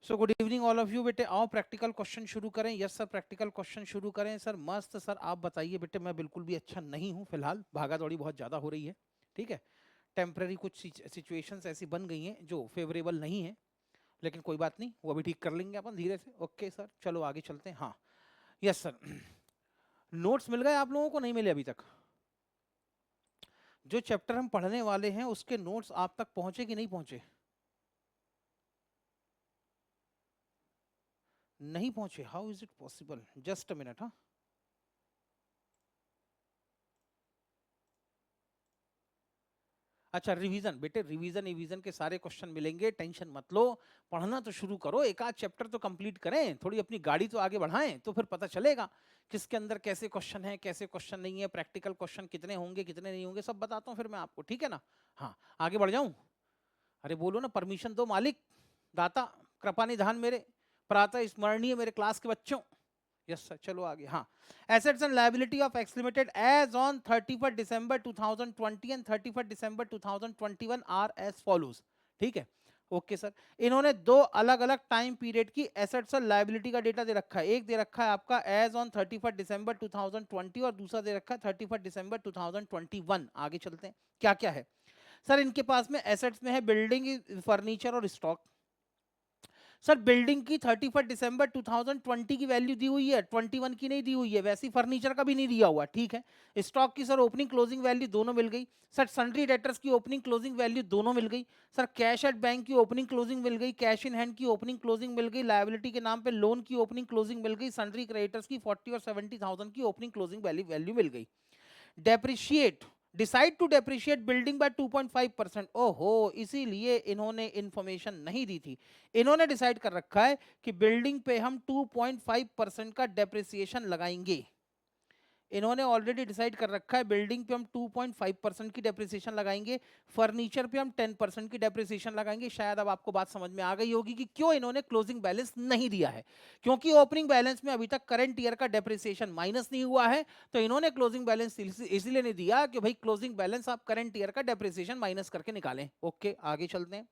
So good evening all of you. बेटे आओ practical question शुरू करें। यस सर, प्रैक्टिकल क्वेश्चन शुरू करें सर। मस्त सर, आप बताइए। बेटे मैं बिल्कुल भी अच्छा नहीं हूँ फिलहाल, भागा दौड़ी बहुत ज़्यादा हो रही है। ठीक है, टेम्पररी कुछ सिचुएशंस ऐसी बन गई हैं जो फेवरेबल नहीं है, लेकिन कोई बात नहीं, वो भी ठीक कर लेंगे अपन धीरे से। ओके सर, चलो आगे चलते हैं। हाँ यस सर, नोट्स मिल गए आप लोगों को? नहीं मिले अभी तक? जो चैप्टर हम पढ़ने वाले हैं उसके नोट्स आप तक पहुंचे कि नहीं पहुंचे? नहीं पहुंचे? How is it possible? Just a minute. हाँ अच्छा, रिवीजन बेटे, रिवीजन रिवीजन के सारे क्वेश्चन मिलेंगे, टेंशन मत लो। पढ़ना तो शुरू करो, एक आध चैप्टर तो कंप्लीट करें, थोड़ी अपनी गाड़ी तो आगे बढ़ाएं, तो फिर पता चलेगा किसके अंदर कैसे क्वेश्चन है, कैसे क्वेश्चन नहीं है, प्रैक्टिकल क्वेश्चन कितने होंगे कितने नहीं होंगे, सब बताता हूँ फिर मैं आपको। ठीक है ना? हाँ, आगे बढ़ जाऊं? अरे बोलो ना, परमिशन दो मालिक, दाता, कृपा निधान मेरे, प्रातः स्मरणीय मेरे क्लास के बच्चों। यस सर, चलो आगे। हाँ, assets and liability of X limited as on 31 December 2020 and 31 December 2021 are as follows. ठीक है, ओके सर। इन्होंने दो अलग अलग टाइम पीरियड की एसेट्स और लायबिलिटी का डेटा दे रखा है। एक दे रखा है आपका एज ऑन 31 दिसंबर 2020 और दूसरा दे रखा है 31 दिसंबर 2021। आगे चलते हैं, क्या क्या है सर इनके पास में। एसेट्स में है बिल्डिंग, फर्नीचर और स्टॉक। सर बिल्डिंग की 31 दिसंबर 2020 की वैल्यू दी हुई है, 21 की नहीं दी हुई है, वैसी फर्नीचर का भी नहीं दिया हुआ। ठीक है, स्टॉक की सर ओपनिंग क्लोजिंग वैल्यू दोनों मिल गई। सर सन्ड्री डेटर्स की ओपनिंग क्लोजिंग वैल्यू दोनों मिल गई। सर कैश एट बैंक की ओपनिंग क्लोजिंग मिल गई, कैश इन हैंड की ओपनिंग क्लोजिंग मिल गई, लायबिलिटी के नाम पे लोन की ओपनिंग क्लोजिंग मिल गई, सन्ड्री क्रेडिटर्स की 40 और 70,000 की ओपनिंग क्लोजिंग वैल्यू मिल गई। Depreciate, decide to depreciate building by 2.5%। ओहो, इसीलिए इन्होंने इंफॉर्मेशन नहीं दी थी। इन्होंने डिसाइड कर रखा है कि बिल्डिंग पे हम 2.5% का डेप्रिसिएशन लगाएंगे। इन्होंने ऑलरेडी डिसाइड कर रखा है बिल्डिंग पे हम 2.5% की डेप्रिसिएशन लगाएंगे, फर्नीचर पे हम 10% की डेप्रिसिएशन लगाएंगे। शायद अब आपको बात समझ में आ गई होगी कि क्यों इन्होंने क्लोजिंग बैलेंस नहीं दिया है। क्योंकि ओपनिंग बैलेंस में अभी तक करंट ईयर का डेप्रिसिएशन माइनस नहीं हुआ है, तो इन्होंने क्लोजिंग बैलेंस इसलिए नहीं दिया कि भाई क्लोजिंग बैलेंस आप करंट ईयर का डेप्रिसिएशन माइनस करके निकालें। ओके, आगे चलते हैं।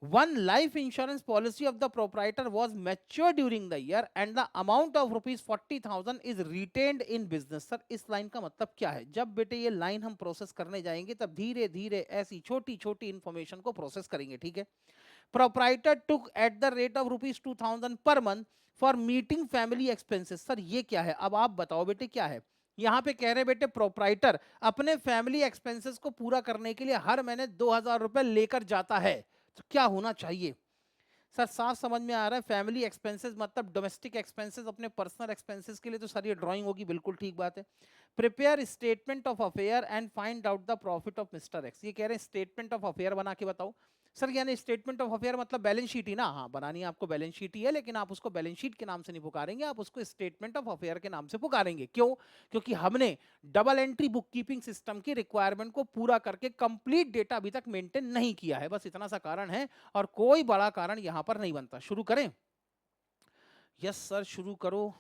One life insurance policy of the proprietor was matured during the year and the amount of rupees 40,000 is retained in business. Sir इस लाइन का मतलब क्या है? जब बेटे ये लाइन हम प्रोसेस करने जाएंगे तब धीरे धीरे ऐसी छोटी छोटी इंफॉर्मेशन को प्रोसेस करेंगे। ठीक है, proprietor took at the rate of rupees 2,000 per month for meeting family expenses. Sir ये क्या है? अब आप बताओ बेटे क्या है। यहाँ पे कह रहे बेटे प्रोप्राइटर अपने फैमिली एक्सपेंसेस को पूरा करने के लिए हर महीने 2,000 रुपए लेकर जाता है, तो क्या होना चाहिए? सर साफ समझ में आ रहा है, फैमिली एक्सपेंसेस मतलब डोमेस्टिक एक्सपेंसेस, अपने पर्सनल एक्सपेंसेस के लिए तो सर ये ड्राइंग होगी, बिल्कुल ठीक बात है। Prepare statement of affair and find out the profit of mister x. ये कह रहे हैं स्टेटमेंट ऑफ अफेयर बना के बताओ। सर यानी स्टेटमेंट ऑफ अफेयर मतलब बैलेंस शीट ही ना? हाँ, बनानी आपको बैलेंस शीट ही है, लेकिन आप उसको बैलेंस शीट के नाम से नहीं पुकारेंगे, आप उसको स्टेटमेंट ऑफ अफेयर के नाम से पुकारेंगे। क्यों? क्योंकि हमने double entry book keeping system की रिक्वायरमेंट को पूरा करके कंप्लीट डेटा अभी तक मेंटेन नहीं किया है, बस इतना सा कारण है, और कोई बड़ा कारण यहां पर नहीं बनता। शुरू करें? यस सर, शुरू करो।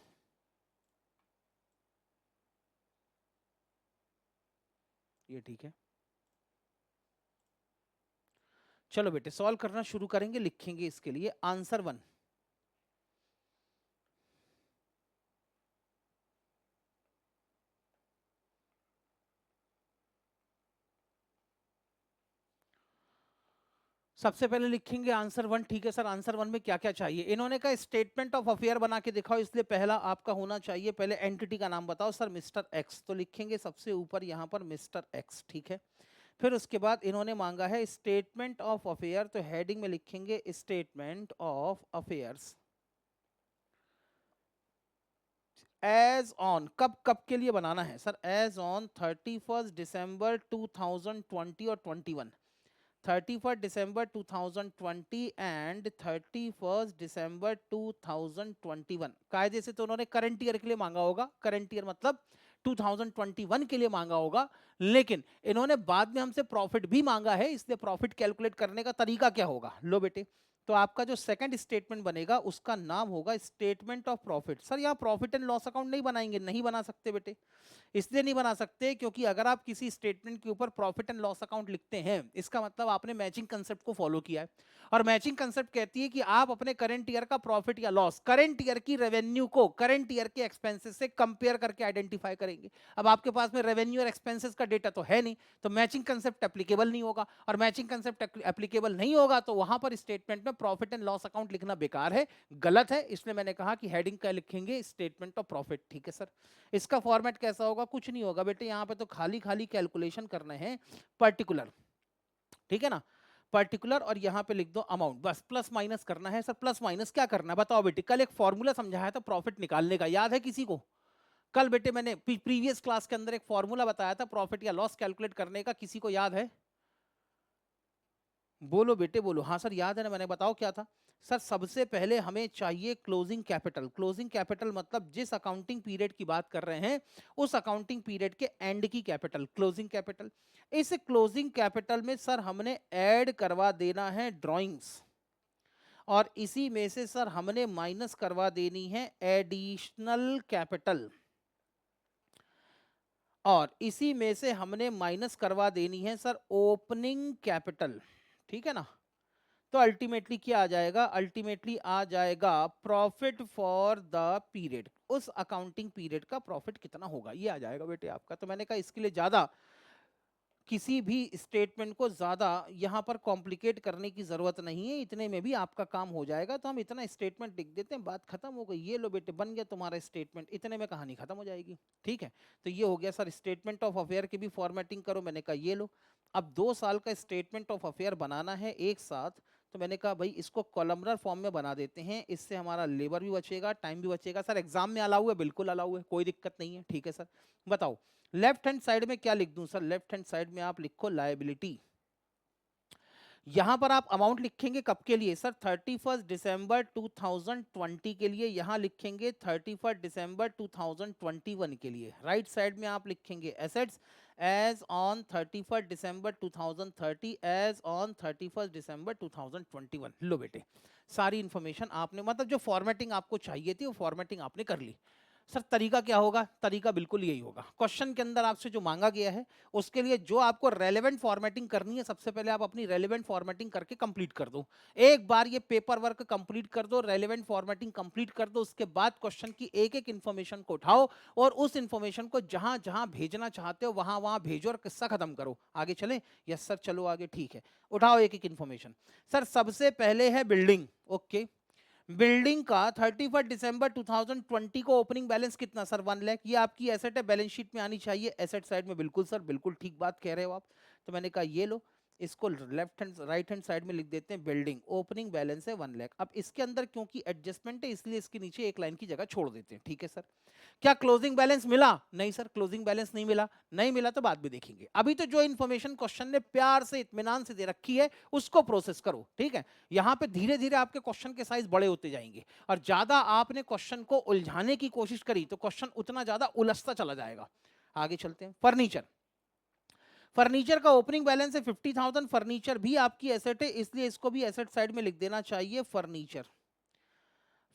ये ठीक है, चलो बेटे सॉल्व करना शुरू करेंगे। लिखेंगे इसके लिए आंसर 1। सबसे पहले लिखेंगे आंसर 1। ठीक है सर, आंसर 1 में क्या क्या चाहिए? इन्होंने कहा स्टेटमेंट ऑफ अफेयर बना के दिखाओ, इसलिए पहला आपका होना चाहिए, पहले एंटिटी का नाम बताओ। सर मिस्टर एक्स, तो लिखेंगे सबसे ऊपर यहां पर मिस्टर एक्स। ठीक है, फिर उसके बाद इन्होंने मांगा है स्टेटमेंट ऑफ अफेयर, तो हेडिंग में लिखेंगे statement of affairs as on, कब कब के लिए बनाना है सर? एज ऑन 31 दिसंबर 2020 और 21। 31 दिसंबर 2020 एंड 31 दिसंबर 2021। कायदे से तो उन्होंने करंट ईयर के लिए मांगा होगा, करंट ईयर मतलब 2021 के लिए मांगा होगा, लेकिन इन्होंने बाद में हमसे प्रॉफिट भी मांगा है, इसलिए प्रॉफिट कैलकुलेट करने का तरीका क्या होगा? लो बेटे, तो आपका जो सेकंड स्टेटमेंट बनेगा उसका नाम होगा स्टेटमेंट ऑफ प्रॉफिट। सर यहाँ प्रॉफिट एंड लॉस अकाउंट नहीं बनाएंगे, नहीं बना सकते बेटे। इसलिए नहीं बना सकते क्योंकि अगर आप किसी स्टेटमेंट के ऊपर प्रॉफिट एंड लॉस अकाउंट लिखते हैं इसका मतलब आपने मैचिंग कंसेप्ट को फॉलो किया है। और मैचिंग कंसेप्ट कहती है कि आप अपने करंट ईयर का प्रॉफिट या लॉस करंट ईयर की रेवेन्यू को करंट ईयर के एक्सपेंसेस से कंपेयर करके आइडेंटिफाई करेंगे। अब आपके पास में रेवेन्यू और एक्सपेंसेस का डेटा तो है नहीं, तो मैचिंग कंसेप्ट एप्लीकेबल नहीं होगा। और मैचिंग कंसेप्ट एप्लीकेबल नहीं होगा तो वहां पर स्टेटमेंट में प्रॉफिट एंड लॉस अकाउंट लिखना बेकार है, गलत है। इसलिए मैंने कहा कि हेडिंग क्या लिखेंगे, स्टेटमेंट ऑफ प्रॉफिट। ठीक है सर। इसका फॉर्मेट कैसा होगा, कुछ नहीं होगा बेटे, यहाँ पे तो खाली खाली कैलकुलेशन करने हैं पर्टिकुलर, ठीक है ना, पर्टिकुलर, और यहाँ पे लिख दो अमाउंट, बस प्लस माइनस करना है। सर प्लस माइनस क्या करना है बताओ बेटे, कल एक फॉर्मूला समझाया था प्रॉफिट निकालने का, याद है किसी को? कल बेटे मैंने प्रीवियस क्लास के अंदर एक फॉर्मूला बताया था प्रॉफिट या लॉस कैलकुलेट करने का, किसी को याद है? बोलो बेटे बोलो। हाँ सर याद है ना, मैंने बताओ क्या था। सर सबसे पहले हमें चाहिए क्लोजिंग कैपिटल। क्लोजिंग कैपिटल मतलब जिस अकाउंटिंग पीरियड की बात कर रहे हैं उस अकाउंटिंग पीरियड के एंड की कैपिटल, क्लोजिंग कैपिटल। इस क्लोजिंग कैपिटल में सर हमने ऐड करवा देना है ड्राइंग्स, और इसी में से सर हमने माइनस करवा देनी है एडिशनल कैपिटल, और इसी में से हमने माइनस करवा देनी है सर ओपनिंग कैपिटल। ठीक है ना। तो अल्टीमेटली क्या आ जाएगा, अल्टीमेटली आ जाएगा प्रॉफिट फॉर द पीरियड, उस अकाउंटिंग पीरियड का प्रॉफिट कितना होगा ये आ जाएगा बेटे आपका। तो मैंने कहा इसके लिए ज्यादा किसी भी स्टेटमेंट को ज्यादा यहां पर कॉम्प्लिकेट करने की जरूरत नहीं है, इतने में भी आपका काम हो जाएगा। तो हम इतना स्टेटमेंट लिख देते हैं, बात खत्म हो गई। ये लो बेटे बन गया तुम्हारा स्टेटमेंट, इतने में कहानी खत्म हो जाएगी। ठीक है। तो ये हो गया सर स्टेटमेंट ऑफ अफेयर की भी फॉर्मेटिंग करो, मैंने कहा ये लो। अब 2 साल का स्टेटमेंट ऑफ अफेयर बनाना है एक साथ, तो मैंने कहा भाई इसको कॉलमनर फॉर्म में बना देते हैं, इससे हमारा लेबर भी बचेगा, टाइम भी बचेगा। सर एग्जाम में अलाउ है, बिल्कुल अलाउ है, कोई दिक्कत नहीं है। ठीक है सर। बताओ लेफ्ट हैंड साइड में क्या लिख दूं? सर लेफ्ट हैंड साइड में आप लिखो लायबिलिटी। यहां पर आप अमाउंट लिखेंगे कब के लिए? सर 31 दिसंबर 2020 के लिए। यहां लिखेंगे 31 दिसंबर 2021 के लिए। राइट साइड में आप लिखेंगे assets as on 31 December 2030 as on 31 December 2021। लो बेटे सारी इंफॉर्मेशन आपने, मतलब जो फॉर्मेटिंग आपको चाहिए थी वो फॉर्मेटिंग आपने कर ली। सर तरीका क्या होगा? तरीका बिल्कुल यही होगा, क्वेश्चन के अंदर आपसे जो मांगा गया है उसके लिए जो आपको रेलेवेंट फॉर्मेटिंग करनी है सबसे पहले आप अपनी रेलेवेंट फॉर्मेटिंग करके कंप्लीट कर दो। एक बार ये पेपर वर्क कंप्लीट कर दो, रेलेवेंट फॉर्मेटिंग कंप्लीट कर दो, उसके बाद क्वेश्चन की एक एक इंफॉर्मेशन को उठाओ और उस इंफॉर्मेशन को जहां जहां भेजना चाहते हो वहां वहां भेजो और किस्सा खत्म करो। आगे चले? यस सर चलो आगे। ठीक है, उठाओ एक एक इंफॉर्मेशन। सर सबसे पहले है बिल्डिंग। ओके, बिल्डिंग का 31 दिसंबर 2020 को ओपनिंग बैलेंस कितना? सर 1 लाख। ये आपकी एसेट है, बैलेंस शीट में आनी चाहिए एसेट साइड में। बिल्कुल सर, बिल्कुल ठीक बात कह रहे हो आप। तो मैंने कहा ये लो, इसको left hand right hand side में लिख देते हैं बिल्डिंग, ओपनिंग बैलेंस है 1 लाख। अब इसके अंदर क्योंकि एडजस्टमेंट है इसलिए इसके नीचे एक लाइन की जगह छोड़ देते हैं। ठीक है सर। क्या क्लोजिंग बैलेंस मिला? नहीं सर क्लोजिंग बैलेंस नहीं मिला। नहीं मिला तो बाद में देखेंगे, अभी तो जो इन्फॉर्मेशन क्वेश्चन ने प्यार से इत्मीनान से दे रखी है उसको प्रोसेस करो। ठीक है। यहां पे धीरे धीरे आपके क्वेश्चन के साइज बड़े होते जाएंगे, और ज्यादा आपने क्वेश्चन को उलझाने की कोशिश करी तो क्वेश्चन उतना ज्यादा उलझता चला जाएगा। आगे चलते हैं। फर्नीचर, फर्नीचर का ओपनिंग बैलेंस है 50,000। फर्नीचर भी आपकी एसेट है इसलिए इसको भी एसेट साइड में लिख देना चाहिए फर्नीचर।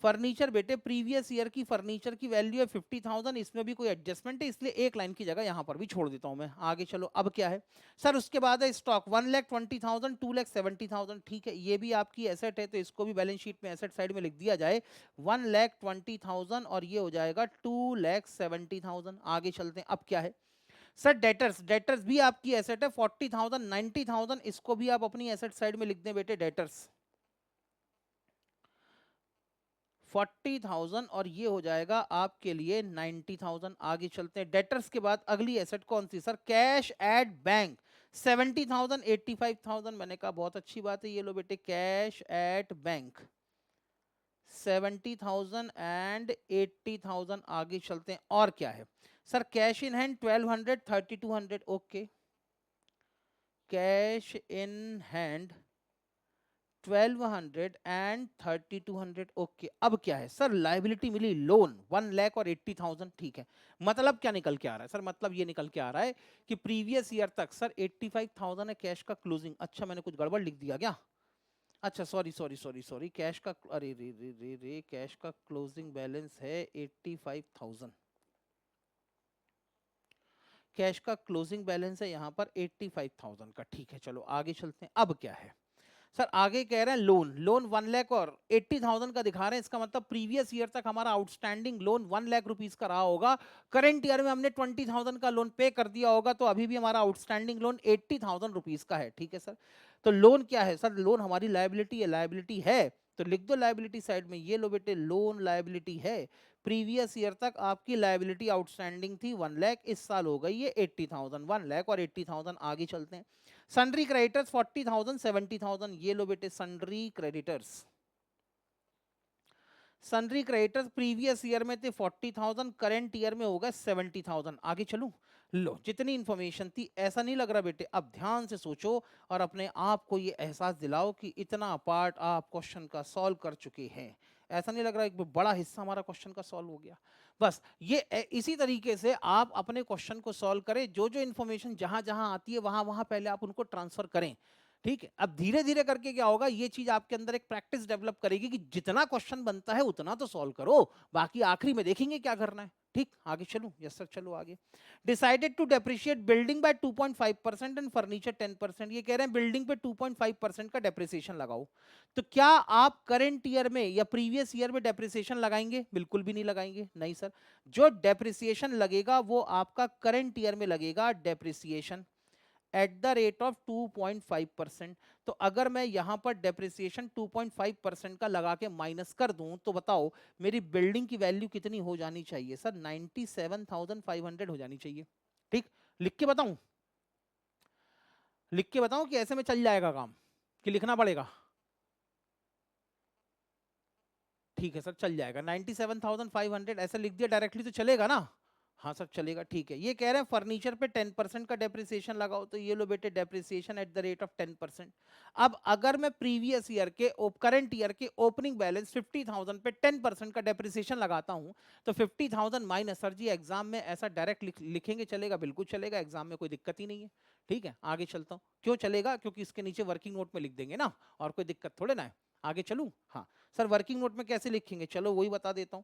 फर्नीचर बेटे प्रीवियस ईयर की फर्नीचर की वैल्यू है 50,000, इसमें भी कोई एडजस्टमेंट है इसलिए एक लाइन की जगह यहां पर भी छोड़ देता हूं मैं। आगे चलो, अब क्या है सर? उसके बाद है स्टॉक 1,20,000, 2,70,000। ठीक है, ये भी आपकी एसेट है तो इसको भी बैलेंस शीट में एसेट साइड में लिख दिया जाए 1,20,000 और ये हो जाएगा 2,70,000। आगे चलते हैं, अब क्या है सर? डेटर्स, डेटर्स भी आपकी एसेट है 40,000, 90,000, इसको भी आप अपनी एसेट साइड में लिख दें बेटे डेटर्स 40,000 और ये हो जाएगा आपके लिए 90,000। आगे चलते हैं। डेटर्स के बाद अगली एसेट कौन सी? Sir cash at bank 70,000, 85,000। मैंने कहा बहुत अच्छी बात है, ये लो बेटे कैश एट बैंक 70,000 एंड 80,000। आगे चलते हैं, और क्या है sir? Cash in hand 1200, 3200। Okay, cash in hand 1200 and 3200। Okay, अब क्या है सर? लाइबिलिटी मिली लोन 1 लाख और 80,000। ठीक है, मतलब क्या निकल के आ रहा है सर? मतलब ये निकल के आ रहा है कि प्रीवियस ईयर तक सर 85,000 है कैश का क्लोजिंग। अच्छा मैंने कुछ गड़बड़ लिख दिया क्या? अच्छा sorry sorry sorry sorry, cash का, अरे रे रे रे रे, कैश का क्लोजिंग बैलेंस है 85,000। कैश का क्लोजिंग बैलेंस है यहाँ पर 85,000 का। ठीक है चलो आगे चलते हैं। अब क्या है सर, आगे कह रहे हैं लोन, लोन 1 लाख और 80,000 का दिखा रहे हैं। इसका मतलब प्रीवियस ईयर तक हमारा आउटस्टैंडिंग लोन 1 लाख रुपीस का रहा होगा। करंट ईयर में हमने 20,000 का लोन पे कर दिया होगा, तो अभी भी हमारा आउटस्टैंडिंग लोन 80,000 रुपीस का है। ठीक है सर, तो लोन क्या है सर, लोन हमारी लाइबिलिटी है, लाइबिलिटी है तो लिख दो लाइबिलिटी साइड में, ये लो बेटे लोन लाइबिलिटी है। प्रीवियस ईयर तक आपकी लाइबिलिटी आउटस्टैंडिंग थी 1 लाख, इस साल हो गई ये 80,000, 1 लाख और 80,000। आगे चलते हैं। सन्ड्री क्रेडिटर्स 40,000 70,000, ये लो बेटे sundry creditors. Sundry creditors previous year में थे 40,000, करंट ईयर में होगा 70,000। आगे चलूं, लो जितनी इंफॉर्मेशन थी, ऐसा नहीं लग रहा बेटे, अब ध्यान से सोचो और अपने आप को ये एहसास दिलाओ कि इतना पार्ट आप क्वेश्चन का सॉल्व कर चुके हैं। ऐसा नहीं लग रहा, एक बड़ा हिस्सा हमारा क्वेश्चन का सॉल्व हो गया। बस ये इसी तरीके से आप अपने क्वेश्चन को सॉल्व करें, जो जो इन्फॉर्मेशन जहां जहां आती है वहां वहां पहले आप उनको ट्रांसफर करें। ठीक है, अब धीरे धीरे करके क्या होगा, ये चीज आपके अंदर एक प्रैक्टिस डेवलप करेगी कि जितना क्वेश्चन बनता है उतना तो सॉल्व करो, बाकी आखिरी में देखेंगे क्या करना है। ठीक, आगे चलूं? यस सर, चलो आगे। Decided to depreciate building by 2.5% and furniture 10%। ये कह रहे हैं बिल्डिंग पे 2.5% का डेप्रिसिएशन लगाओ। तो क्या आप करंट ईयर में या प्रीवियस ईयर में डेप्रिसिएशन लगाएंगे? बिल्कुल भी नहीं लगाएंगे, नहीं सर। जो डेप्रिसिएशन लगेगा वो आपका करंट ईयर में लगेगा, depreciation at the rate of 2.5%। तो अगर मैं यहां पर डेप्रिसिएशन 2.5% का लगा के माइनस कर दूं, तो बताओ मेरी बिल्डिंग की वैल्यू कितनी हो जानी चाहिए सर? 97,500 हो जानी चाहिए। ठीक, लिख के बताऊं? लिख के बताऊं कि ऐसे में चल जाएगा काम, कि लिखना पड़ेगा? ठीक है सर, चल जाएगा। 97,500 ऐसा लिख दिया डायरेक्टली तो चलेगा ना? हाँ सर चलेगा। ठीक है, ये कह रहे हैं फर्नीचर पे 10% का डेप्रिसिएशन लगाओ, तो ये लो बेटे depreciation at the rate of 10%। अब अगर मैं प्रीवियस ईयर के करंट ईयर के ओपनिंग बैलेंस 50,000 पे 10% का डेप्रिसिएशन लगाता हूं, तो 50,000 माइनस, सर जी एग्जाम में ऐसा डायरेक्ट लिखेंगे चलेगा? बिल्कुल चलेगा, एग्जाम में कोई दिक्कत ही नहीं है। ठीक है, आगे चलता हूँ। क्यों चलेगा? क्योंकि इसके नीचे वर्किंग नोट में लिख देंगे ना, और कोई दिक्कत थोड़े ना है। आगे चलूं? हाँ सर, वर्किंग नोट में कैसे लिखेंगे, चलो वही बता देता हूं।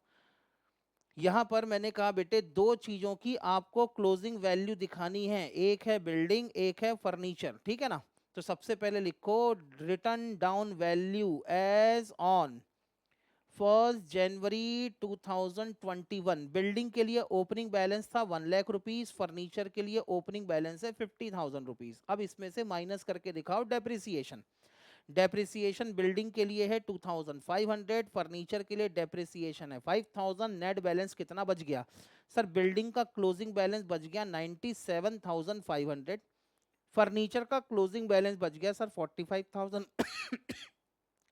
यहां पर मैंने कहा बेटे दो चीजों की आपको क्लोजिंग वैल्यू दिखानी है, एक है बिल्डिंग, एक है फर्नीचर। ठीक है ना? तो सबसे पहले लिखो written down value as on 1 January 2021। Building के लिए ओपनिंग बैलेंस था 1 लाख रुपीज, फर्नीचर के लिए ओपनिंग बैलेंस है 50,000 रुपीज। अब इसमें से माइनस करके दिखाओ डेप्रिसिएशन। डेप्रिसिएशन बिल्डिंग के लिए है 2,500, फर्नीचर के लिए डेप्रिसिएशन है 5,000। नेट बैलेंस कितना बच गया सर? बिल्डिंग का क्लोजिंग बैलेंस बच गया 97,500, फर्नीचर का क्लोजिंग बैलेंस बच गया सर 45,000।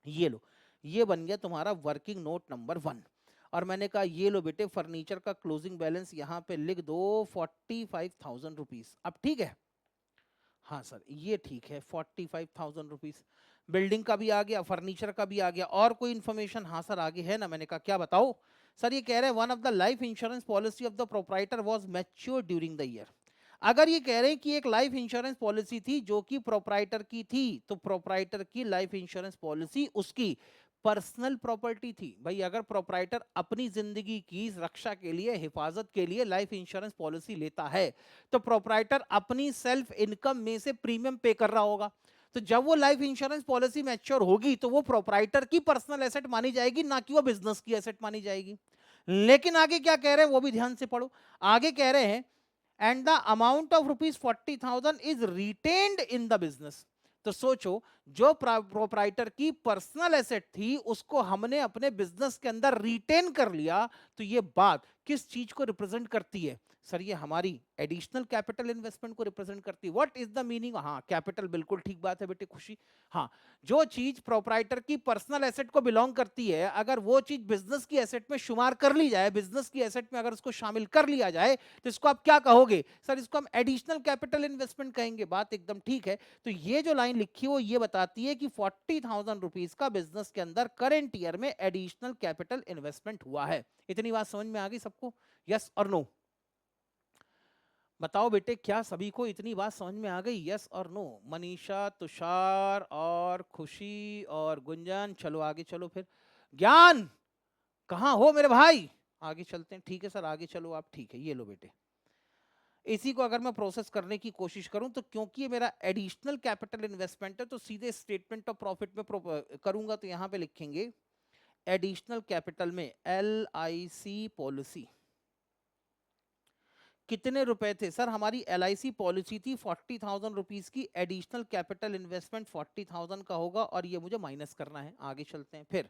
ये लो, ये बन गया तुम्हारा वर्किंग नोट नंबर 1। और मैंने कहा ये लो बेटे फर्नीचर का क्लोजिंग बैलेंस यहाँ पे लिख दो 45,000 रुपीज। अब ठीक है? हाँ सर ये ठीक है, 45,000 रुपीज। बिल्डिंग का भी आ गया, फर्नीचर का भी आ गया, और कोई इन्फॉर्मेशन? हाँ सर आगे है ना। मैंने कहा क्या बताओ सर? ये कह रहे हैं one of the life insurance policy of the proprietor was mature during the year. अगर ये कह रहे हैं कि एक लाइफ इंश्योरेंस पॉलिसी थी जो कि प्रोप्राइटर की थी, तो प्रोप्राइटर की लाइफ इंश्योरेंस पॉलिसी उसकी पर्सनल प्रॉपर्टी थी। भाई अगर प्रोप्राइटर अपनी जिंदगी की रक्षा के लिए, हिफाजत के लिए लाइफ इंश्योरेंस पॉलिसी लेता है, तो प्रोप्राइटर अपनी सेल्फ इनकम में से प्रीमियम पे कर रहा होगा। तो जब वो लाइफ इंश्योरेंस पॉलिसी मैच्योर होगी, तो वो प्रोप्राइटर की पर्सनल एसेट मानी जाएगी, ना कि वो बिजनेस की एसेट मानी जाएगी। लेकिन आगे क्या कह रहे हैं वो भी ध्यान से पढ़ो। आगे कह रहे हैं and the amount of ₹40,000 is retained in the business. तो सोचो, जो प्रोप्राइटर की पर्सनल एसेट थी उसको हमने अपने बिजनेस के अंदर रिटेन कर लिया, तो ये बात किस चीज को रिप्रेजेंट करती है सर? ये हमारी एडिशनल कैपिटल इन्वेस्टमेंट को रिप्रेजेंट करती है। What is the meaning? हाँ कैपिटल, बिल्कुल ठीक बात है बेटे खुशी। हाँ, जो चीज प्रोप्राइटर की पर्सनल एसेट को बिलोंग करती है, अगर वो चीज बिजनेस की एसेट में शुमार कर ली जाए, बिजनेस की एसेट में अगर उसको शामिल कर लिया जाए, तो इसको आप क्या कहोगे सर? इसको हम एडिशनल कैपिटल इन्वेस्टमेंट कहेंगे। बात एकदम ठीक है। तो ये जो लाइन लिखी वो ये बताती है कि 40,000 रुपीज का बिजनेस के अंदर करंट ईयर में एडिशनल कैपिटल इन्वेस्टमेंट हुआ है। इतनी बात समझ में आ गई सबको? यस और नो? बताओ बेटे, क्या सभी को इतनी बात समझ में आ गई? यस और नो? मनीषा, तुषार और खुशी और गुंजन, चलो आगे चलो फिर। ज्ञान, कहाँ हो मेरे भाई? आगे चलते हैं। ठीक है सर, आगे चलो आप। ठीक है, ये लो बेटे। इसी को अगर मैं प्रोसेस करने की कोशिश करूं तो क्योंकि ये मेरा एडिशनल कैपिटल इन्वेस्टमेंट है तो सीधे स्टेटमेंट ऑफ प्रॉफिट में करूंगा, तो यहां पे लिखेंगे एडिशनल कैपिटल में LIC पॉलिसी। कितने रुपए थे सर? हमारी LIC पॉलिसी थी 40,000 रुपीज की। एडिशनल कैपिटल इन्वेस्टमेंट 40,000 का होगा और ये मुझे माइनस करना है। आगे चलते हैं फिर।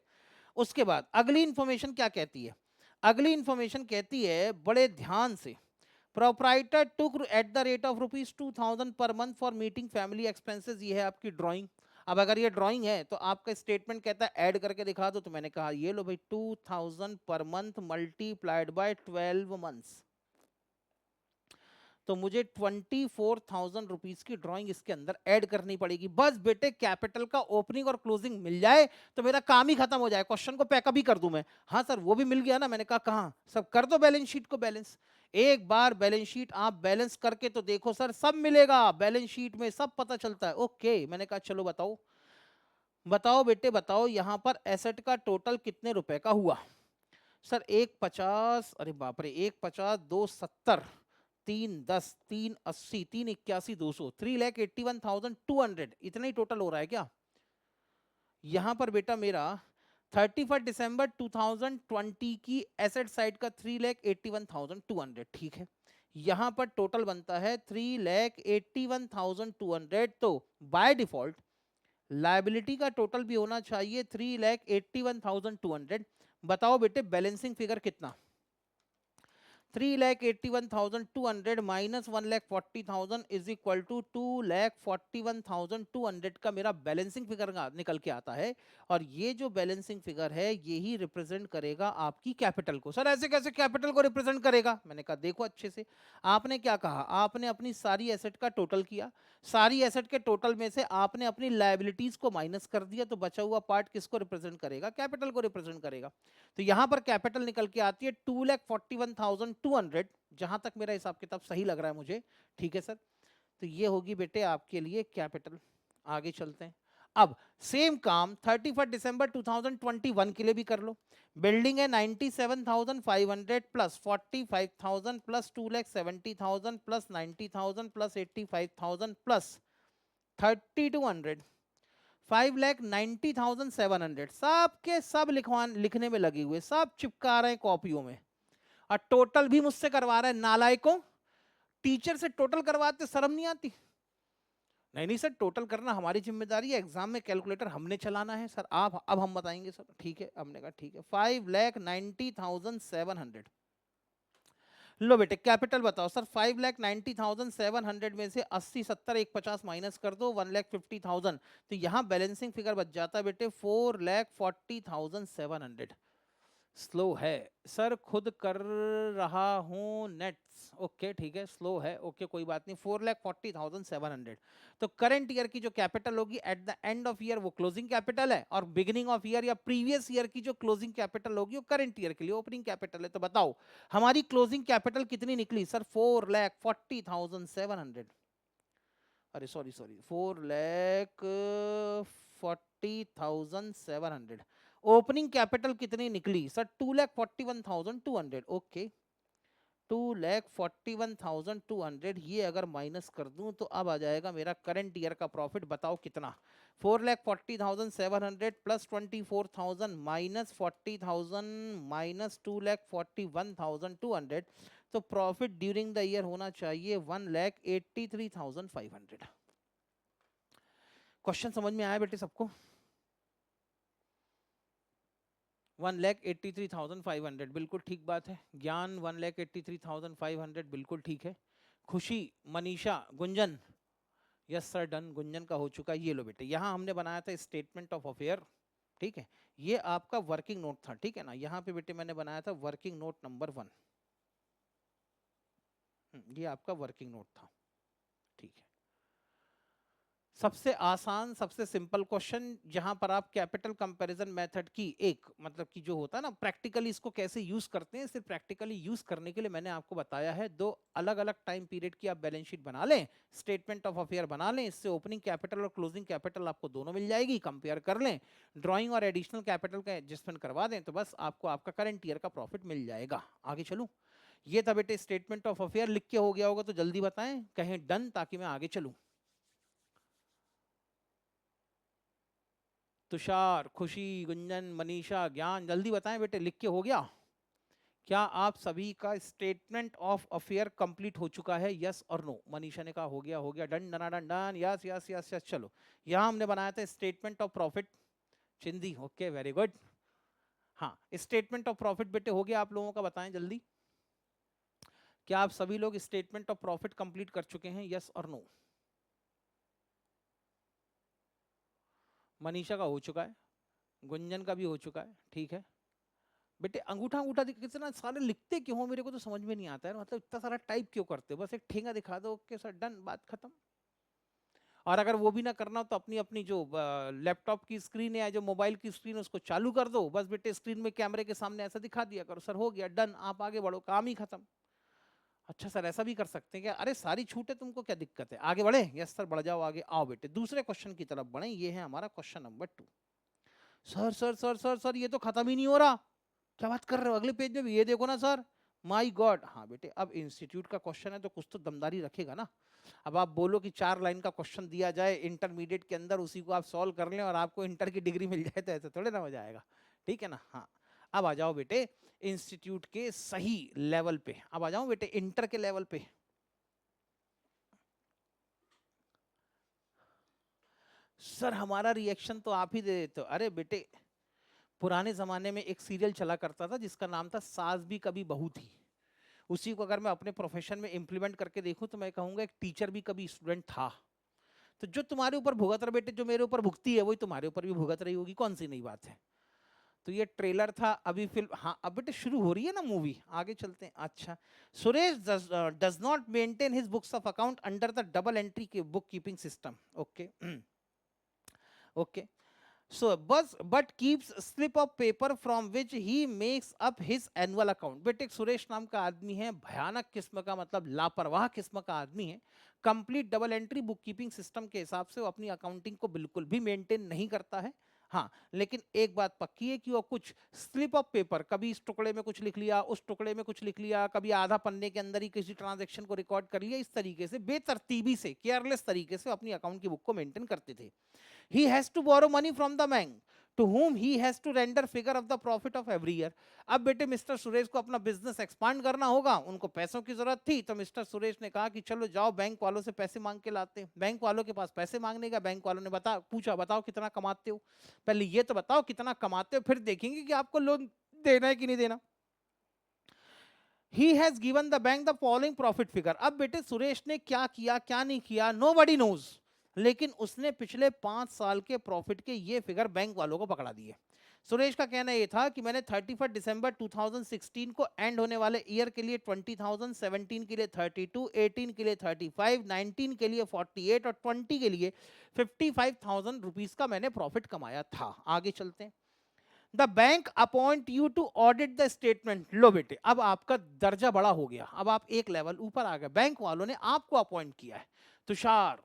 उसके बाद अगली इंफॉर्मेशन क्या कहती है? अगली इंफॉर्मेशन कहती है, बड़े ध्यान से, proprietor took at the rate of ₹2,000 per month for meeting family expenses. ये है आपकी ड्राइंग। अब अगर ये ड्राइंग है तो आपका स्टेटमेंट कहता है ऐड करके दिखा दो, तो मैंने कहा ये लो भाई, 2,000 per month multiplied by 12 months, तो मुझे 24,000 रुपीज की ड्राइंग इसके अंदर ऐड करनी पड़ेगी। बस बेटे, कैपिटल का ओपनिंग और क्लोजिंग मिल जाए तो मेरा काम ही खत्म हो जाए, क्वेश्चन को पैकअप ही कर दूं मैं। हाँ सर, वो भी मिल गया ना? मैंने कहा कहाँ? सब कर दो बैलेंस शीट को बैलेंस। एक बार बैलेंस शीट आप बैलेंस करके तो देखो सर, सब मिलेगा बैलेंस शीट में, सब पता चलता है। ओके, मैंने कहा चलो बताओ। बताओ बेटे बताओ, यहां पर एसेट का टोटल कितने रुपए का हुआ? सर 150, अरे बाप रे, 150, 270, 310, 380, 381, 200, 3,81,200, इतना ही टोटल हो रहा है क्या? यहां पर बेटा मेरा 31 दिसंबर 2020 की एसेट साइड का 3,81,200, ठीक है। यहां पर टोटल बनता है 3,81,200, तो बाय डिफॉल्ट लायबिलिटी का टोटल भी होना चाहिए 3,81,200। बताओ बेटे, बैलेंसिंग फिगर कितना? 3,81,200 माइनस 1,40,000 इज इक्वल टू 2,41,200 का मेरा बैलेंसिंग फिगर निकल के आता है। और ये जो बैलेंसिंग फिगर है ये ही रिप्रेजेंट करेगा आपकी कैपिटल को। सर ऐसे कैसे कैपिटल को रिप्रेजेंट करेगा? मैंने कहा देखो अच्छे से, आपने क्या कहा, आपने अपनी सारी एसेट का टोटल किया, सारी एसेट के टोटल में से आपने अपनी लायबिलिटीज को माइनस कर दिया, तो बचा हुआ पार्ट किसको रिप्रेजेंट करेगा? कैपिटल को रिप्रेजेंट करेगा। तो यहां पर कैपिटल निकल के आती है 2,41,200, जहां तक मेरा हिसाब किताब सही लग रहा है मुझे। ठीक है सर, तो ये होगी बेटे आपके लिए कैपिटल। आगे चलते हैं। अब सेम काम 31 दिसंबर 2021 के लिए भी कर लो। बिल्डिंग है 97,500 plus 45,000 plus 2,70,000 plus 90,000 plus 85,000 plus 3,200, 5,90,700, सब के सब लिखने में लगे हुए, सब चिपका रहे हैं कॉपियों में, और टोटल भी मुझसे करवा रहे हैं। नालायकों, टीचर से टोटल करवाते शर्म नहीं आती? नहीं नहीं सर, टोटल करना हमारी जिम्मेदारी है, एग्जाम में कैलकुलेटर हमने चलाना है सर। आप अब हम बताएंगे सर। ठीक है, हमने कहा ठीक है। 5,90,700। लो बेटे कैपिटल बताओ सर। 5,90,700 में से 80, 70, 150 माइनस कर दो, 1,50,000, तो यहाँ बैलेंसिंग फिगर बच जाता है बेटे 4,40,700। स्लो है सर, खुद कर रहा हूँ नेट्स। ओके ठीक है, स्लो है, ओके कोई बात नहीं। 4,40,700, तो करंट ईयर की जो कैपिटल होगी at the end of year वो क्लोजिंग कैपिटल है, और बिगिनिंग ऑफ ईयर या प्रीवियस ईयर की जो क्लोजिंग कैपिटल होगी वो करंट ईयर के लिए ओपनिंग कैपिटल है। तो बताओ हमारी क्लोजिंग कैपिटल कितनी निकली सर? 4,40,700, अरे सॉरी सॉरी, 4,40,700। ओपनिंग कैपिटल कितनी निकली सर? 2,41,200। ओके, 2,41,200, ये अगर माइनस कर दूं तो अब आ जाएगा मेरा करंट ईयर का प्रॉफिट। बताओ कितना? 4,40,700 प्लस 24,000 माइनस 40,000 माइनस 2,41,200, तो प्रॉफिट ड्यूरिंग द ईयर होना चाहिए 1,83,500। क्वेश्चन समझ में आया बेटे सबको? 1,83,500 बिल्कुल ठीक बात है। ज्ञान 1,83,500 बिल्कुल ठीक है। खुशी, Manisha, Gunjan, yes sir done. Gunjan का हो चुका है। ये लो बेटे, यहाँ हमने बनाया था स्टेटमेंट ऑफ अफेयर, ठीक है। ये आपका वर्किंग नोट था, ठीक है ना। यहाँ पे बेटे मैंने बनाया था वर्किंग नोट नंबर 1, ये आपका वर्किंग नोट था, ठीक है। सबसे आसान सबसे सिंपल क्वेश्चन, जहां पर आप कैपिटल कंपैरिजन मेथड की एक मतलब कि जो होता है ना प्रैक्टिकली इसको कैसे यूज करते हैं, सिर्फ प्रैक्टिकली यूज करने के लिए मैंने आपको बताया है। दो अलग अलग टाइम पीरियड की आप बैलेंस शीट बना लें, स्टेटमेंट ऑफ अफेयर बना लें, इससे ओपनिंग कैपिटल और क्लोजिंग कैपिटल आपको दोनों मिल जाएगी, कंपेयर कर लें, ड्रॉइंग और एडिशनल कैपिटल का एडजस्टमेंट करवा दें, तो बस आपको आपका करंट ईयर का प्रॉफिट मिल जाएगा। आगे चलूं? ये था बेटे स्टेटमेंट ऑफ अफेयर। लिख के हो गया होगा तो जल्दी बताएं, कहें डन, ताकि मैं आगे चलूं। तुषार, खुशी, गुंजन, मनीषा, ज्ञान, जल्दी बताएं बेटे, लिख के हो गया? क्या आप सभी का स्टेटमेंट ऑफ अफेयर कंप्लीट हो चुका है? यस और नो? मनीषा ने कहा हो गया, हो गया, done done done done, yes yes yes yes. चलो, यहां हमने बनाया था स्टेटमेंट ऑफ प्रॉफिट। चिंदी, ओके, वेरी गुड। हाँ, स्टेटमेंट ऑफ प्रॉफिट बेटे हो गया आप लोगों का, बताएं जल्दी। क्या आप सभी लोग स्टेटमेंट ऑफ प्रॉफिट कंप्लीट कर चुके हैं? यस और नो? मनीषा का हो चुका है, गुंजन का भी हो चुका है, ठीक है बेटे। अंगूठा अंगूठा कितना सारे लिखते क्यों हो, मेरे को तो समझ में नहीं आता है, मतलब इतना सारा टाइप क्यों करते हो? बस एक ठेंगा दिखा दो, ओके सर, डन, बात खत्म। और अगर वो भी ना करना हो तो अपनी अपनी जो लैपटॉप की स्क्रीन है या जो मोबाइल की स्क्रीन है उसको चालू कर दो, बस बेटे स्क्रीन में कैमरे के सामने ऐसा दिखा दिया करो, सर हो गया, डन, आप आगे बढ़ो, काम ही खत्म। अच्छा सर, ऐसा भी कर सकते हैं क्या? अरे सारी छूट है, तुमको क्या दिक्कत है? आगे बढ़े? यस सर, बढ़ जाओ आगे, आओ बेटे दूसरे क्वेश्चन की तरफ बढ़े। ये है हमारा question number 2। Sir sir sir sir sir, ये तो खत्म ही नहीं हो रहा, क्या बात कर रहे हो? अगले पेज में भी ये देखो ना सर, माय गॉड। हाँ बेटे, अब इंस्टीट्यूट का क्वेश्चन है तो कुछ तो दमदारी रखेगा ना। अब आप बोलो कि 4 लाइन का क्वेश्चन दिया जाए इंटरमीडिएट के अंदर, उसी को आप सॉल्व कर लें और आपको इंटर की डिग्री मिल जाए, तो ऐसे थोड़े ना हो जाएगा, ठीक है ना? हाँ, अब आ जाओ बेटे इंस्टीट्यूट के सही लेवल पे, अब आ जाओ बेटे इंटर के लेवल पे। सर हमारा रिएक्शन तो आप ही दे देते हो। अरे बेटे, पुराने जमाने में एक सीरियल चला करता था जिसका नाम था सास भी कभी बहू थी। उसी को अगर मैं अपने प्रोफेशन में इंप्लीमेंट करके देखूं तो मैं कहूंगा एक टीचर भी कभी स्टूडेंट था। तो जो तुम्हारे ऊपर भुगत रहा बेटे, जो मेरे ऊपर भुगती है वही तुम्हारे ऊपर भी भुगत रही होगी, कौन सी नई बात है? तो ये ट्रेलर था, अभी फिल्म, हाँ अब बेटे शुरू हो रही है ना मूवी, आगे चलते हैं। अच्छा, Suresh does not maintain his books of account under the double entry के book keeping system. Okay okay, so but keeps slip of paper from which he makes up his annual account। बेटे सुरेश नाम का आदमी है, भयानक किस्म का, मतलब लापरवाह किस्म का आदमी है। Complete double entry book keeping system के हिसाब से वो अपनी अकाउंटिंग को बिल्कुल भी मेंटेन नहीं करता है। हाँ, लेकिन एक बात पक्की है कि वो कुछ स्लिप ऑफ पेपर, कभी इस टुकड़े में कुछ लिख लिया, उस टुकड़े में कुछ लिख लिया, कभी आधा पन्ने के अंदर ही किसी ट्रांजैक्शन को रिकॉर्ड कर लिया, इस तरीके से बेतरतीबी से, केयरलेस तरीके से अपनी अकाउंट की बुक को मेंटेन करते थे। He has to borrow money from the bank to whom he has to render figure of the profit of every year। अब बेटे मिस्टर सुरेश को अपना बिजनेस एक्सपांड करना होगा, उनको पैसों की जरूरत थी, तो मिस्टर सुरेश ने कहा कि चलो जाओ बैंक वालों से पैसे मांग के लाते हैं। बैंक वालों के पास पैसे मांगने का, बैंक वालों ने पूछा बताओ कितना कमाते हो, पहले ये तो बताओ कितना कमाते हो, फिर देखेंगे कि आपको लोन देना है कि नहीं देना। He has given the bank the following profit figure। अब बेटे सुरेश ने क्या किया क्या नहीं किया, nobody knows, लेकिन उसने पिछले 5 साल के प्रॉफिट के ये फिगर बैंक वालों को पकड़ा दिए। सुरेश का कहना ये था कि मैंने 31 दिसंबर 2016 को एंड होने वाले ईयर के लिए 20,000, 17 के लिए 32, 18 के लिए 35, 19 के लिए 48 और 20 के लिए 55,000 रुपीस का मैंने प्रॉफिट कमाया था। आगे चलते हैं। The bank appoint you to audit the statement. लो बेटे, अब आपका दर्जा बड़ा हो गया, अब आप एक लेवल ऊपर आ गए, बैंक वालों ने आपको अपॉइंट किया है। तुषार,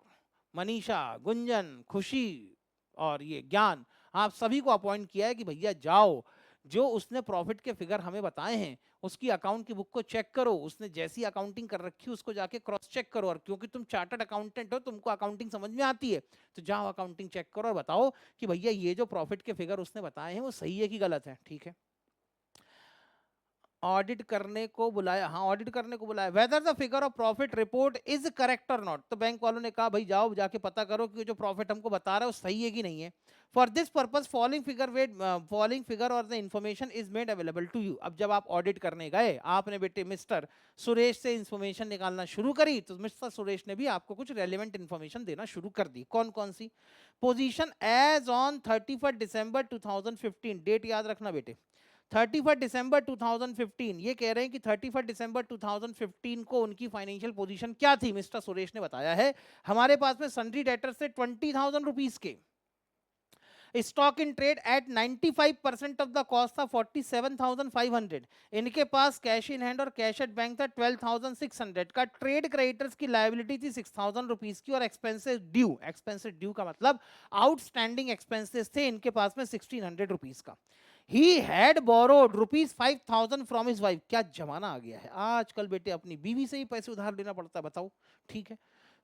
मनीषा, गुंजन, खुशी और ये ज्ञान, आप सभी को अपॉइंट किया है कि भैया जाओ, जो उसने प्रॉफिट के फिगर हमें बताए हैं उसकी अकाउंट की बुक को चेक करो, उसने जैसी अकाउंटिंग कर रखी है उसको जाके क्रॉस चेक करो, और क्योंकि तुम चार्टर्ड अकाउंटेंट हो, तुमको अकाउंटिंग समझ में आती है, तो जाओ अकाउंटिंग चेक करो और बताओ कि भैया ये जो प्रॉफिट के फिगर उसने बताए हैं वो सही है कि गलत है। ठीक है, ऑडिट करने को बुलाया, हाँ ऑडिट करने को बुलाया। Whether the figure of profit report is correct और नॉट। तो बैंक वालों ने कहा भाई जाओ जाके पता करो कि जो प्रॉफिट हमको बता रहा है वो सही है कि नहीं है। For this purpose following figure और the information is made available to you. अब जब आप ऑडिट करने गए, आपने बेटे मिस्टर सुरेश से इंफॉर्मेशन निकालना शुरू करी, तो मिस्टर सुरेश ने भी आपको कुछ रेलिवेंट इंफॉर्मेशन देना शुरू कर दी। कौन कौन सी? Position as on 31 December 2015, date याद रखना बेटे, 31 दिसंबर 2015, ये कह रहे हैं कि 31 दिसंबर 2015 को उनकी फाइनेंशियल पोजीशन क्या थी। मिस्टर सुरेश ने बताया है हमारे पास में सन्ड्री डेटर्स से 20,000 रुपीज के, stock in trade eight 95% of the cost था 47,500, इनके पास कैश इन हैंड और कैश एट बैंक था 12,600 का, ट्रेड क्रेडिटर्स की लायबिलिटी थी 6,000 रुपीज की, और एक्सपेंसेस ड्यू का मतलब आउटस्टैंडिंग एक्सपेंसेस थे इनके पास में 1,600 रुपीज का। He had borrowed rupees 5,000 from his wife। क्या जमाना आ गया है आजकल बेटे, अपनी बीवी से ही पैसे उधार लेना पड़ता है, बताओ। ठीक है,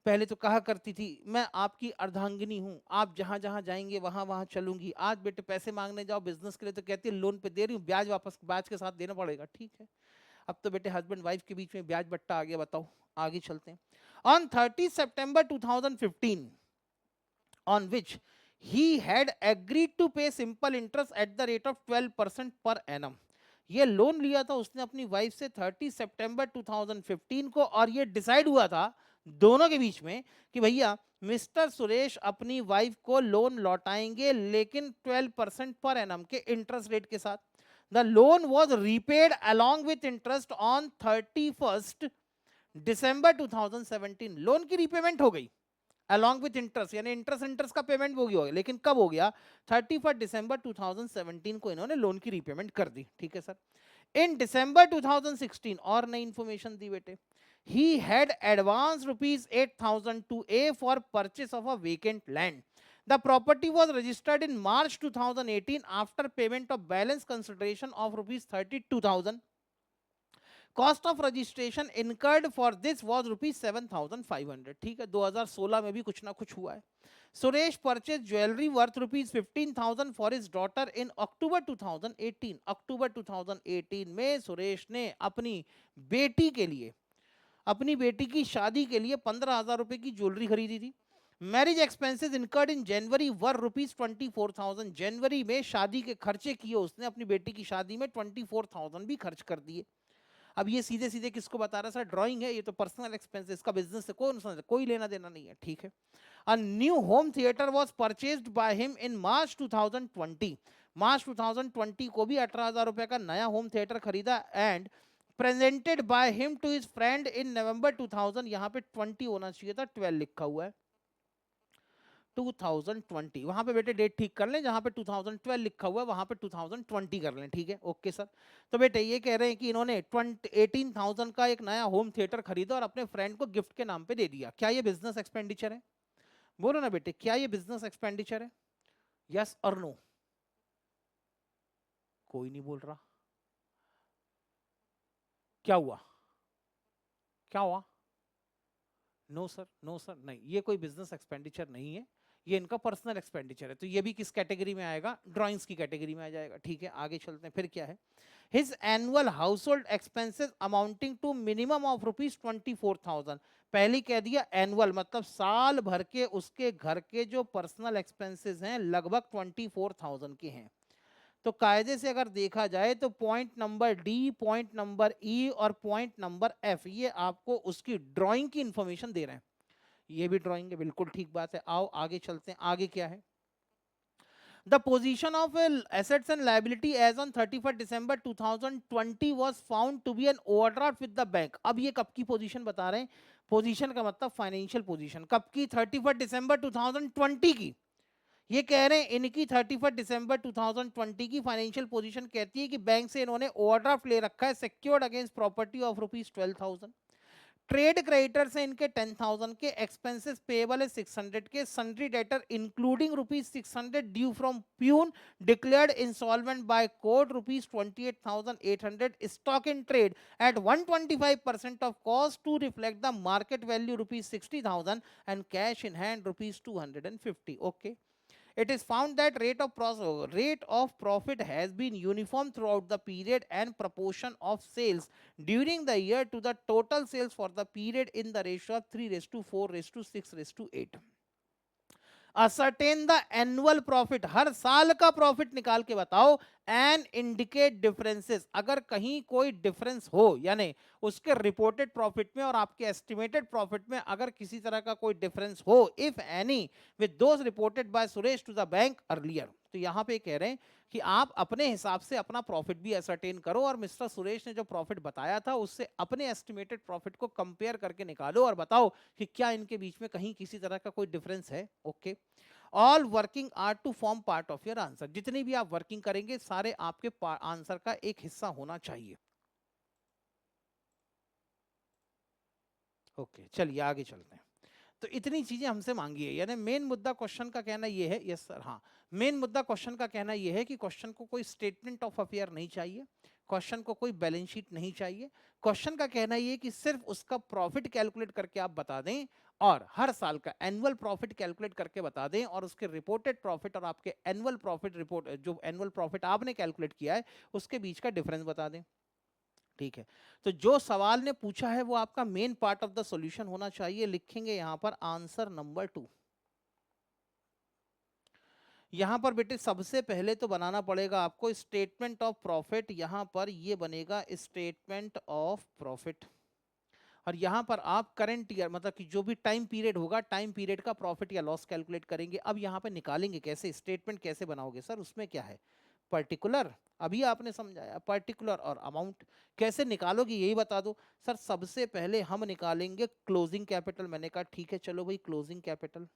पहले तो कहा करती थी मैं आपकी अर्धांगिनी हूँ, आप जहां जहां जाएंगे वहां वहां चलूंगी। आज बेटे पैसे मांगने जाओ बिजनेस के लिए तो कहती है लोन पे दे रही हूँ, ब्याज वापस ब्याज के साथ देना पड़ेगा। ठीक है, अब तो बेटे हस्बैंड वाइफ के बीच में ब्याज बट्टा आ गया, बताओ। आगे चलते हैं। On 30 September 2015 on which he had agreed to pay simple interest at the rate of 12% per annum। ये लोन लिया था उसने अपनी वाइफ से 30 सितंबर 2015 को, और ये डिसाइड हुआ था दोनों के बीच में कि भैया मिस्टर सुरेश अपनी वाइफ को लोन लौटाएंगे लेकिन 12% पर एनम के इंटरेस्ट रेट के साथ। The loan was repaid along with interest on 31 December 2017। Loan की रीपेमेंट हो गई अलॉन्ग विथ इंटरेस्ट, यानी इंटरेस्ट का पेमेंट हो गया, लेकिन कब हो गया 31 दिसंबर 2017 को इन्होंने लोन की रीपेमेंट कर दी। ठीक है सर। इन दिसंबर 2016 और नई इंफॉर्मेशन दी बेटे, he had advanced rupees 8,000 to A for purchase of a vacant land। The property was registered in March 2018 after payment of balance consideration of rupees 32,000। Cost of registration incurred for this was rupees 7,500। ठीक है, 2016 में भी कुछ ना कुछ हुआ है। Suresh purchase jewellery worth rupees 15,000 for his daughter in October 2018। October 2018 में सुरेश ने अपनी बेटी के लिए, अपनी बेटी की शादी के लिए 15,000 रुपए की ज्वेलरी खरीदी थी। Marriage expenses incurred in January were rupees 24,000। जनवरी में शादी के खर्चे किए उसने, अपनी बेटी की शादी में 24,000 भी खर्च कर दिए। अब ये सीधे सीधे किसको बता रहा है सर, ड्राइंग है, ये तो पर्सनल एक्सपेंस, इसका बिजनेस से कोई लेना देना नहीं है। ठीक है। A new home theatre was purchased by him in March 2020। March 2020 को भी 18,000 रुपए का नया होम थिएटर खरीदा and presented by him to his friend in November 2000। यहाँ पे 20 होना चाहिए था, 12 लिखा हुआ है 2020। वहां पे बेटे डेट ठीक कर लें, जहां पे 2012 लिखा हुआ है वहां पे 2020 कर लें। ठीक है, ओके सर। तो बेटे ये कह रहे हैं कि इन्होंने 18,000 का एक नया होम थिएटर खरीदा और अपने फ्रेंड को गिफ्ट के नाम पे दे दिया। क्या ये बिजनेस एक्सपेंडिचर है? बोलो ना बेटे, क्या ये बिजनेस एक्सपेंडिचर है? यस और नो? कोई नहीं बोल रहा। क्या हुआ? क्या हुआ? नो सर, नो सर, नहीं, ये कोई बिजनेस एक्सपेंडिचर नहीं है, ये इनका पर्सनल एक्सपेंडिचर है। तो ये भी किस कैटेगरी में आएगा? ड्राइंग्स की कैटेगरी में आ जाएगा। ठीक है, आगे चलते हैं। फिर क्या है? His annual household expenses amounting to minimum of rupees 24,000। पहले कह दिया एनुअल, मतलब साल भर के उसके घर के जो पर्सनल एक्सपेंसेस हैं लगभग 24,000 के हैं। तो कायदे से अगर देखा जाए तो point number D, point number ई और पॉइंट नंबर एफ, ये आपको उसकी ड्राइंग की इंफॉर्मेशन दे रहे हैं। ये भी ड्राइंग है, बिल्कुल ठीक बात है। आओ आगे चलते हैं। आगे क्या है? The position of assets and liability as on 31 December 2020 was found to be an overdraft with the bank। अब ये कब की पोजीशन बता रहे हैं? पोजीशन का मतलब फाइनेंशियल पोजीशन कब की? 31 दिसंबर 2020 की। ये कह रहे हैं इनकी 31 दिसंबर 2020 की फाइनेंशियल पोजीशन कहती है कि बैंक से इन्होंने ओवरड्राफ्ट ले रखा है secured against property of rupees 12,000। Trade creditor से इनके 10,000 के, एक्सपेंसेस पेएबल है 600 के, sundry debtor including rupees 600 due from peon declared insolvent by court rupees 28,800, stock in trade at 125% of cost to reflect the market value rupees 60,000 and cash in hand rupees 250। Okay. It is found that rate of profit has been uniform throughout the period and proportion of sales during the year to the total sales for the period in the ratio of 3:4:6:8। Ascertain the annual profit, हर साल का profit निकाल के बताओ and indicate differences. अगर कहीं कोई difference हो, यानी उसके रिपोर्टेड प्रॉफिट में और आपके एस्टिमेटेड प्रॉफिट में अगर किसी तरह का कोई डिफरेंस हो, if any, with those reported by Suresh to the bank earlier. तो यहाँ पे कह रहे हैं कि आप अपने हिसाब से अपना प्रॉफिट भी असरटेन करो और मिस्टर सुरेश ने जो प्रॉफिट बताया था उससे अपने एस्टिमेटेड प्रॉफिट को कंपेयर करके निकालो और बताओ कि क्या इनके बीच में कहीं किसी तरह का कोई डिफरेंस है। Okay, all working are to form part of your answer, जितनी भी आप वर्किंग करेंगे सारे आपके आंसर का एक हिस्सा होना चाहिए। ओके, चलिए आगे चलते हैं। तो इतनी चीजें हमसे मांगी है, यानी मेन मुद्दा क्वेश्चन का कहना यह है, यस सर, हाँ, मेन मुद्दा क्वेश्चन का कहना यह है कि क्वेश्चन को कोई स्टेटमेंट ऑफ अफेयर नहीं चाहिए, क्वेश्चन को कोई बैलेंस शीट नहीं चाहिए। क्वेश्चन का कहना यह कि सिर्फ उसका प्रॉफिट कैलकुलेट करके आप बता दें और हर साल का एनुअल प्रॉफिट कैलकुलेट करके बता दें और उसके रिपोर्टेड प्रॉफिट और आपके एनुअल प्रॉफिट रिपोर्ट, जो एनुअल प्रॉफिट आपने कैलकुलेट किया है उसके बीच का डिफरेंस बता दें। ठीक है, तो जो सवाल ने पूछा है वो आपका main part of the solution होना चाहिए। लिखेंगे यहां पर आंसर नंबर 2। यहां पर बेटे सबसे पहले तो बनाना पड़ेगा आपको स्टेटमेंट ऑफ प्रॉफिट, यहां पर ये बनेगा स्टेटमेंट ऑफ प्रॉफिट और यहां पर आप करंट ईयर मतलब कि जो भी टाइम पीरियड होगा टाइम पीरियड का प्रॉफिट या लॉस कैलकुलेट करेंगे। अब यहां पे निकालेंगे कैसे, स्टेटमेंट कैसे बनाओगे सर, उसमें क्या है, पर्टिकुलर, अभी आपने समझाया पर्टिकुलर और अमाउंट कैसे निकालोगे यही बता दो। सर सबसे पहले हम निकालेंगे क्लोजिंग कैपिटल, मैंने कहा ठीक है चलो भाई क्लोजिंग कैपिटल।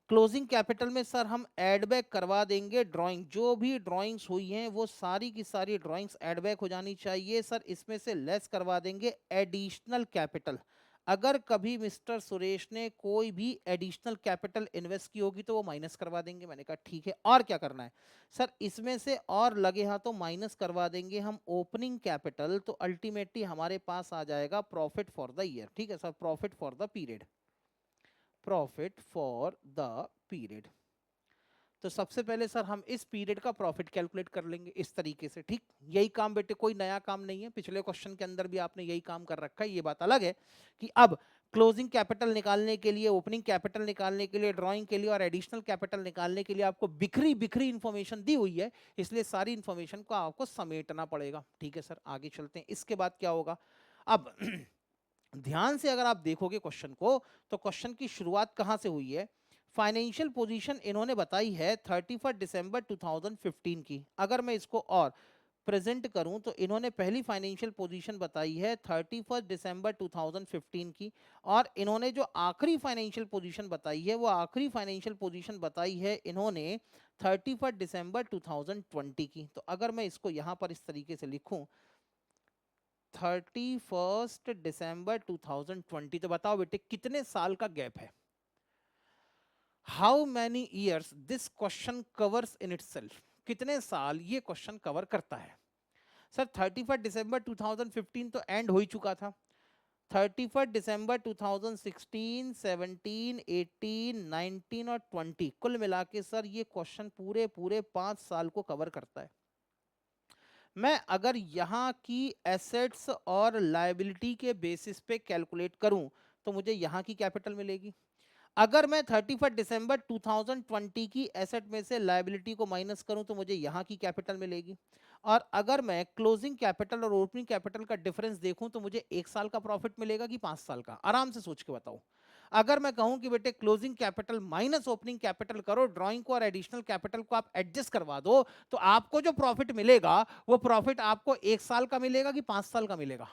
क्लोजिंग कैपिटल में सर हम एड बैक करवा देंगे ड्राइंग, जो भी ड्राइंग्स हुई हैं वो सारी की सारी ड्राइंग्स एड बैक हो जानी चाहिए। सर इसमें से लेस करवा देंगे एडिशनल कैपिटल, अगर कभी मिस्टर सुरेश ने कोई भी एडिशनल कैपिटल इन्वेस्ट की होगी तो वो माइनस करवा देंगे। मैंने कहा ठीक है, और क्या करना है सर, इसमें से और लगे हाथों माइनस करवा देंगे हम ओपनिंग कैपिटल, तो अल्टीमेटली हमारे पास आ जाएगा प्रॉफिट फॉर द ईयर। ठीक है sir, profit for the period, profit for the period. तो सबसे पहले सर हम इस पीरियड का प्रॉफिट कैलकुलेट कर लेंगे इस तरीके से। ठीक, यही काम बेटे, कोई नया काम नहीं है, पिछले क्वेश्चन के अंदर भी आपने यही काम कर रखा है। ये बात अलग है कि अब क्लोजिंग कैपिटल निकालने के लिए, ओपनिंग कैपिटल निकालने के लिए, ड्राइंग के लिए और एडिशनल कैपिटल निकालने के लिए आपको बिखरी बिखरी इंफॉर्मेशन दी हुई है, इसलिए सारी इंफॉर्मेशन को आपको समेटना पड़ेगा। ठीक है सर, आगे चलते हैं। इसके बाद क्या होगा, अब ध्यान से अगर आप देखोगे क्वेश्चन को तो क्वेश्चन की शुरुआत कहां से हुई है, फाइनेंशियल पोजीशन इन्होंने बताई है 31 दिसंबर 2015 की। अगर मैं इसको और प्रेजेंट करूं तो इन्होंने पहली फाइनेंशियल पोजीशन बताई है 31 दिसंबर 2015 की, और इन्होंने जो आखिरी फाइनेंशियल पोजीशन बताई है वो आखिरी फाइनेंशियल पोजीशन बताई है इन्होंने 31 दिसंबर 2020 की। तो अगर मैं इसको यहां पर इस तरीके से लिखूं 31 दिसंबर 2020, तो बताओ बेटे कितने साल का गैप है, how many years this question covers in itself, कितने साल ये क्वेश्चन कवर करता है। सर 31 दिसंबर 2015 तो एंड हो ही चुका था, 31 दिसंबर 2016, 17, 18, 19 और 20 कुल मिला के सर ये क्वेश्चन पूरे पूरे 5 साल को कवर करता है। मैं अगर यहाँ की एसेट्स और लायबिलिटी के बेसिस पे कैलकुलेट करूं तो मुझे यहाँ की कैपिटल मिलेगी। अगर मैं 31 दिसंबर 2020 की एसेट में से लायबिलिटी को माइनस करूं तो मुझे यहाँ की कैपिटल मिलेगी। और अगर मैं क्लोजिंग कैपिटल और ओपनिंग कैपिटल का डिफरेंस देखूं तो मुझे 1 साल का प्रॉफिट मिलेगा कि 5 साल का, आराम से सोच के बताओ। अगर मैं कहूं कि बेटे closing capital minus opening capital करो, ड्राइंग को और एडिशनल कैपिटल को आप एडजस्ट करवा दो, तो आपको जो प्रॉफिट मिलेगा वो प्रॉफिट आपको 1 साल का मिलेगा कि 5 साल का मिलेगा।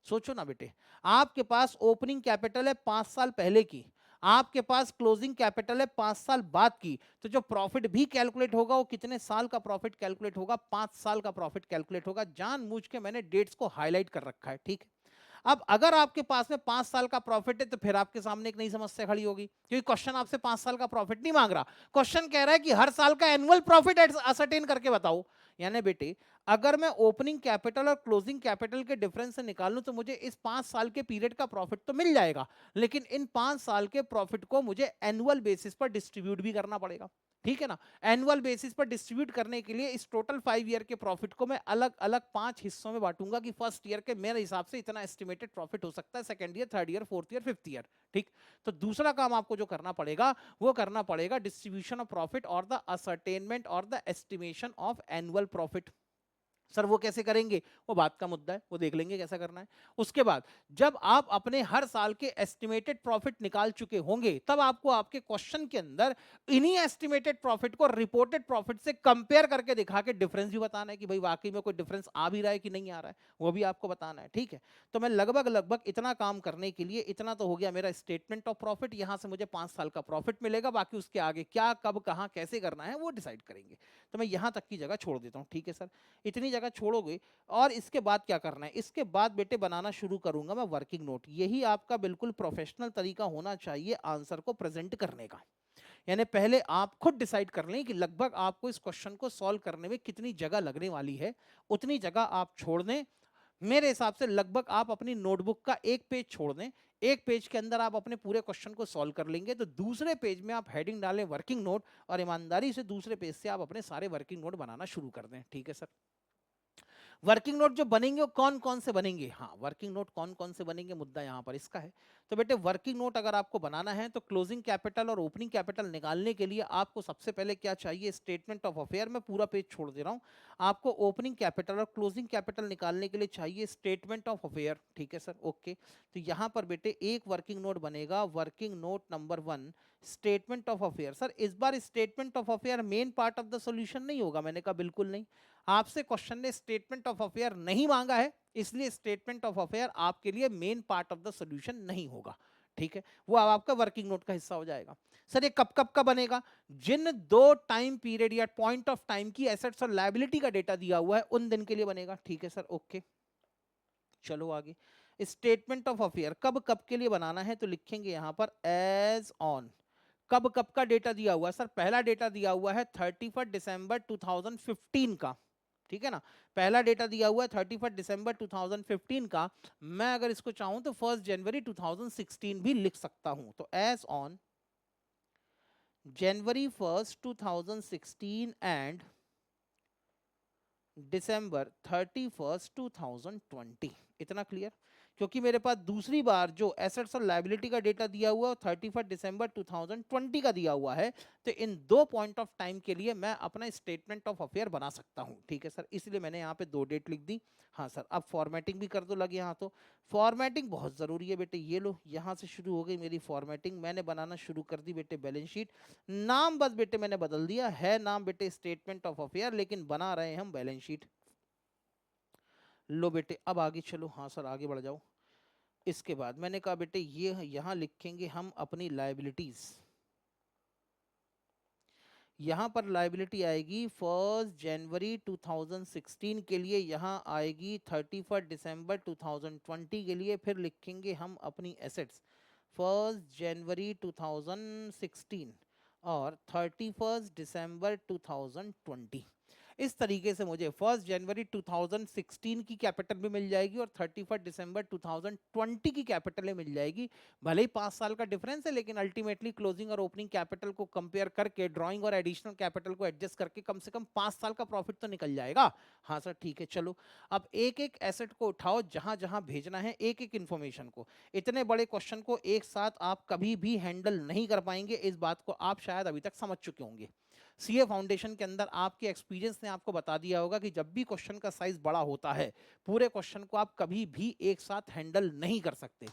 सोचो ना बेटे, आपके पास ओपनिंग कैपिटल है 5 साल पहले की, आपके पास क्लोजिंग कैपिटल है 5 साल बाद की, तो जो प्रॉफिट भी कैलकुलेट होगा वो कितने साल का प्रॉफिट कैलकुलेट होगा, 5 साल का प्रॉफिट कैलकुलेट होगा। जानबूझ के मैंने डेट्स को हाईलाइट कर रखा है। ठीक है, अब अगर आपके पास में 5 साल का प्रॉफिट है तो फिर आपके सामने एक नई समस्या खड़ी होगी, क्योंकि क्वेश्चन आपसे 5 साल का प्रॉफिट नहीं मांग रहा, क्वेश्चन कह रहा है कि हर साल का एनुअल प्रॉफिट असरटेन करके बताओ। यानी बेटे अगर मैं ओपनिंग कैपिटल और क्लोजिंग कैपिटल के डिफरेंस से निकालूं तो मुझे इस 5 साल के पीरियड का प्रॉफिट तो मिल जाएगा, लेकिन इन 5 साल के प्रॉफिट को मुझे एनुअल बेसिस पर डिस्ट्रीब्यूट भी करना पड़ेगा। ठीक है ना, एनुअल बेसिस पर डिस्ट्रीब्यूट करने के लिए इस टोटल 5 ईयर के प्रॉफिट को मैं अलग अलग 5 हिस्सों में बांटूंगा कि फर्स्ट ईयर के मेरे हिसाब से इतना एस्टिमेटेड प्रॉफिट हो सकता है, second year, third year, fourth year, fifth year. ठीक, तो दूसरा काम आपको जो करना पड़ेगा वो करना पड़ेगा डिस्ट्रीब्यूशन ऑफ प्रॉफिट और द असर्टेनमेंट और the estimation of annual profit. Sir वो कैसे करेंगे, वो बात का मुद्दा है, वो देख लेंगे कैसा करना है। उसके बाद जब आप अपने हर साल के एस्टिमेटेड प्रॉफिट निकाल चुके होंगे, तब आपको आपके क्वेश्चन के अंदर इन्हीं एस्टिमेटेड प्रॉफिट को रिपोर्टेड प्रॉफिट से कंपेयर करके दिखा के डिफरेंस भी बताना है कि भाई वाकई में कोई डिफरेंस आ भी रहा है कि नहीं आ रहा है, वो भी आपको बताना है। ठीक है, तो मैं लगभग लगभग इतना काम करने के लिए, इतना तो हो गया मेरा स्टेटमेंट ऑफ प्रॉफिट, यहां से मुझे 5 साल का प्रॉफिट मिलेगा, बाकी उसके आगे क्या कब कहां कैसे करना है वो डिसाइड करेंगे। तो मैं यहां तक की जगह छोड़ देता हूं। ठीक है सर, इतनी जगह छोड़ोगे। और इसके बाद क्या करना है, इसके बाद बेटे बनाना शुरू करूंगा मैं वर्किंग नोट। यही आपका बिल्कुल प्रोफेशनल तरीका होना चाहिए आंसर को प्रेजेंट करने का। यानी पहले आप खुद डिसाइड कर लें कि लगभग आपको इस क्वेश्चन को सॉल्व करने में कितनी जगह लगने वाली है, उतनी जगह आप छोड़ दें। मेरे हिसाब से लगभग आप अपनी नोटबुक का एक पेज छोड़ दें, एक पेज के अंदर आप अपने पूरे क्वेश्चन को सॉल्व कर लेंगे, तो दूसरे पेज में आप हेडिंग डालें वर्किंग नोट, और ईमानदारी से दूसरे पेज से आप अपने सारे वर्किंग नोट बनाना शुरू कर दें। ठीक है सर, वर्किंग नोट जो बनेंगे वो कौन कौन से बनेंगे, हाँ वर्किंग नोट कौन कौन से बनेंगे मुद्दा यहाँ पर इसका है। तो बेटे वर्किंग नोट अगर आपको बनाना है तो क्लोजिंग कैपिटल और ओपनिंग कैपिटल निकालने के लिए आपको सबसे पहले क्या चाहिए, स्टेटमेंट ऑफ अफेयर। मैं पूरा पेज छोड़ दे रहा हूँ। आपको ओपनिंग कैपिटल और क्लोजिंग कैपिटल निकालने के लिए चाहिए स्टेटमेंट ऑफ अफेयर। ठीक है सर, ओके। तो यहाँ पर बेटे एक वर्किंग नोट बनेगा, working note number 1 statement of affair. Sir इस बार statement of affair main part of the solution नहीं होगा, मैंने कहा बिल्कुल नहीं। आपसे क्वेश्चन ने स्टेटमेंट ऑफ अफेयर नहीं मांगा है, इसलिए स्टेटमेंट ऑफ अफेयर आपके लिए main part of the solution नहीं होगा। ठीक है, वो अब आपका वर्किंग नोट का हिस्सा हो जाएगा। सर ये कब कब का बनेगा, जिन दो टाइम पीरियड या पॉइंट ऑफ टाइम की एसेट्स और लायबिलिटी का डेटा दिया हुआ है उन दिन के लिए बनेगा। ठीक है सर, ओके। चलो आगे, स्टेटमेंट ऑफ अफेयर कब कब के लिए बनाना है, तो लिखेंगे यहां पर एज ऑन। कब कब का डेटा दिया हुआ है, सर पहला डेटा दिया हुआ है 31 दिसंबर 2015 का। ठीक है ना, पहला डेटा दिया हुआ है 31 दिसंबर 2015 का। मैं अगर इसको चाहूं तो 1 जनवरी 2016 भी लिख सकता हूं। तो as on January 1 2016 and December 31 2020। इतना क्लियर, क्योंकि मेरे पास दूसरी बार जो एसेट्स और लायबिलिटी का डेटा दिया हुआ है 31 दिसंबर 2020 का दिया हुआ है। तो इन दो पॉइंट ऑफ टाइम के लिए मैं अपना स्टेटमेंट ऑफ अफेयर बना सकता हूं। ठीक है सर, इसलिए मैंने यहाँ पे दो डेट लिख दी। हाँ सर, अब फॉर्मेटिंग भी कर दो लगे यहाँ। तो फॉर्मेटिंग बहुत ज़रूरी है बेटे, ये लो यहाँ से शुरू हो गई मेरी फॉर्मेटिंग। मैंने बनाना शुरू कर दी बेटे बैलेंस शीट। नाम बस बेटे मैंने बदल दिया है, नाम बेटे स्टेटमेंट ऑफ अफेयर, लेकिन बना रहे हैं हम बैलेंस शीट। लो बेटे अब आगे चलो। हाँ सर आगे बढ़ जाओ। इसके बाद मैंने कहा बेटे ये यहां लिखेंगे हम अपनी लायबिलिटीज। यहां पर लायबिलिटी आएगी 1 जनवरी 2016 के लिए, यहां आएगी 31 दिसंबर 2020 के लिए। फिर लिखेंगे हम अपनी एसेट्स 1 जनवरी 2016 और 31 दिसंबर 2020। इस तरीके से मुझे 1 जनवरी 2016 की कैपिटल भी मिल जाएगी और 31 दिसंबर 2020 की कैपिटल मिल जाएगी। भले ही 5 साल का डिफरेंस है, लेकिन अल्टीमेटली क्लोजिंग और ओपनिंग कैपिटल को कंपेयर करके ड्राइंग और एडिशनल कैपिटल को एडजस्ट करके कम से कम 5 साल का प्रॉफिट तो निकल जाएगा। हाँ सर ठीक है, चलो अब एक एक एसेट को उठाओ, जहां जहां भेजना है एक एक इन्फॉर्मेशन को। इतने बड़े क्वेश्चन को एक साथ आप कभी भी हैंडल नहीं कर पाएंगे, इस बात को आप शायद अभी तक समझ चुके होंगे। सीए फाउंडेशन के अंदर आपके एक्सपीरियंस ने आपको बता दिया होगा कि जब भी क्वेश्चन का साइज बड़ा होता है, पूरे क्वेश्चन को आप कभी भी एक साथ हैंडल नहीं कर सकते।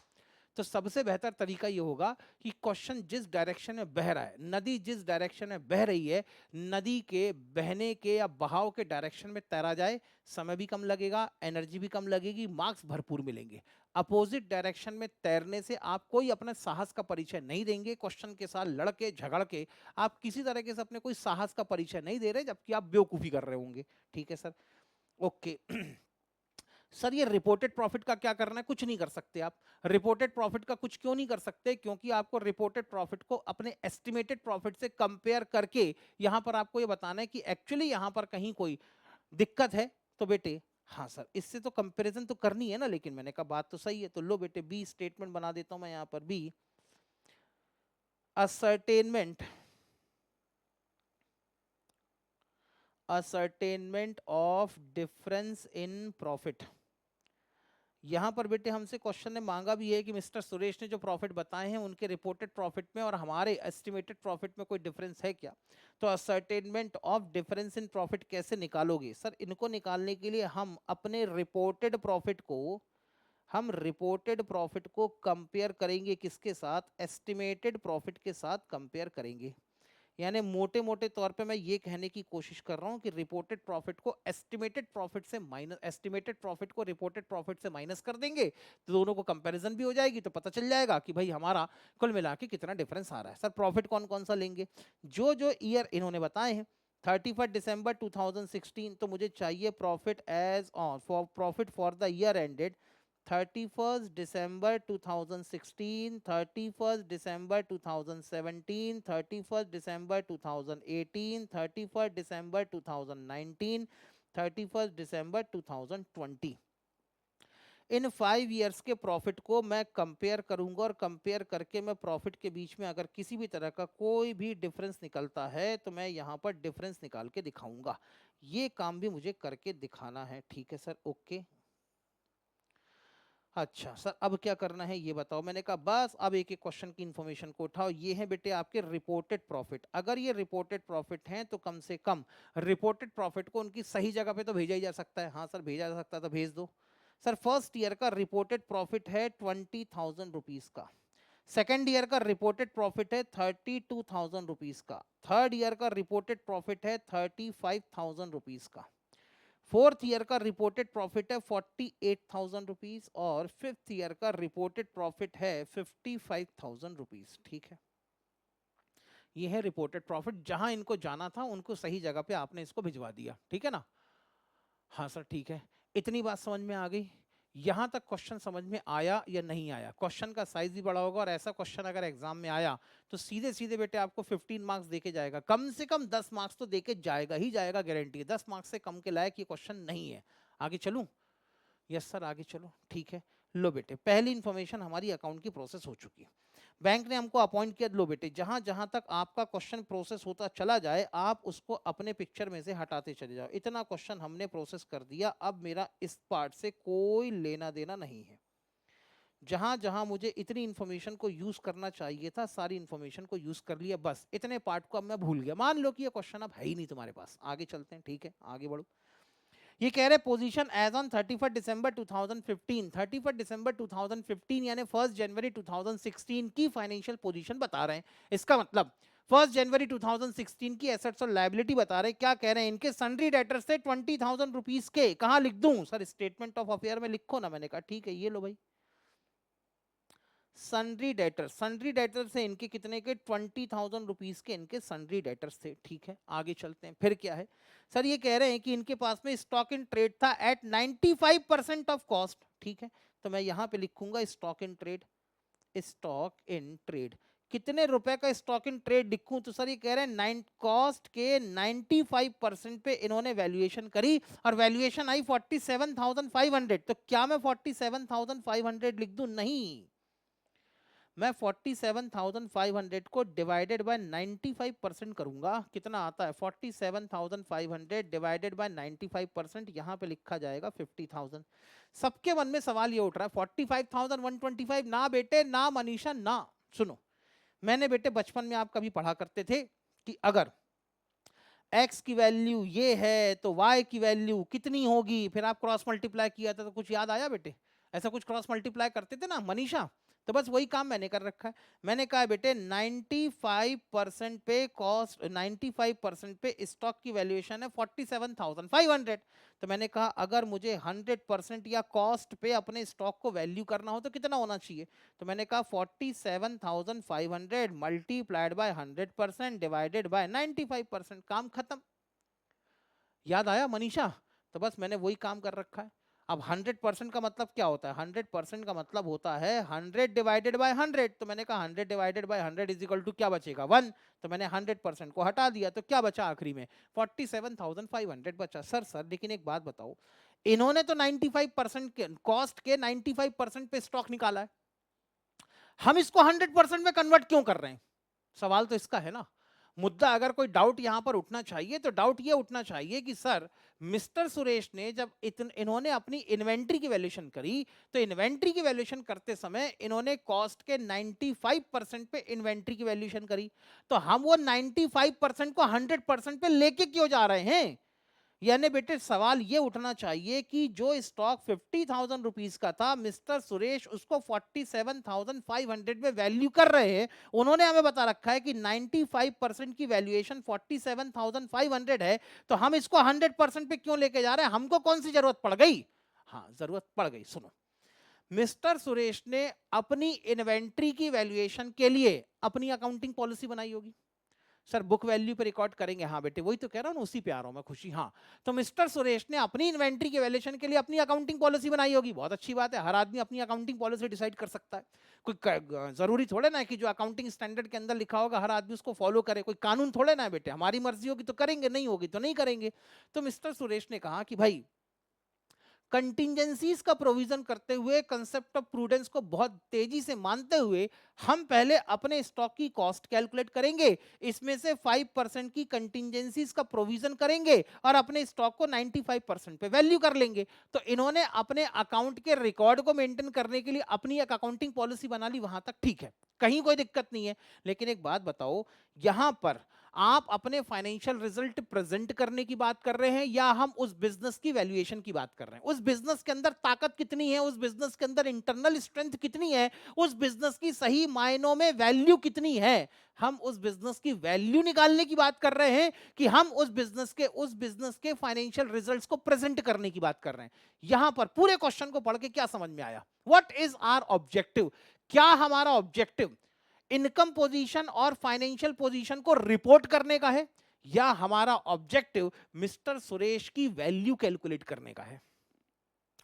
तो सबसे बेहतर तरीका ये होगा कि क्वेश्चन जिस डायरेक्शन में बह रहा है, नदी जिस डायरेक्शन में बह रही है, नदी के बहने के या बहाव के डायरेक्शन में तैरा जाए। समय भी कम लगेगा, एनर्जी भी कम लगेगी, मार्क्स भरपूर मिलेंगे। अपोजिट डायरेक्शन में तैरने से आप कोई अपने साहस का परिचय नहीं देंगे, क्वेश्चन के साथ लड़के झगड़ के आप किसी तरीके से अपने कोई साहस का परिचय नहीं दे रहे, जबकि आप बेवकूफ़ी कर रहे होंगे। ठीक है सर, ओके। सर ये रिपोर्टेड प्रॉफिट का क्या करना है, कुछ नहीं कर सकते आप। रिपोर्टेड प्रॉफिट का कुछ क्यों नहीं कर सकते, क्योंकि आपको रिपोर्टेड प्रॉफिट को अपने एस्टिमेटेड प्रॉफिट से कंपेयर करके यहां पर आपको ये बताना है कि एक्चुअली यहां पर कहीं कोई दिक्कत है। तो बेटे हाँ सर, इससे तो कंपैरिजन तो करनी है ना, लेकिन मैंने कहा बात तो सही है। तो लो बेटे बी स्टेटमेंट बना देता हूं मैं यहां पर, B ascertainment ascertainment of difference in profit. यहाँ पर बेटे हमसे क्वेश्चन ने मांगा भी है कि मिस्टर सुरेश ने जो प्रॉफिट बताए हैं उनके रिपोर्टेड प्रॉफिट में और हमारे एस्टिमेटेड प्रॉफिट में कोई डिफरेंस है क्या। तो ascertainment of difference in profit कैसे निकालोगे सर। इनको निकालने के लिए हम अपने रिपोर्टेड प्रॉफिट को कंपेयर करेंगे किसके साथ, एस्टिमेटेड प्रॉफिट के साथ कंपेयर करेंगे। यानी मोटे मोटे तौर पे मैं ये कहने की कोशिश कर रहा हूं कि रिपोर्टेड प्रॉफिट को एस्टिमेटेड प्रॉफिट से माइनस कर देंगे तो दोनों को कंपैरिजन भी हो जाएगी, तो पता चल जाएगा कि भाई हमारा कुल मिला के कितना डिफरेंस आ रहा है। सर प्रॉफिट कौन कौन सा लेंगे, जो जो ईयर इन्होंने बताए हैं 31 दिसंबर 2016, तो मुझे चाहिए profit as on for profit for the year ended 31st December 2016, 31st December 2017, 31st December 2018, 31st December 2019, 31st December 2020। In 5 years के प्रॉफिट को मैं कंपेयर करूंगा और कंपेयर करके मैं प्रॉफिट के बीच में अगर किसी भी तरह का कोई भी डिफरेंस निकलता है तो मैं यहाँ पर डिफरेंस निकाल के दिखाऊंगा। ये काम भी मुझे करके दिखाना है, ठीक है सर, ओके। अच्छा सर अब क्या करना है ये बताओ। मैंने कहा बस अब एक एक क्वेश्चन की इंफॉर्मेशन को उठाओ। ये है बेटे आपके रिपोर्टेड प्रॉफिट। अगर ये रिपोर्टेड प्रॉफिट हैं तो कम से कम रिपोर्टेड प्रॉफिट को उनकी सही जगह पे तो भेजा ही जा सकता है। हाँ सर भेजा जा सकता है तो भेज दो। सर फर्स्ट ईयर का रिपोर्टेड प्रॉफिट है 20,000 रुपीज का, सेकेंड ईयर का रिपोर्टेड प्रॉफिट है 32,000 रुपीज का, थर्ड ईयर का रिपोर्टेड प्रॉफिट है 35,000 रुपीज का, फोर्थ ईयर का रिपोर्टेड प्रॉफिट है 48,000 रुपीज और फिफ्थ ईयर का रिपोर्टेड प्रॉफिट है 55,000 रुपीज। ठीक है, ये है रिपोर्टेड प्रॉफिट। जहां इनको जाना था उनको सही जगह पे आपने इसको भिजवा दिया, ठीक है ना। हाँ सर ठीक है, इतनी बात समझ में आ गई। यहां तक क्वेश्चन समझ में आया या नहीं आया। क्वेश्चन का साइज भी बड़ा होगा और ऐसा क्वेश्चन अगर एग्जाम में आया तो सीधे सीधे बेटे आपको 15 मार्क्स देके जाएगा, कम से कम 10 मार्क्स तो देके जाएगा ही जाएगा, गारंटी है। 10 मार्क्स से कम के लायक ये क्वेश्चन नहीं है। आगे चलूं, यस सर आगे चलो, ठीक है। लो बेटे पहली इंफॉर्मेशन हमारी अकाउंट की प्रोसेस हो चुकी है। बैंक ने हमको अपॉइंट किया। लो बेटे जहां जहां तक आपका क्वेश्चन प्रोसेस होता चला जाए आप उसको अपने पिक्चर में से हटाते चले जाओ। इतना क्वेश्चन हमने प्रोसेस कर दिया, अब मेरा इस पार्ट से कोई लेना देना नहीं है। जहां जहां मुझे इतनी इंफॉर्मेशन को यूज करना चाहिए था सारी इंफॉर्मेशन को यूज कर लिया, बस इतने पार्ट को अब मैं भूल गया। मान लो कि ये क्वेश्चन अब है ही नहीं तुम्हारे पास। आगे चलते हैं, ठीक है आगे बढ़ो। ये कह रहे position as on 31 December 2015, 31 December 2015 यानी 1 जनवरी 2016 की फाइनेंशियल पोजीशन बता रहे हैं। इसका मतलब 1 जनवरी 2016 की एसेट्स और लायबिलिटी बता रहे हैं। क्या कह रहे हैं, इनके सन्ड्री डेटर्स से 20,000 रुपीज के, कहां लिख दूं सर, स्टेटमेंट ऑफ अफेयर में लिखो ना। मैंने कहा ठीक है, ये लो भाई सन्ड्री डेटर से इनके कितने के 20,000 रुपीज के इनके सन्ड्री डेटर्स थे। ठीक है आगे चलते हैं। फिर क्या है सर, ये कह रहे हैं कि इनके पास में स्टॉक इन ट्रेड था एट 95% ऑफ कॉस्ट। ठीक है, तो मैं यहां पे लिखूंगा stock in trade. Stock in trade कितने रुपए का स्टॉक इन ट्रेड लिखूं, तो सर ये कह रहे हैं कॉस्ट के 95% पे इन्होंने वैल्यूएशन करी और वैल्यूएशन आई 47,500। तो क्या मैं 47,500 लिख दूं, नहीं, मैं 47,500 को डिवाइडेड बाय 95% करूंगा। कितना आता है 47,500 डिवाइडेड बाय 95%, यहां पे लिखा जाएगा 50,000। सबके मन में सवाल ये उठ रहा है 45,125 ना बेटे ना मनीषा ना। सुनो, मैंने बेटे बचपन में आप कभी पढ़ा करते थे कि अगर x की वैल्यू ये है तो y की वैल्यू कितनी होगी, फिर आप क्रॉस मल्टीप्लाई किया था तो कुछ याद आया बेटे, ऐसा कुछ क्रॉस मल्टीप्लाई करते थे ना मनीषा। तो बस वही काम मैंने कर रखा है। मैंने कहा बेटे 95% पे कॉस्ट, 95% पे स्टॉक की वैल्यूएशन है 47,500। तो मैंने कहा अगर मुझे 100% या कॉस्ट पे अपने स्टॉक को वैल्यू करना हो तो कितना होना चाहिए। तो मैंने कहा 47,500 मल्टीप्लाइड बाय 100% डिवाइडेड बाय 95%, काम खत्म। याद आया मनीषा। तो बस मैंने वही काम कर रखा है। अब 100% का मतलब क्या होता है, 100% का मतलब होता है 100 डिवाइडेड बाय 100। तो मैंने कहा 100 divided by 100 is equal to क्या बचेगा 1। तो मैंने 100% को हटा दिया तो क्या बचा आखिरी में 47,500 बचा। सर लेकिन एक बात बताओ, इन्होंने तो 95% के कॉस्ट के 95% पे स्टॉक निकाला है, हम इसको 100% में कन्वर्ट क्यों कर रहे हैं, सवाल तो इसका है ना। मुद्दा अगर कोई डाउट यहां पर उठना चाहिए तो डाउट ये उठना चाहिए कि सर मिस्टर सुरेश ने जब इन्होंने अपनी इन्वेंट्री की वैल्यूएशन करी तो इन्वेंट्री की वैल्यूएशन करते समय इन्होंने कॉस्ट के 95% पे इन्वेंट्री की वैल्यूएशन करी, तो हम वो 95% को 100% पे लेके क्यों जा रहे हैं? यानी बेटे सवाल ये उठना चाहिए कि जो स्टॉक 50,000 रुपीस का था मिस्टर सुरेश उसको 47,500 में वैल्यू कर रहे हैं। उन्होंने हमें बता रखा है कि 95% की वैल्यूएशन 47,500 है, तो हम इसको 100% पे क्यों लेके जा रहे हैं? हमको कौन सी जरूरत पड़ गई? हाँ जरूरत पड़ गई। सुनो, मिस्टर सुरेश ने अपनी इन्वेंट्री की वैल्यूएशन के लिए अपनी अकाउंटिंग पॉलिसी बनाई होगी। सर बुक वैल्यू पे रिकॉर्ड करेंगे, हाँ बेटे वही तो कह रहा हूँ, उसी पे आ रहा हूँ मैं, खुशी। हाँ, तो मिस्टर सुरेश ने अपनी इन्वेंट्री के वैल्यूएशन के लिए अपनी अकाउंटिंग पॉलिसी बनाई होगी, बहुत अच्छी बात है, हर आदमी अपनी अकाउंटिंग पॉलिसी डिसाइड कर सकता है। कोई जरूरी थोड़े ना है कि जो अकाउंटिंग स्टैंडर्ड के अंदर लिखा होगा हर आदमी उसको फॉलो करे, कोई कानून थोड़े ना है बेटे, हमारी मर्जी होगी तो करेंगे, नहीं होगी तो नहीं करेंगे। तो मिस्टर सुरेश ने कहा कि भाई कंटिजेंसीज का प्रोविजन करते हुए, कंसेप्ट ऑफ प्रूडेंस को बहुत तेजी से मानते हुए हम पहले अपने स्टॉक की कॉस्ट कैलकुलेट करेंगे, इसमें से 5% की कंटिजेंसीज का प्रोविजन करेंगे और अपने स्टॉक को 95% पे वैल्यू कर लेंगे। तो इन्होंने अपने अकाउंट के रिकॉर्ड को मेंटेन करने के लिए अपनी एक अकाउंटिंग पॉलिसी बना ली, वहां तक ठीक है, कहीं कोई दिक्कत नहीं है। लेकिन एक बात बताओ, यहां पर आप अपने फाइनेंशियल रिजल्ट प्रेजेंट करने की बात कर रहे हैं या हम उस बिजनेस की वैल्यूएशन की बात कर रहे हैं? उस बिजनेस के अंदर ताकत कितनी है, उस बिजनेस के अंदर इंटरनल स्ट्रेंथ कितनी है, उस बिजनेस की सही मायनों में वैल्यू कितनी है? हम उस बिजनेस की वैल्यू निकालने की बात कर रहे हैं कि हम उस बिजनेस के फाइनेंशियल रिजल्ट्स को प्रेजेंट करने की बात कर रहे हैं? यहां पर पूरे क्वेश्चन को पढ़ के क्या समझ में आया? What is our objective? क्या हमारा ऑब्जेक्टिव इनकम पोजीशन और फाइनेंशियल पोजीशन को रिपोर्ट करने का है, या हमारा ऑब्जेक्टिव मिस्टर सुरेश की वैल्यू कैलकुलेट करने का है?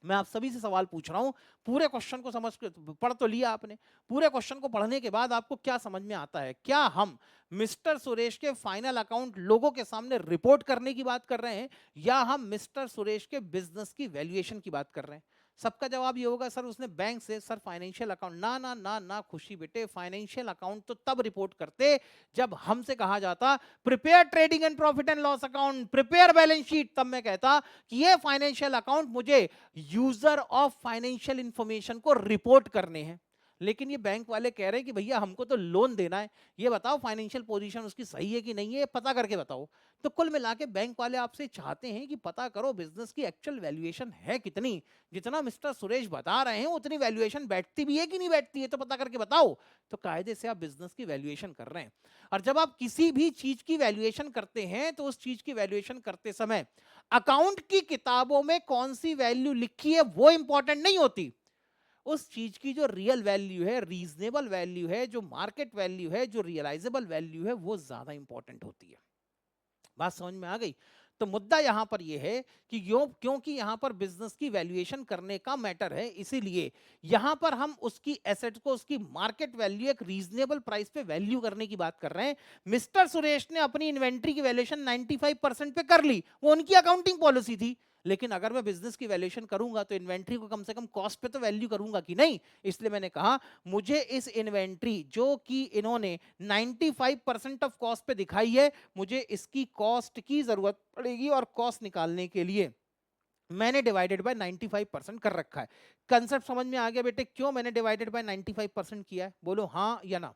मैं आप सभी से सवाल पूछ रहा हूं, पूरे क्वेश्चन को समझ के पढ़ तो लिया आपने, पूरे क्वेश्चन को पढ़ने के बाद आपको क्या समझ में आता है? क्या हम मिस्टर सुरेश के फाइनल अकाउंट लोगों के सामने रिपोर्ट करने की बात कर रहे हैं, या हम मिस्टर सुरेश के बिजनेस की वैल्यूएशन की बात कर रहे हैं? सबका जवाब ये होगा सर उसने बैंक से सर फाइनेंशियल अकाउंट, ना ना ना ना खुशी बेटे, फाइनेंशियल अकाउंट तो तब रिपोर्ट करते जब हमसे कहा जाता prepare trading and profit and loss account, prepare balance sheet, तब मैं कहता कि ये फाइनेंशियल अकाउंट मुझे यूजर ऑफ फाइनेंशियल इंफॉर्मेशन को रिपोर्ट करने हैं। लेकिन ये बैंक वाले कह रहे हैं कि भैया हमको तो लोन देना है, ये बताओ फाइनेंशियल पोजीशन उसकी सही है कि नहीं है, पता करके बताओ। तो कुल मिला के बैंक वाले आपसे चाहते हैं कि पता करो बिजनेस की एक्चुअल वैल्यूएशन है कितनी, जितना मिस्टर सुरेश बता रहे हैं उतनी वैल्यूएशन बैठती भी है कि नहीं बैठती है, तो पता करके बताओ। तो कायदे से आप बिजनेस की वैल्यूएशन कर रहे हैं। और जब आप किसी भी चीज की वैल्यूएशन करते हैं तो उस चीज की वैल्यूएशन करते समय अकाउंट की किताबों में कौन सी वैल्यू लिखी है वो इंपॉर्टेंट नहीं होती, उस चीज की जो रियल वैल्यू है, रीजनेबल वैल्यू है, जो मार्केट वैल्यू है, जो रियलाइजेबल वैल्यू है, वो ज्यादा इंपॉर्टेंट होती है। बात समझ में आ गई? तो मुद्दा यहां पर यह है कि क्योंकि यहां पर बिजनेस की वैल्यूएशन करने का मैटर है, इसीलिए यहां पर हम उसकी एसेट को उसकी मार्केट वैल्यू एक रीजनेबल प्राइस पे वैल्यू करने की बात कर रहे हैं। मिस्टर सुरेश ने अपनी इन्वेंट्री की वैल्यूएशन 95% पे कर ली, वो उनकी अकाउंटिंग पॉलिसी थी। लेकिन अगर मैं बिजनेस की वैल्यूएशन करूंगा तो इन्वेंट्री को कम से कम कॉस्ट पे तो वैल्यू करूंगा कि नहीं? इसलिए मैंने कहा मुझे इस इन्वेंट्री जो कि इन्होंने 95% ऑफ कॉस्ट पे दिखाई है, मुझे इसकी कॉस्ट की जरूरत पड़ेगी, और कॉस्ट निकालने के लिए मैंने डिवाइडेड बाय 95% कर रखा है। कंसेप्ट समझ में आ गया बेटे, क्यों मैंने डिवाइडेड बाय 95% किया है? बोलो हाँ या ना।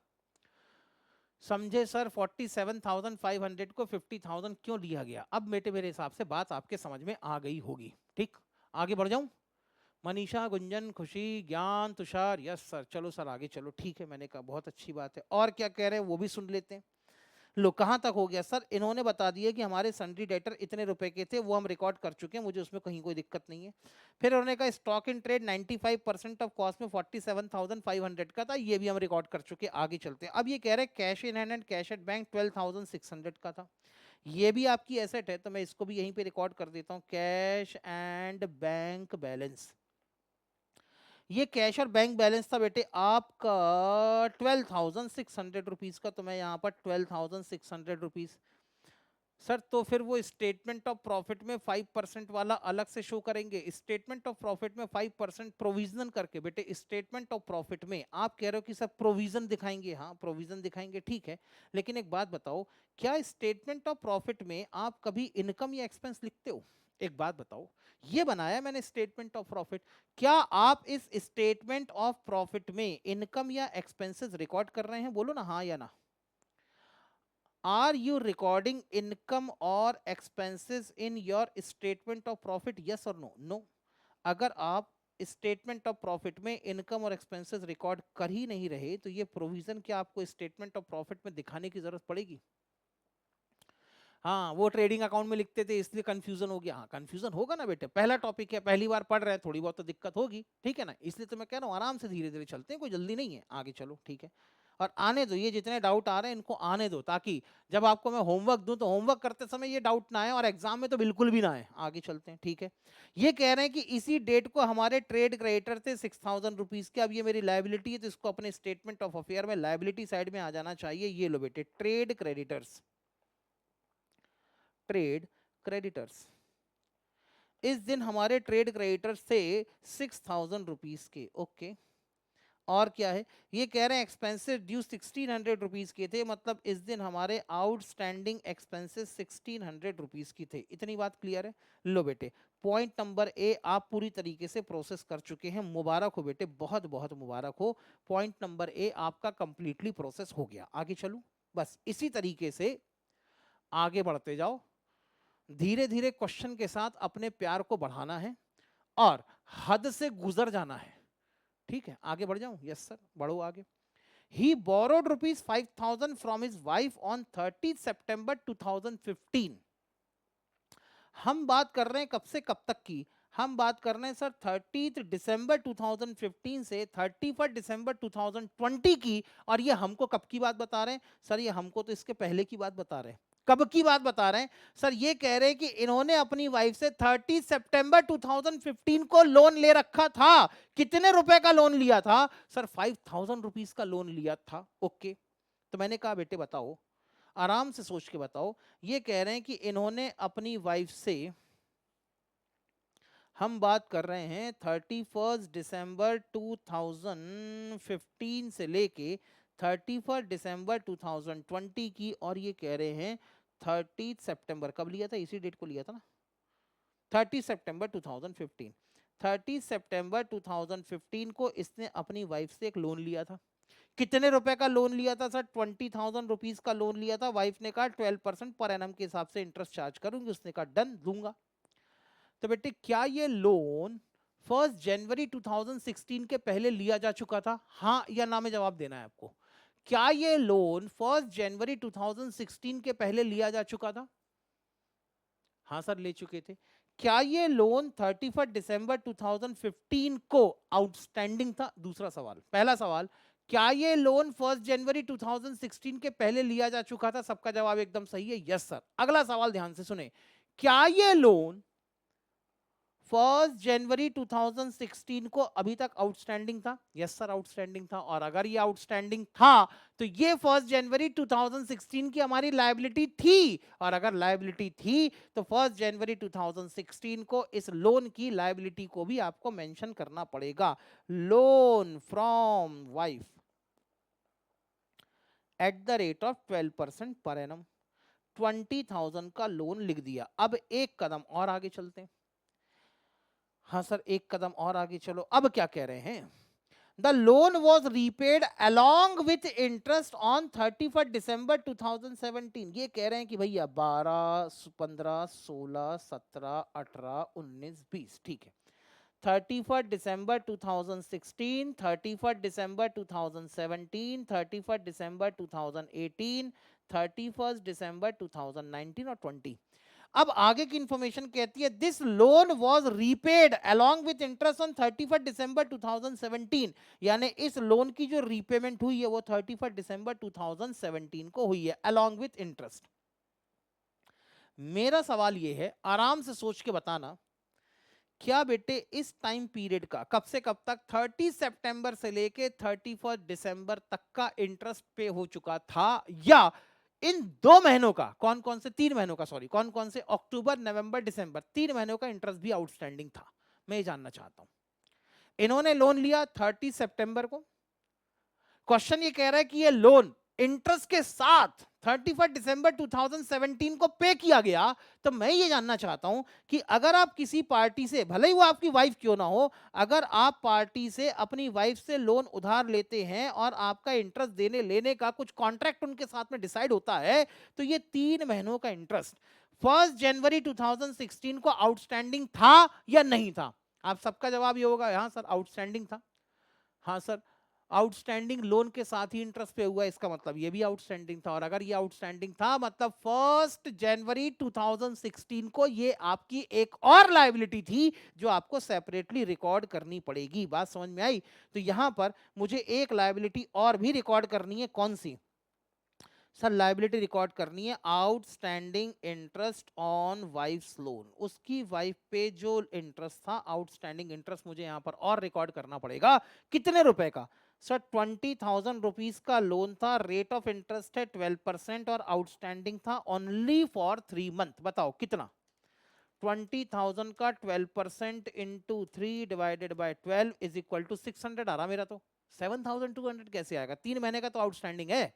समझे सर 47,500 को 50,000 क्यों लिया गया? अब बेटे मेरे हिसाब से बात आपके समझ में आ गई होगी। ठीक, आगे बढ़ जाऊं? मनीषा, गुंजन, खुशी, ज्ञान, तुषार, यस सर, चलो सर आगे चलो, ठीक है, मैंने कहा बहुत अच्छी बात है। और क्या कह रहे हैं वो भी सुन लेते हैं। लो कहाँ तक हो गया सर? इन्होंने बता दिया कि हमारे सन्ड्री डेटर इतने रुपए के थे, वो हम रिकॉर्ड कर चुके हैं, मुझे उसमें कहीं कोई दिक्कत नहीं है। फिर उन्होंने कहा stock in trade 95% of cost में 47,500 का था, ये भी हम रिकॉर्ड कर चुके हैं, आगे चलते हैं। अब ये कह रहे हैं cash in hand and cash at bank 12,600 का था, ये भी आपकी एसेट है, तो मैं इसको भी यहीं पे रिकॉर्ड कर देता हूँ, कैश एंड बैंक बैलेंस। ये कैश और बैंक बैलेंस था बेटे आपका 12,600 रुपीज का, तो मैं यहाँ पर 12,600 रुपीज सर तो फिर वो स्टेटमेंट ऑफ प्रॉफिट में 5% वाला अलग से शो करेंगे। स्टेटमेंट ऑफ प्रॉफिट में 5% प्रोविजन करके, बेटे स्टेटमेंट ऑफ प्रॉफिट में आप कह रहे हो कि सर प्रोविजन दिखाएंगे, हाँ प्रोविजन दिखाएंगे, ठीक है, लेकिन एक बात बताओ, क्या स्टेटमेंट ऑफ प्रॉफिट में आप कभी इनकम या एक्सपेंस लिखते हो? एक बात बताओ, ये बनाया मैंने स्टेटमेंट ऑफ प्रॉफिट, क्या आप इस स्टेटमेंट ऑफ प्रॉफिट में इनकम या एक्सपेंसेस रिकॉर्ड कर रहे हैं? बोलो ना हाँ या ना। Are you recording income or expenses in your statement of profit? Yes or no? No. अगर आप स्टेटमेंट ऑफ प्रॉफिट में इनकम और एक्सपेंसेस रिकॉर्ड कर ही नहीं रहे तो ये प्रोविजन क्या आपको स्टेटमेंट ऑफ प्रॉफिट में दिखाने की जरूरत पड़ेगी? हाँ वो ट्रेडिंग अकाउंट में लिखते थे इसलिए कंफ्यूजन हो गया। हाँ कंफ्यूजन होगा ना बेटे, पहला टॉपिक है, पहली बार पढ़ रहे हैं, थोड़ी बहुत तो दिक्कत होगी, ठीक है ना, इसलिए तो मैं कह रहा हूँ आराम से धीरे धीरे चलते हैं, कोई जल्दी नहीं है, आगे चलो, ठीक है। और आने दो, ये जितने डाउट आ रहे हैं इनको आने दो, ताकि जब आपको मैं होमवर्क दूं तो होमवर्क करते समय ये डाउट ना आए और एग्जाम में तो बिल्कुल भी ना आए। आगे चलते हैं, ठीक है। ये कह रहे हैं कि इसी डेट को हमारे ट्रेड क्रेडिटर थे 6,000 रुपीज के, अब ये मेरी लाइबिलिटी है तो इसको अपने स्टेटमेंट ऑफ अफेयर में लाइबिलिटी साइड में आ जाना चाहिए। ये लो बेटे ट्रेड क्रेडिटर्स, ट्रेड क्रेडिटर्स, इस दिन हमारे ट्रेड क्रेडिटर्स थे 6,000 रुपीज के, ओके। और क्या है, ये कह रहे हैं एक्सपेंसेस ड्यू 1,600 रुपीज के थे, मतलब इस दिन हमारे आउटस्टैंडिंग एक्सपेंसेस 1,600 रुपीज की थे। इतनी बात क्लियर है? लो बेटे पॉइंट नंबर ए आप पूरी तरीके से प्रोसेस कर चुके हैं, मुबारक हो बेटे, बहुत बहुत मुबारक हो। पॉइंट नंबर ए आपका कंप्लीटली प्रोसेस हो गया। आगे चलूं, बस इसी तरीके से आगे बढ़ते जाओ, धीरे धीरे क्वेश्चन के साथ अपने प्यार को बढ़ाना है और हद से गुजर जाना है, ठीक है। आगे बढ़ जाऊं? यस सर, बढ़ो आगे। He borrowed rupees 5,000 from his wife on 30 September 2015। हम बात कर रहे हैं कब से कब तक की? हम बात कर रहे हैं सर 30 दिसंबर 2015 से 31 दिसंबर 2020 की। और ये हमको कब की बात बता रहे हैं? सर ये हमको तो इसके पहले की बात बता रहे हैं। कब की बात बता रहे हैं? सर ये कह रहे हैं कि इन्होंने अपनी वाइफ से 30 सितंबर 2015 को लोन ले रखा था। कितने रुपए का लोन लिया था? सर 5,000 रुपीज का लोन लिया था, ओके। तो मैंने कहा बेटे बताओ, आराम से सोच के बताओ, ये कह रहे हैं कि इन्होंने अपनी वाइफ से, हम बात कर रहे हैं 31 दिसंबर 2015 से लेके 31 दिसंबर 2020 की, और ये कह रहे हैं 30 सितंबर, कब लिया था? इसी डेट को लिया था ना, 30 सितंबर 2015। 30 सितंबर 2015 को इसने अपनी वाइफ से एक लोन लिया था। कितने रुपए का लोन लिया था सर? 20,000 रुपीज का लोन लिया था। वाइफ ने कहा 12% पर एनम के हिसाब से इंटरेस्ट चार्ज करूंगी, उसने कहा डन, दूंगा। तो बेटे क्या ये लोन 1 जनवरी 2016 के पहले लिया जा चुका था? हाँ या ना में जवाब देना है आपको। क्या ये लोन 1 जनवरी 2016 के पहले लिया जा चुका था? हाँ सर ले चुके थे। क्या ये लोन 31 दिसंबर 2015 को आउटस्टैंडिंग था? दूसरा सवाल। पहला सवाल, क्या ये लोन 1 जनवरी 2016 के पहले लिया जा चुका था? सबका जवाब एकदम सही है, यस सर। अगला सवाल ध्यान से सुने, क्या ये लोन 1 जनवरी 2016 को अभी तक आउटस्टैंडिंग था? यस सर आउटस्टैंडिंग था। और अगर ये आउटस्टैंडिंग था तो ये 1 जनवरी 2016 की हमारी लायबिलिटी थी, और अगर लायबिलिटी थी तो 1 जनवरी 2016 को इस लोन की लायबिलिटी को भी आपको मेंशन करना पड़ेगा। Loan from wife at the rate of 12% per annum, 20,000 का लोन लिख दिया। अब एक कदम और आगे चलते हैं। हाँ सर एक कदम और आगे चलो, अब क्या कह रहे हैं? The loan was repaid along with interest on 31 दिसंबर 2017। ये कह रहे हैं कि भैया 12, 15, 16, 17, 18, 19, 20, ठीक है। 31 दिसंबर 2016, 31 दिसंबर 2017, 31 दिसंबर 2018, 31 दिसंबर 2019 और 20। अब आगे की इंफॉर्मेशन कहती है this loan was repaid along with interest on 31 दिसंबर 2017। यानी इस लोन की जो रीपेमेंट हुई है वो 31 दिसंबर 2017 को हुई है अलोंग विथ इंटरेस्ट। मेरा सवाल ये है, आराम से सोच के बताना, क्या बेटे इस टाइम पीरियड का कब से कब तक 30 सितंबर से लेके 31 दिसंबर तक का इंटरेस्ट पे हो चुका था, या इन 2 महीनों का, कौन कौन से 3 महीनों का, सॉरी कौन कौन से, अक्टूबर नवंबर दिसंबर, 3 महीनों का इंटरेस्ट भी आउटस्टैंडिंग था। मैं ये जानना चाहता हूं। इन्होंने लोन लिया 30 सितंबर को। क्वेश्चन ये कह रहा है कि ये लोन इंटरेस्ट के साथ 31 दिसंबर 2017 को पे किया गया। तो मैं ये जानना चाहता हूं कि अगर आप किसी पार्टी से, भले ही वो आपकी वाइफ क्यों ना हो, अगर आप पार्टी से अपनी वाइफ से लोन उधार लेते हैं और आपका इंटरेस्ट देने लेने का कुछ कॉन्ट्रैक्ट उनके साथ में डिसाइड होता है, तो ये 3 महीनों का इंटरेस्ट 1 जनवरी 2016 को आउटस्टैंडिंग था या नहीं था? आप सबका जवाब ये होगा, हाँ सर आउटस्टैंडिंग था। हाँ सर, आउटस्टैंडिंग लोन के साथ ही इंटरेस्ट पे हुआ, इसका मतलब ये भी आउटस्टैंडिंग था। और अगर ये आउटस्टैंडिंग था, मतलब 1 जनवरी 2016 को ये आपकी एक और लायबिलिटी थी जो आपको सेपरेटली रिकॉर्ड करनी पड़ेगी। बात समझ में आई? तो यहां पर मुझे एक लायबिलिटी और भी रिकॉर्ड करनी है। कौन सी सर? लायबिलिटी रिकॉर्ड करनी है outstanding interest on wife's loan. उसकी वाइफ पे जो इंटरेस्ट था, आउटस्टैंडिंग इंटरेस्ट, मुझे यहां पर और रिकॉर्ड करना पड़ेगा। कितने रुपए का सर? 20,000 रुपीज का लोन था, रेट ऑफ इंटरेस्ट है 12% और आउटस्टैंडिंग था ओनली फॉर 3 मंथ। बताओ कितना? 20,000 का 12% into 3 divided by 12 is equal to 600 आ रहा मेरा तो। 7,200 कैसे आएगा? 3 महीने का तो आउटस्टैंडिंग है।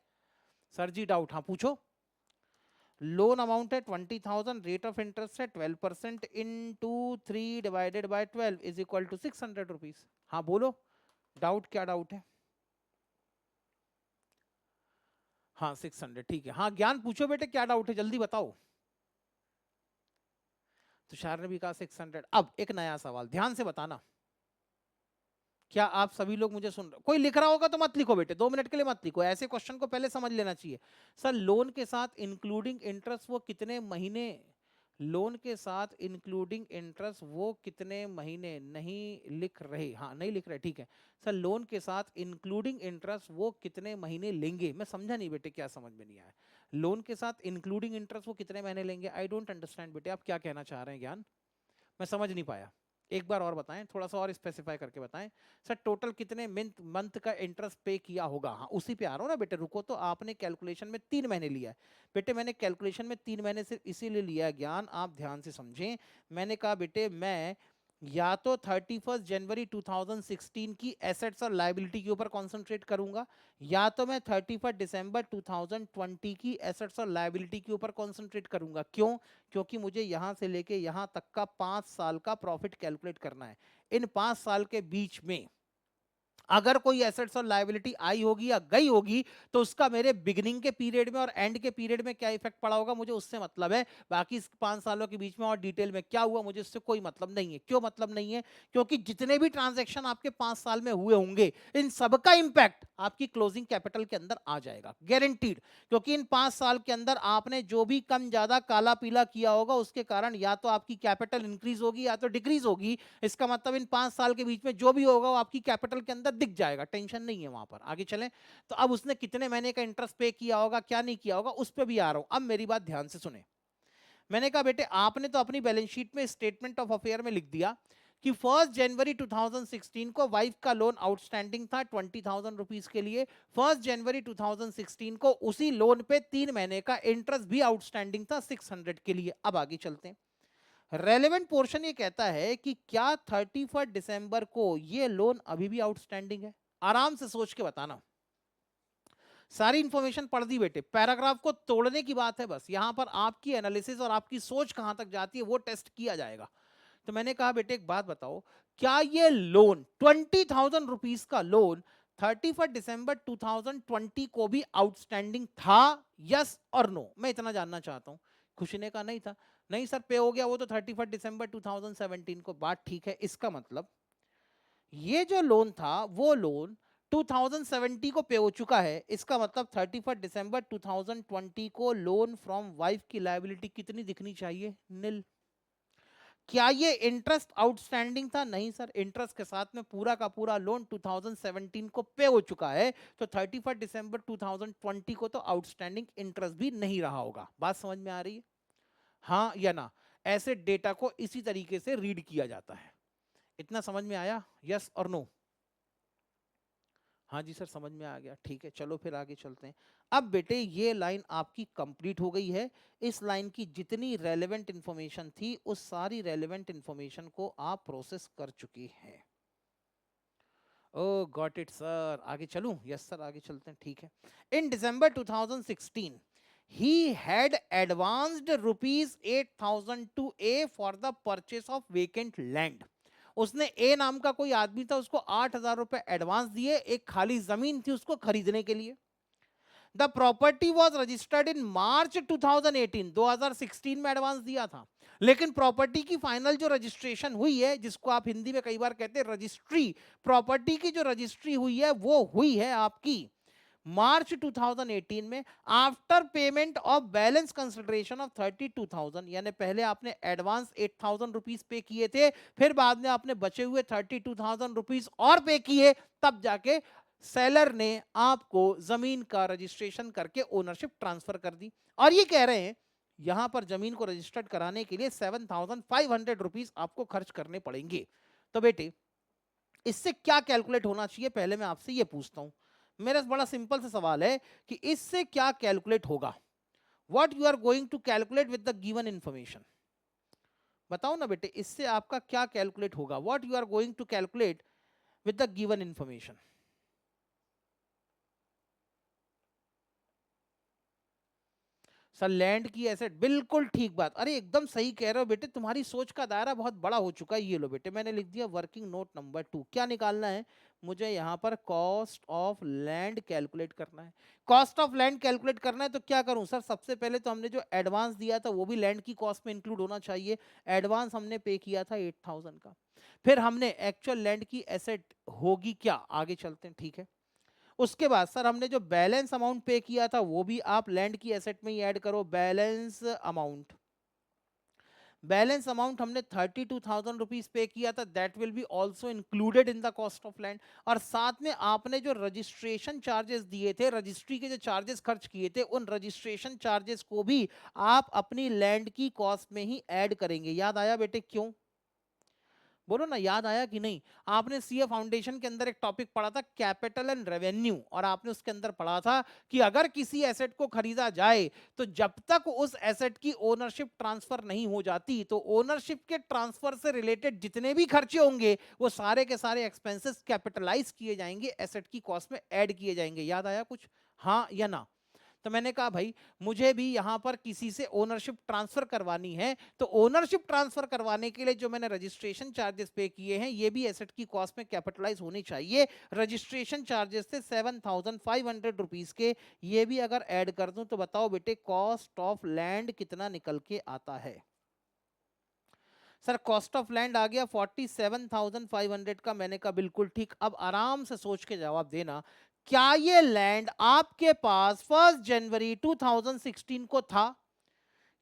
सर जी डाउट? हाँ पूछो। लोन अमाउंट है 20,000, रेट ऑफ इंटरेस्ट है 12% into 3 divided by 12 is equal to 600 rupees. हाँ बोलो, डाउट? क्या डाउट है? हाँ 600, ठीक है। हाँ ज्ञान पूछो बेटे, क्या डाउट है, जल्दी बताओ। तुषार ने भी कहा 600। अब एक नया सवाल, ध्यान से बताना। क्या आप सभी लोग मुझे सुन रहे? कोई लिख रहा होगा तो मत लिखो बेटे, 2 मिनट के लिए मत लिखो, ऐसे क्वेश्चन को पहले समझ लेना चाहिए। सर लोन के साथ इंक्लूडिंग इंटरेस्ट वो कितने महीने, लोन के साथ इंक्लूडिंग इंटरेस्ट वो कितने महीने, नहीं लिख रहे? हाँ नहीं लिख रहे, ठीक है। सर लोन के साथ इंक्लूडिंग इंटरेस्ट वो कितने महीने लेंगे? मैं समझा नहीं बेटे, क्या समझ में नहीं आया? लोन के साथ इंक्लूडिंग इंटरेस्ट वो कितने महीने लेंगे? आई डोंट अंडरस्टैंड बेटे, आप क्या कहना चाह रहे हैं ज्ञान? मैं समझ नहीं पाया, एक बार और बताएं, थोड़ा सा और स्पेसिफाई करके बताएं। सर टोटल कितने मंथ का इंटरेस्ट पे किया होगा? हाँ उसी पे आ रहा हूँ ना बेटे, रुको। तो आपने कैलकुलेशन में 3 महीने लिया है बेटे, मैंने कैलकुलेशन में 3 महीने सिर्फ इसीलिए लिया है ज्ञान, आप ध्यान से समझें। मैंने कहा बेटे मैं या तो 31 जनवरी 2016 की एसेट्स और लायबिलिटी के ऊपर कॉन्सेंट्रेट करूंगा, या तो मैं 31 दिसंबर 2020 की एसेट्स और लायबिलिटी के ऊपर कॉन्सेंट्रेट करूंगा। क्यों? क्योंकि मुझे यहां से लेके यहां तक का 5 साल का प्रॉफिट कैलकुलेट करना है। इन 5 साल के बीच में अगर कोई एसेट्स और लायबिलिटी आई होगी या गई होगी, तो उसका मेरे बिगिनिंग के पीरियड में और एंड के पीरियड में क्या इफेक्ट पड़ा होगा, मुझे उससे मतलब है। बाकी 5 सालों के बीच में और डिटेल में क्या हुआ, मुझे उससे कोई मतलब नहीं है। क्यों मतलब नहीं है? क्योंकि जितने भी ट्रांजैक्शन आपके 5 साल में हुए होंगे, इन सबका इंपैक्ट आपकी क्लोजिंग कैपिटल के अंदर आ जाएगा, गारंटीड। क्योंकि इन 5 साल के अंदर आपने जो भी कम ज्यादा काला पीला किया होगा, उसके कारण या तो आपकी कैपिटल इंक्रीज होगी या तो डिक्रीज होगी। इसका मतलब इन 5 साल के बीच में जो भी होगा वो आपकी कैपिटल के अंदर दिख जाएगा, टेंशन नहीं है वहां पर। आगे चलें। तो अब उसने कितने महीने का इंटरेस्ट पे किया होगा, क्या नहीं किया होगा, उस पर भी आ रहा हूं। अब मेरी बात ध्यान से सुने। मैंने कहा बेटे आपने तो अपनी बैलेंस शीट में स्टेटमेंट ऑफ अफेयर में लिख दिया कि 1 जनवरी 2016 को वाइफ का लोन आउटस्टैंडिंग था 20,000 रुपीज के लिए। 1 जनवरी 2016 को उसी लोन पे 3 महीने का इंटरेस्ट भी आउटस्टैंडिंग था 600 के लिए। अब आगे चलते हैं। रेलेवेंट पोर्शन ये कहता है कि क्या 31 दिसंबर को ये लोन अभी भी आउटस्टैंडिंग है? आराम से सोच के बताना। सारी इंफॉर्मेशन पढ़ दी बेटे, पैराग्राफ को तोड़ने की बात है बस। यहां पर आपकी एनालिसिस और आपकी सोच कहां तक जाती है वो टेस्ट किया जाएगा। तो मैंने कहा बेटे एक बात बताओ, क्या ये लोन 20,000 रुपीज का लोन 31 दिसंबर 2020 को भी आउटस्टैंडिंग था? यस और नो, मैं इतना जानना चाहता हूं। खुशी ने कहा नहीं था। नहीं सर पे हो गया वो तो 31 दिसंबर 2017 को। बात ठीक है, इसका मतलब ये जो लोन था वो लोन 2070 को पे हो चुका है। इसका मतलब 31 दिसंबर 2020 को लोन फ्रॉम वाइफ की लायबिलिटी कितनी दिखनी चाहिए? नील। क्या ये इंटरेस्ट आउटस्टैंडिंग था? नहीं सर, इंटरेस्ट के साथ में पूरा का पूरा लोन 2017 को पे हो चुका है। तो 31 दिसंबर 2020 को तो आउटस्टैंडिंग इंटरेस्ट भी नहीं रहा होगा। बात समझ में आ रही है? हाँ या ना? ऐसे डेटा को इसी तरीके से रीड किया जाता है। इतना समझ में आया? यस और नो? हाँ जी सर समझ में आ गया, ठीक है चलो फिर आगे चलते हैं। अब बेटे ये लाइन आपकी कंप्लीट हो गई है। इस लाइन की जितनी रेलेवेंट इंफॉर्मेशन थी उस सारी रेलेवेंट इंफॉर्मेशन को आप प्रोसेस कर चुकी हैं। ओ गॉट इट सर, आगे चलूं? यस सर आगे चलते हैं, ठीक है। इन दिसंबर 2016 he had advanced rupees 8,000 to A for the purchase of vacant land। उसने ए नाम का कोई आदमी था, उसको 8,000 रुपए एडवांस दिए एक खाली जमीन थी उसको खरीदने के लिए। The property was registered in March 2018, 2016 में एडवांस दिया था, लेकिन प्रॉपर्टी की फाइनल जो रजिस्ट्रेशन हुई है, जिसको आप हिंदी में कई बार कहते हैं रजिस्ट्री, प्रॉपर्टी की जो रजिस्ट्री हुई है वो हुई है आपकी मार्च 2018 में, after payment of balance consideration of 32,000। यानी पहले आपने एडवांस 8,000 रुपीज पे किए थे, फिर बाद में आपने बचे हुए 32,000 रुपीज और पे किए, तब जाके सेलर ने आपको जमीन का रजिस्ट्रेशन करके ओनरशिप ट्रांसफर कर दी। और ये कह रहे हैं यहां पर जमीन को रजिस्टर्ड कराने के लिए 7,500 रुपीज आपको खर्च करने पड़ेंगे। तो बेटे इससे क्या कैलकुलेट होना चाहिए, पहले मैं आपसे ये पूछता हूं। मेरा बड़ा सिंपल सा सवाल है कि इससे क्या कैलकुलेट होगा। What you are going to calculate with the given information. बताओ ना बेटे इससे आपका क्या कैलकुलेट होगा। What you are going to calculate with the given information. Sir land की एसेट, बिल्कुल ठीक बात, अरे एकदम सही कह रहे हो बेटे, तुम्हारी सोच का दायरा बहुत बड़ा हो चुका है। ये लो बेटे मैंने लिख दिया वर्किंग नोट नंबर 2। क्या निकालना है मुझे यहाँ पर? कॉस्ट ऑफ लैंड कैलकुलेट करना है। कॉस्ट ऑफ लैंड कैलकुलेट करना है तो क्या करूं सर? सबसे पहले तो हमने जो एडवांस दिया था वो भी लैंड की कॉस्ट में इंक्लूड होना चाहिए। एडवांस हमने पे किया था 8,000 का। फिर हमने एक्चुअल लैंड की एसेट होगी क्या, आगे चलते हैं, ठीक है। उसके बाद सर हमने जो बैलेंस अमाउंट पे किया था वो भी आप लैंड की एसेट में ही ऐड करो। बैलेंस अमाउंट, बैलेंस अमाउंट हमने 32,000 रुपीज पे किया था, that will be also included in the cost of land. और साथ में आपने जो रजिस्ट्रेशन चार्जेस दिए थे, रजिस्ट्री के जो चार्जेस खर्च किए थे, उन रजिस्ट्रेशन चार्जेस को भी आप अपनी लैंड की कॉस्ट में ही ऐड करेंगे। याद आया बेटे? क्यों बोलो ना, याद आया कि नहीं? आपने सीए फाउंडेशन के अंदर एक टॉपिक पढ़ा था कैपिटल एंड रेवेन्यू, और आपने उसके अंदर पढ़ा था कि अगर किसी एसेट को खरीदा जाए तो जब तक उस एसेट की ओनरशिप ट्रांसफर नहीं हो जाती तो ओनरशिप के ट्रांसफर से रिलेटेड जितने भी खर्चे होंगे वो सारे के सारे एक्सपेंसेस कैपिटलाइज किए जाएंगे, एसेट की कॉस्ट में ऐड किए जाएंगे। याद आया कुछ, हाँ या ना? तो मैंने कहा भाई मुझे भी यहां पर किसी से ओनरशिप ट्रांसफर करवानी है, तो ओनरशिप ट्रांसफर करवाने के लिए जो मैंने रजिस्ट्रेशन चार्जेस पे किए हैं ये भी एसेट की कॉस्ट में कैपिटलाइज होनी चाहिए। रजिस्ट्रेशन चार्जेस थे 7,500 रुपीज के, ये भी अगर ऐड कर दूं तो बताओ बेटे कॉस्ट ऑफ लैंड कितना निकल के आता है? सर कॉस्ट ऑफ लैंड आ गया 47,500 का। मैंने कहा बिल्कुल ठीक। अब आराम से सोच के जवाब देना, क्या ये लैंड आपके पास 1 जनवरी 2016 को था?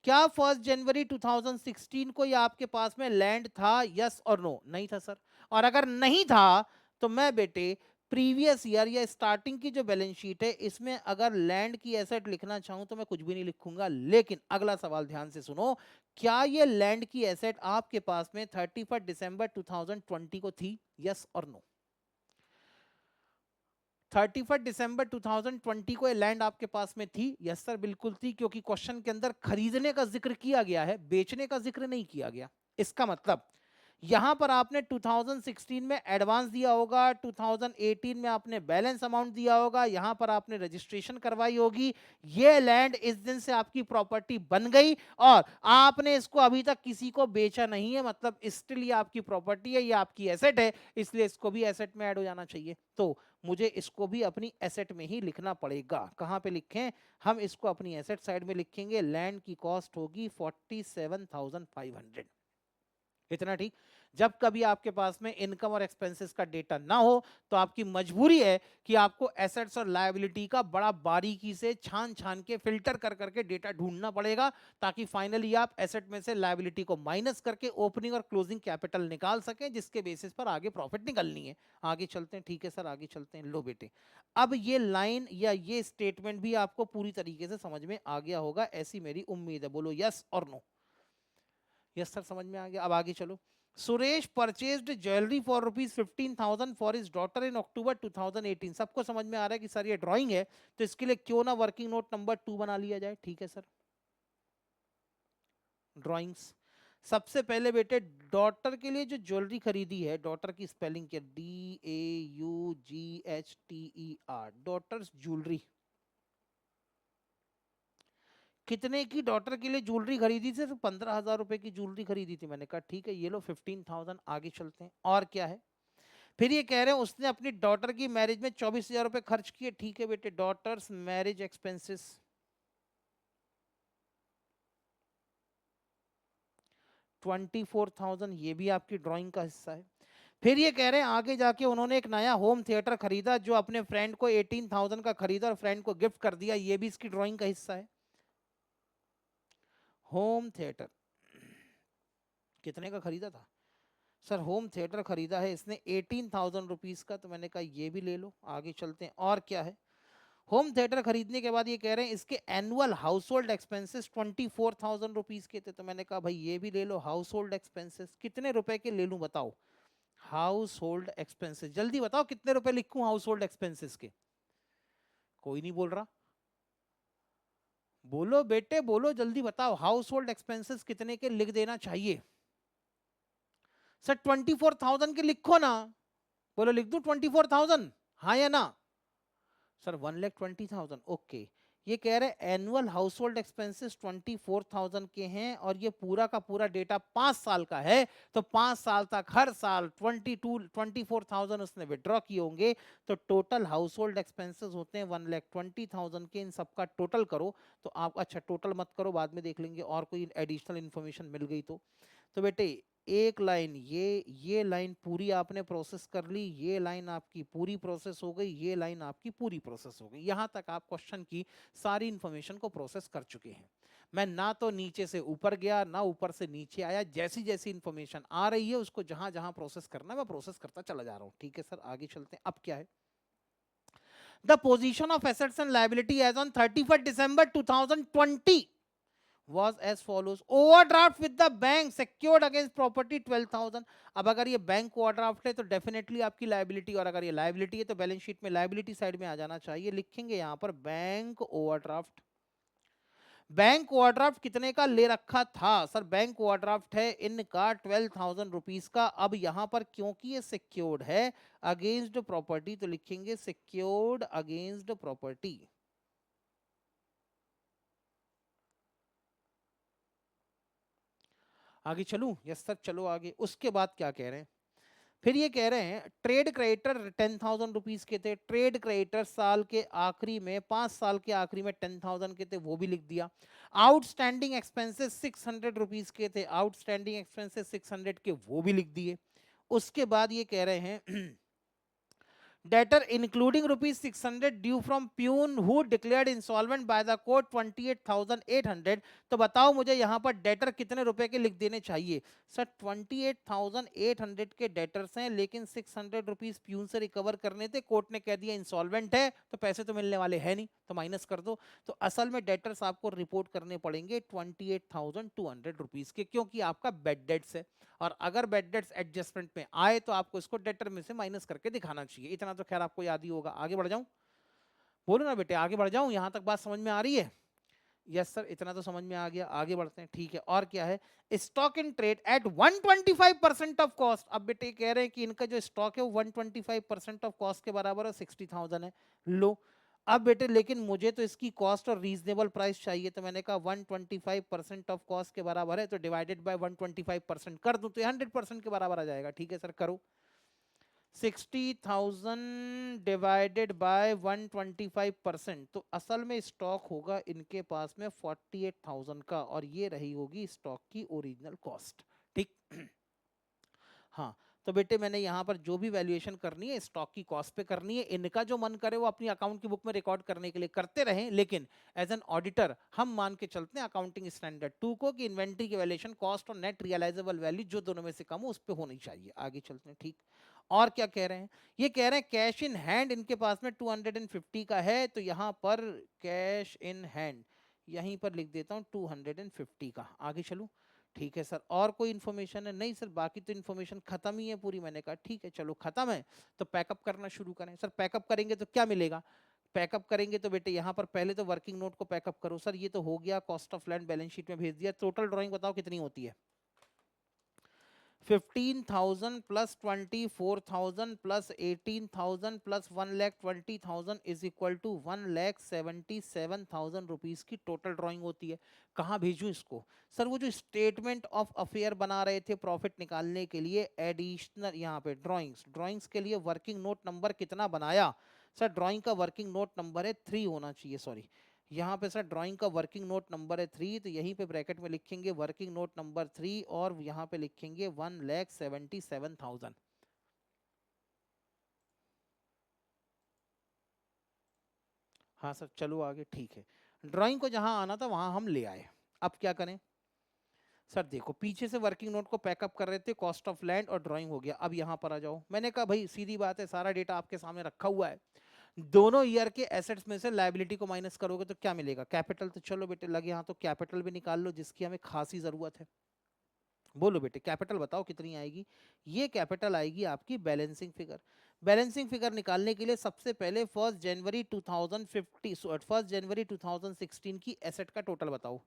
क्या 1 जनवरी 2016 को ये आपके पास में लैंड था? यस और नो? नहीं था सर। और अगर नहीं था तो मैं बेटे प्रीवियस ईयर या स्टार्टिंग की जो बैलेंस शीट है इसमें अगर लैंड की एसेट लिखना चाहूं तो मैं कुछ भी नहीं लिखूंगा। लेकिन अगला सवाल ध्यान से सुनो, क्या ये लैंड की एसेट आपके पास में 31 दिसंबर 2020 को थी? यस और नो? 31 दिसंबर 2020 को ये लैंड आपके पास में थी? यस सर बिल्कुल थी, क्योंकि क्वेश्चन के अंदर खरीदने का जिक्र किया गया है, बेचने का जिक्र नहीं किया गया। इसका मतलब यहां पर आपने 2016 में एडवांस दिया होगा, 2018 में आपने बैलेंस अमाउंट दिया होगा, यहां पर आपने रजिस्ट्रेशन करवाई होगी। ये लैंड इस दिन से आपकी प्रॉपर्टी बन गई और आपने इसको अभी तक किसी को बेचा नहीं है, मतलब स्टिल ये आपकी प्रॉपर्टी है, ये आपकी एसेट है, इसलिए इसको भी एसेट में ऐड हो जाना चाहिए। तो मुझे इसको भी अपनी एसेट में ही लिखना पड़ेगा। कहां पे लिखें? हम इसको अपनी एसेट साइड में लिखेंगे। लैंड की कॉस्ट होगी 47,500। इतना ठीक। जब कभी आपके पास में इनकम और एक्सपेंसेस का डेटा ना हो तो आपकी मजबूरी है कि आपको एसेट्स और लायबिलिटी का बड़ा बारीकी से छान छान के फिल्टर कर करके डेटा ढूंढना पड़ेगा, ताकि फाइनली आप एसेट में से लायबिलिटी को माइनस करके ओपनिंग और क्लोजिंग कैपिटल निकाल सकें, जिसके बेसिस पर आगे प्रॉफिट निकलनी है। आगे चलते हैं, ठीक है सर आगे चलते हैं। लो बेटे अब ये लाइन या ये स्टेटमेंट भी आपको पूरी तरीके से समझ में आ गया होगा, ऐसी मेरी उम्मीद है। बोलो यस और नो? यस सर समझ में आ गया। अब आगे चलो। Suresh purchased jewellery for ₹15,000 for his daughter in October 2018। सबको समझ में आ रहा है कि सर ये ड्राइंग है, तो इसके लिए क्यों ना वर्किंग नोट नंबर 2 बना लिया जाए। ठीक है सर, ड्राइंग्स। सबसे पहले बेटे डॉटर के लिए जो ज्वेलरी खरीदी है, डॉटर की स्पेलिंग क्या, DAUGHTER, डॉटर्स ज्वेलरी। कितने की डॉटर के लिए ज्वेलरी खरीदी थी? तो 15,000 रुपए की ज्वेलरी खरीदी थी। मैंने कहा ठीक है, ये लो 15,000। आगे चलते हैं, और क्या है। फिर ये कह रहे हैं उसने अपनी डॉटर की मैरिज में 24,000 रुपए खर्च किए। ठीक है बेटे, डॉटर्स मैरिज एक्सपेंसेस 24,000, ये भी आपकी ड्राइंग का हिस्सा है। फिर ये कह रहे हैं आगे जाके उन्होंने एक नया होम थिएटर खरीदा जो अपने फ्रेंड को 18,000 का खरीदा और फ्रेंड को गिफ्ट कर दिया, ये भी इसकी ड्राइंग का हिस्सा है। होम थिएटर कितने का खरीदा था? सर होम थिएटर खरीदा है इसने 18,000 रुपीज का, तो मैंने कहा ये भी ले लो। आगे चलते हैं, और क्या है। होम थिएटर खरीदने के बाद ये कह रहे हैं इसके annual household expenses 24,000 rupees के थे, तो मैंने कहा भाई ये भी ले लो। हाउस होल्ड एक्सपेंसेस कितने रुपए के ले लूं बताओ? हाउस होल्ड एक्सपेंसेस जल्दी बताओ, कितने रुपए लिखूं हाउस होल्ड एक्सपेंसेस के? कोई नहीं बोल रहा। बोलो बेटे बोलो, जल्दी बताओ, हाउस होल्ड एक्सपेंसेस कितने के लिख देना चाहिए? सर 24,000 के लिखो ना। बोलो लिख दूं 24,000, हाँ या ना? Sir 1,20,000, okay. ये कह रहे हैं एनुअल हाउस होल्ड एक्सपेंसेस 24,000 के हैं और ये पूरा का पूरा डेटा 5 साल का है, तो 5 साल तक हर साल 24,000 उसने विड्रॉ किए होंगे। तो टोटल हाउस होल्ड एक्सपेंसेस होते हैं 1,20,000 के। इन सबका टोटल करो तो आप, अच्छा टोटल मत करो, बाद में देख लेंगे, और कोई एडिशनल इन्फॉर्मेशन मिल गई तो बेटे एक लाइन, ये लाइन पूरी आपने प्रोसेस कर ली, ये लाइन आपकी पूरी प्रोसेस हो गई, ये लाइन आपकी पूरी प्रोसेस हो गई। यहां तक आप क्वेश्चन की सारी इंफॉर्मेशन को प्रोसेस कर चुके हैं। मैं ना तो नीचे से ऊपर गया ना ऊपर से नीचे आया, जैसी जैसी इंफॉर्मेशन आ रही है उसको जहां जहां प्रोसेस करना है मैं प्रोसेस करता चला जा रहा हूं। ठीक है सर, आगे चलते हैं। अब क्या है, the position of assets and liability as on 31 December 2020 was as follows: overdraft with the bank secured against property 12,000। अब अगर ये बैंक ओवरड्राफ्ट है तो डेफिनेटली आपकी लायबिलिटी, और अगर ये लायबिलिटी है तो बैलेंस शीट में लायबिलिटी साइड में आ जाना चाहिए। लिखेंगे यहां पर बैंक ओवरड्राफ्ट। बैंक ओवरड्राफ्ट कितने का ले रखा था? सर बैंक ओवरड्राफ्ट है इनका 12,000 रुपीज का। अब यहां पर क्योंकि ये सिक्योर्ड है अगेंस्ट प्रॉपर्टी, तो लिखेंगे सिक्योर्ड अगेंस्ट प्रॉपर्टी। आगे चलूं? यस सर चलो आगे। उसके बाद क्या कह रहे हैं, फिर ये कह रहे हैं ट्रेड क्रेडिटर 10,000 रुपीज के थे। ट्रेड क्रेडिटर साल के आखिरी में, 5 साल के आखिरी में 10,000 के थे, वो भी लिख दिया। आउटस्टैंडिंग एक्सपेंसेस 600 रुपीज के थे, आउटस्टैंडिंग एक्सपेंसेस 600 के, वो भी लिख दिए। उसके बाद ये कह रहे हैं debtor including rupees 600 due from Pune who declared insolvent by the court 28,800। तो बताओ मुझे यहाँ पर डेटर कितने रुपए के लिख देने चाहिए? सर 28,800 के डेटर्स हैं, लेकिन 600 रुपीज प्यून से रिकवर करने थे, कोर्ट ने कह दिया इंसॉल्वेंट है, तो पैसे तो मिलने वाले हैं नहीं, तो माइनस कर दो। तो असल में डेटर्स आपको रिपोर्ट करने पड़ेंगे 28,200 रुपीज के, क्योंकि आपका बेड डेट्स है, और अगर बेड डेट्स एडजस्टमेंट में आए तो आपको इसको डेटर में से माइनस करके दिखाना चाहिए। इतना तो खैर आपको याद ही होगा। आगे बढ़ जाऊं? बोलो ना बेटे, आगे बढ़ जाऊं? यहां तक बात समझ में आ रही है? यस सर, इतना तो समझ में आ गया। आगे बढ़ते हैं। ठीक है, और क्या है, stock in trade at 125% of cost. अब बेटे कह रहे हैं कि इनका जो स्टॉक है वो 125% ऑफ कॉस्ट के बराबर है, 60,000 है। लो अब बेटे, लेकिन मुझे तो इसकी कॉस्ट और रीजनेबल प्राइस चाहिए, तो मैंने कहा 125% ऑफ कॉस्ट के बराबर है, तो डिवाइडेड बाय 125% कर दूं तो 100% के बराबर आ जाएगा। ठीक है सर, करो। 60,000 डिवाइडेड बाय 125%, तो असल में स्टॉक होगा इनके पास में 48,000 का, और ये रही होगी स्टॉक की ओरिजिनल कॉस्ट। ठीक हाँ, तो बेटे मैंने यहाँ पर जो भी वैल्यूएशन करनी है स्टॉक की कॉस्ट पे करनी है। इनका जो मन करे वो अपनी अकाउंट की बुक में रिकॉर्ड करने के लिए करते रहें, लेकिन एज एन ऑडिटर हम मान के चलते हैं अकाउंटिंग स्टैंडर्ड 2 को कि इन्वेंट्री की वैल्यूएशन कॉस्ट और नेट रियलाइजेबल वैल्यू जो दोनों में से कम हो उस पर होनी चाहिए। आगे चलते हैं। ठीक, और क्या कह रहे हैं, ये कह रहे हैं कैश इन हैंड इनके पास में 250 का है, तो यहाँ पर कैश इन हैंड यहीं पर लिख देता हूँ 250 का। आगे चलूं? ठीक है सर, और कोई इन्फॉर्मेशन है? नहीं सर, बाकी तो इन्फॉर्मेशन खत्म ही है पूरी। मैंने कहा ठीक है चलो खत्म है तो पैकअप करना शुरू करें। सर पैकअप करेंगे तो क्या मिलेगा? पैकअप करेंगे तो बेटे यहाँ पर पहले तो वर्किंग नोट को पैकअप करो। सर ये तो हो गया, cost of land balance sheet में भेज दिया। टोटल ड्राइंग बताओ कितनी होती है? 15,000 plus 24,000 plus 18,000 plus 1,20,000 is equal to 1,77,000 rupees की टोटल ड्राइंग होती है। कहाँ भेजूं इसको? सर वो जो स्टेटमेंट ऑफ अफेयर बना रहे थे प्रॉफिट निकालने के लिए, एडिशनल यहाँ पे ड्राइंग्स के लिए वर्किंग नोट नंबर कितना बनाया? सर ड्राइंग का वर्किंग नोट नंबर है 3 होना चाहिए, सॉरी यहाँ पे सर ड्राइंग का वर्किंग नोट नंबर है 3, तो यहीं पे ब्रैकेट में लिखेंगे वर्किंग नोट नंबर 3 और यहाँ पे लिखेंगे 1,77,000। हाँ सर चलो आगे, ठीक है। ड्राइंग को जहां आना था वहां हम ले आए। अब क्या करें? सर देखो पीछे से वर्किंग नोट को पैकअप कर रहे थे, कॉस्ट ऑफ लैंड और ड्राइंग हो गया। अब यहाँ पर आ जाओ। मैंने कहा भाई सीधी बात है, सारा डेटा आपके सामने रखा हुआ है। दोनों ईयर के एसेट्स में से लायबिलिटी को माइनस करोगे तो क्या मिलेगा? कैपिटल। तो चलो बेटे लगे यहाँ तो कैपिटल भी निकाल लो, जिसकी हमें खासी जरूरत है। बोलो बेटे कैपिटल बताओ कितनी आएगी? ये कैपिटल आएगी आपकी बैलेंसिंग फिगर। बैलेंसिंग फिगर निकालने के लिए सबसे पहले 1 जनवरी 2016 की एसेट का टोटल बताओ।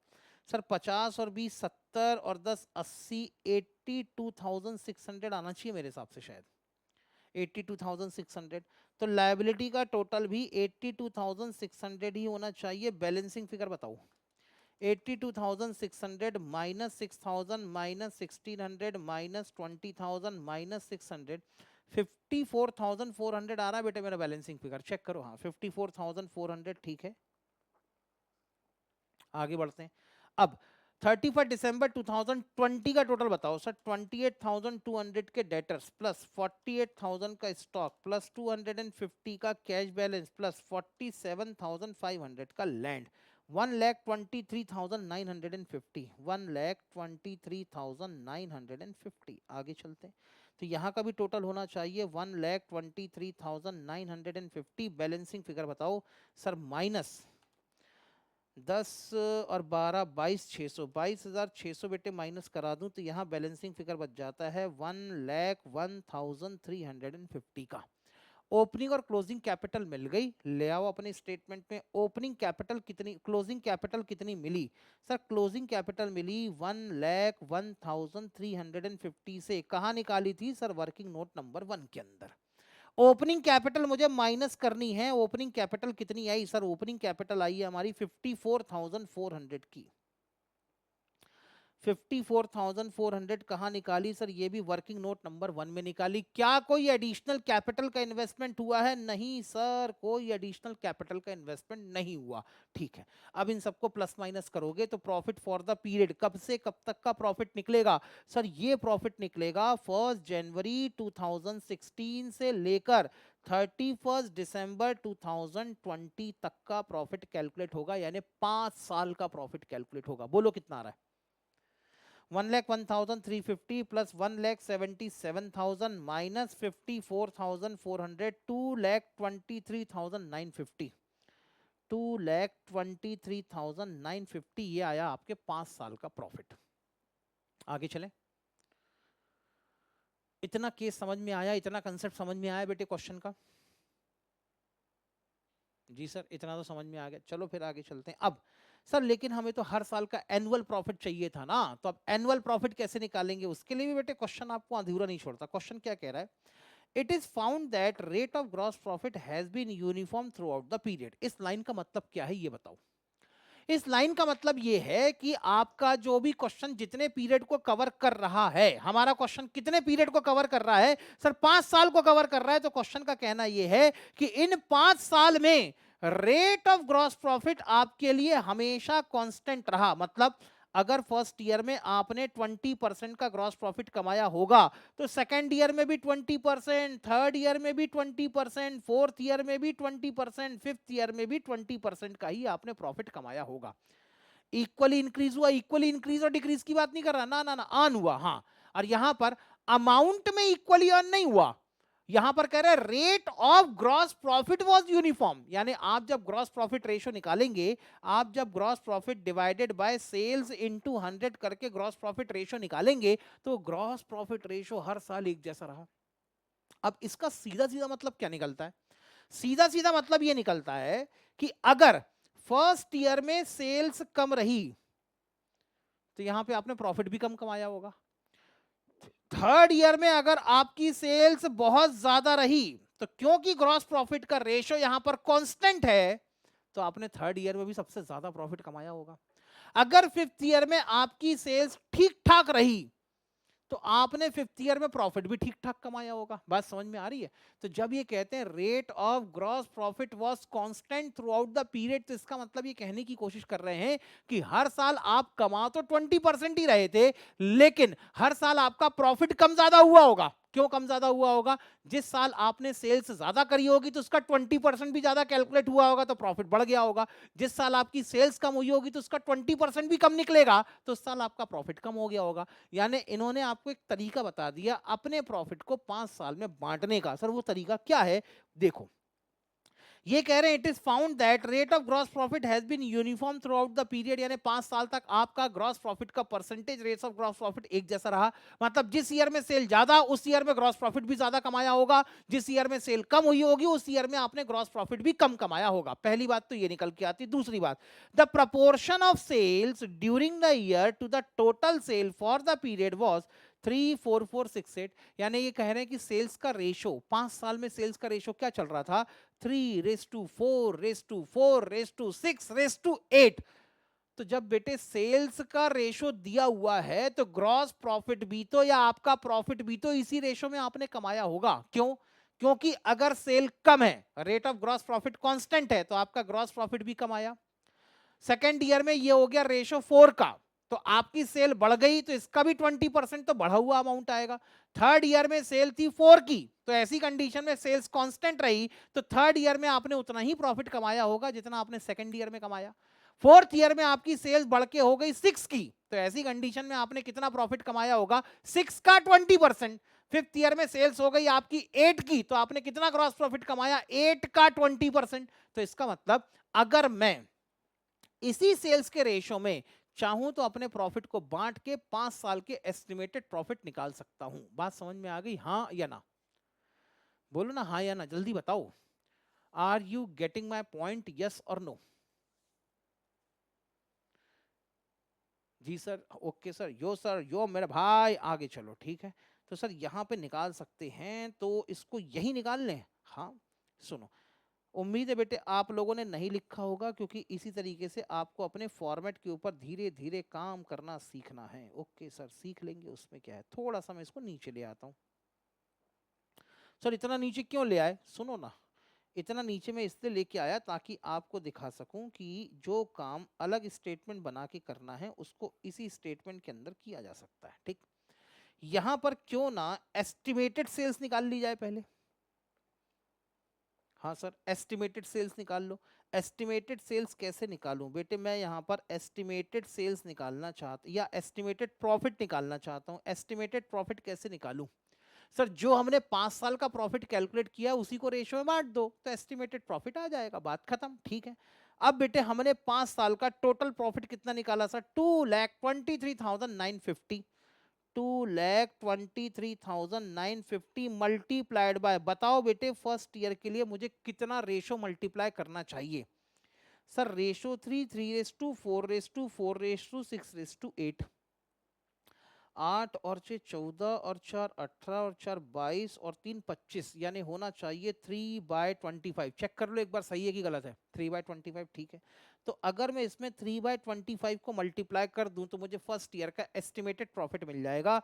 सर 50 और 20 70 और 10 80 82,600 आना चाहिए मेरे हिसाब से, शायद 82,600। तो लायबिलिटी का टोटल भी 82,600 ही होना चाहिए। बैलेंसिंग फिगर बताओ। 82,600 माइनस 6,000 माइनस 1,600 माइनस 20,000 माइनस 600, 54,400 आ रहा है बेटे मेरा बैलेंसिंग फिगर। चेक करो, हाँ 54,400 ठीक है। आगे बढ़ते हैं। अब 31 दिसंबर 2020 का टोटल बताओ। सर 28,200 के डेटर्स प्लस 48,000 का स्टॉक प्लस 250 का कैश बैलेंस प्लस 47,500 का लैंड, 1,23,950, 1,23,950। आगे चलते हैं तो यहाँ का भी टोटल होना चाहिए 1,23,950। बैलेंसिंग फिगर बताओ। सर माइनस 10 और 12 22,600, 22,600 बेटे माइनस करा दूं तो यहाँ बैलेंसिंग फिगर बच जाता है 1,01,350 का। ओपनिंग और क्लोजिंग कैपिटल मिल गई। ले आओ अपने स्टेटमेंट में। ओपनिंग कैपिटल कितनी, क्लोजिंग कैपिटल कितनी मिली? सर क्लोजिंग कैपिटल मिली 1,01,350 से। कहाँ निकाली थी? सर वर्किंग नोट नंबर 1 के अंदर। ओपनिंग कैपिटल मुझे माइनस करनी है। ओपनिंग कैपिटल कितनी आई? सर ओपनिंग कैपिटल आई है हमारी 54,400 की। 54,400 कहाँ निकाली? सर ये भी वर्किंग नोट नंबर 1 में निकाली। क्या कोई एडिशनल कैपिटल का इन्वेस्टमेंट हुआ है? नहीं सर, कोई एडिशनल कैपिटल का इन्वेस्टमेंट नहीं हुआ। ठीक है, अब इन सबको प्लस माइनस करोगे तो प्रॉफिट फॉर द पीरियड कब से कब तक का प्रॉफिट निकलेगा? सर ये प्रॉफिट निकलेगा 1 जनवरी 2016 से लेकर 31 दिसंबर 2020 तक का प्रॉफिट कैलकुलेट होगा, यानी 5 साल का प्रॉफिट कैलकुलेट होगा। बोलो कितना आ रहा है? 1,01,350 प्लस 1,77,000 माइनस 54,400, 2,23,950, 2,23,950। ये आया आपके 5 साल का प्रॉफिट। आगे चलें। इतना केस समझ में आया? इतना कंसेप्ट समझ में आया बेटे क्वेश्चन का? जी सर इतना तो समझ में आ गया। चलो फिर आगे चलते हैं। अब सर लेकिन हमें तो हर साल का एनुअल प्रॉफिट चाहिए था ना, तो अब एनुअल प्रॉफिट कैसे निकालेंगे? उसके लिए भी बेटे क्वेश्चन आपको अधूरा नहीं छोड़ता। क्वेश्चन क्या कह रहा है? It is found that rate of gross profit has been uniform throughout the period. इस लाइन का मतलब क्या है ये बताओ। इस लाइन का मतलब ये है कि आपका जो भी क्वेश्चन जितने पीरियड को कवर कर रहा है, हमारा क्वेश्चन कितने पीरियड को कवर कर रहा है? सर 5 साल को कवर कर रहा है। तो क्वेश्चन का कहना यह है कि इन 5 साल में रेट ऑफ ग्रॉस प्रॉफिट आपके लिए हमेशा कांस्टेंट रहा। मतलब अगर फर्स्ट ईयर में आपने 20% का ग्रॉस प्रॉफिट कमाया होगा तो सेकेंड ईयर में भी 20%, थर्ड ईयर में भी 20%, फोर्थ ईयर में भी 20%, फिफ्थ ईयर में भी 20% का ही आपने प्रॉफिट कमाया होगा। इक्वली इंक्रीज हुआ, इक्वली इंक्रीज और डिक्रीज की बात नहीं कर रहा ना, ना ना, अर्न हुआ। हाँ, और यहां पर अमाउंट में इक्वली अर्न नहीं हुआ, यहां पर कह रहे हैं rate of gross profit was uniform, यानी आप जब ग्रॉस प्रॉफिट रेशो निकालेंगे, आप जब gross profit divided by sales into 100 करके ग्रॉस प्रॉफिट रेशो निकालेंगे तो ग्रॉस प्रॉफिट रेशो हर साल एक जैसा रहा। अब इसका सीधा सीधा मतलब क्या निकलता है? सीधा सीधा मतलब ये निकलता है कि अगर फर्स्ट ईयर में सेल्स कम रही तो यहां पे आपने प्रॉफिट भी कम कमाया होगा। थर्ड ईयर में अगर आपकी सेल्स बहुत ज्यादा रही तो क्योंकि ग्रॉस प्रॉफिट का रेशो यहां पर कांस्टेंट है तो आपने थर्ड ईयर में भी सबसे ज्यादा प्रॉफिट कमाया होगा। अगर फिफ्थ ईयर में आपकी सेल्स ठीक ठाक रही तो आपने फिफ्थ ईयर में प्रॉफिट भी ठीक ठाक कमाया होगा। बात समझ में आ रही है? तो जब ये कहते हैं rate of gross profit was constant through out the period, तो इसका मतलब ये कहने की कोशिश कर रहे हैं कि हर साल आप कमा तो 20% ही रहे थे, लेकिन हर साल आपका प्रॉफिट कम ज्यादा हुआ होगा। क्यों कम ज्यादा हुआ होगा? जिस साल आपने सेल्स ज्यादा करी होगी तो उसका 20% भी ज्यादा कैलकुलेट हुआ होगा तो प्रॉफिट बढ़ गया होगा। जिस साल आपकी सेल्स कम हुई होगी तो उसका 20% भी कम निकलेगा तो उस साल आपका प्रॉफिट कम हो गया होगा। यानी इन्होंने आपको एक तरीका बता दिया अपने प्रॉफिट को 5 साल में बांटने का। सर वो तरीका क्या है? देखो, ये कह रहे हैं it is found that rate of gross profit has been uniform throughout the period, यानी 5 साल तक आपका ग्रॉस प्रॉफिट का percentage rate of gross profit एक जैसा रहा। मतलब जिस ईयर में सेल ज्यादा उस ईयर में ग्रॉस प्रॉफिट भी ज्यादा कमाया होगा, जिस ईयर में सेल कम हुई होगी उस ईयर में आपने ग्रॉस प्रॉफिट भी कम कमाया होगा। पहली बात तो ये निकल के आती। दूसरी बात, the proportion of sales during the year to the total sale for the period was 34468, यानी ये कह रहे हैं कि सेल्स का रेशो 5 साल में सेल्स का रेशो क्या चल रहा था? 3:4:4:6:8। तो जब बेटे सेल्स का रेशो दिया हुआ है तो ग्रॉस प्रॉफिट भी तो या आपका प्रॉफिट भी तो इसी रेशो में आपने कमाया होगा। क्यों? क्योंकि अगर सेल कम है, rate of gross profit constant है, तो आपका ग्रॉस प्रॉफिट भी कम आया। सेकेंड ईयर में ये हो गया रेशो 4 का, तो आपकी सेल बढ़ गई तो इसका भी 20% तो बढ़ा हुआ अमाउंट आएगा। थर्ड ईयर में सेल थी 4 की, तो ऐसी कंडीशन में सेल्स कांस्टेंट रही तो थर्ड ईयर में आपने उतना ही प्रॉफिट कमाया होगा जितना आपने सेकंड ईयर में कमाया। फोर्थ ईयर में आपकी सेल्स बढ़ के हो गई 6 की, तो ऐसी कंडीशन में आपने कितना प्रॉफिट कमाया होगा? 6 का 20%। फिफ्थ ईयर में सेल्स हो गई आपकी 8 की, तो आपने कितना ग्रॉस प्रॉफिट कमाया? 8 का 20%। तो इसका मतलब अगर मैं इसी सेल्स के रेशो में चाहूं तो अपने प्रॉफिट को बांट के 5 साल के एस्टिमेटेड प्रॉफिट निकाल सकता हूं। बात समझ में आ गई? हाँ या ना? बोलो ना हाँ या ना, जल्दी बताओ। Are you getting my point? Yes और नो? जी sir, okay sir, yo sir, yo मेरे भाई, आगे चलो ठीक है। तो सर यहां पे निकाल सकते हैं तो इसको यही निकाल लें। हाँ सुनो, उम्मीद है बेटे आप लोगों ने नहीं लिखा होगा क्योंकि इसी तरीके से आपको अपने फॉर्मेट के ऊपर धीरे धीरे काम करना सीखना है। ओके सर, सीख लेंगे, उसमें क्या है। थोड़ा सा मैं इसको नीचे ले आता हूँ। सर इतना नीचे क्यों ले आए? सुनो ना, इतना नीचे मैं इसलिए लेके आया ताकि आपको दिखा सकूं कि जो काम अलग स्टेटमेंट बना के करना है उसको इसी स्टेटमेंट के अंदर किया जा सकता है। ठीक, यहां पर क्यों ना एस्टिमेटेड सेल्स निकाल ली जाए पहले। हाँ सर, एस्टिमेटेड सेल्स निकाल लो। एस्टिमेटेड सेल्स कैसे निकालूं बेटे? मैं यहाँ पर एस्टिमेटेड सेल्स निकालना चाहता या एस्टिमेटेड प्रॉफिट निकालना चाहता हूँ। एस्टिमेटेड प्रॉफिट कैसे निकालूं? सर जो हमने 5 साल का प्रॉफिट कैलकुलेट किया उसी को रेशो में बांट दो तो एस्टिमेटेड प्रॉफिट आ जाएगा, बात खत्म। ठीक है, अब बेटे हमने 5 साल का टोटल प्रॉफिट कितना निकाला सर? 2,23,950। 2,23,950 मल्टीप्लाइड बाय, बताओ बेटे फर्स्ट ईयर के लिए मुझे कितना रेशो मल्टीप्लाई करना चाहिए? Sir ratio 3, 3:4:4:6:8। 8 और 6 14 और 4 18 और 4 22 और 3 25, यानी होना चाहिए 3/25। चेक कर लो एक बार सही है कि गलत है। 3/25 ठीक है। तो अगर मैं इसमें 3/25 को मल्टीप्लाई कर दूं तो मुझे फर्स्ट ईयर का एस्टिमेटेड प्रॉफिट मिल जाएगा।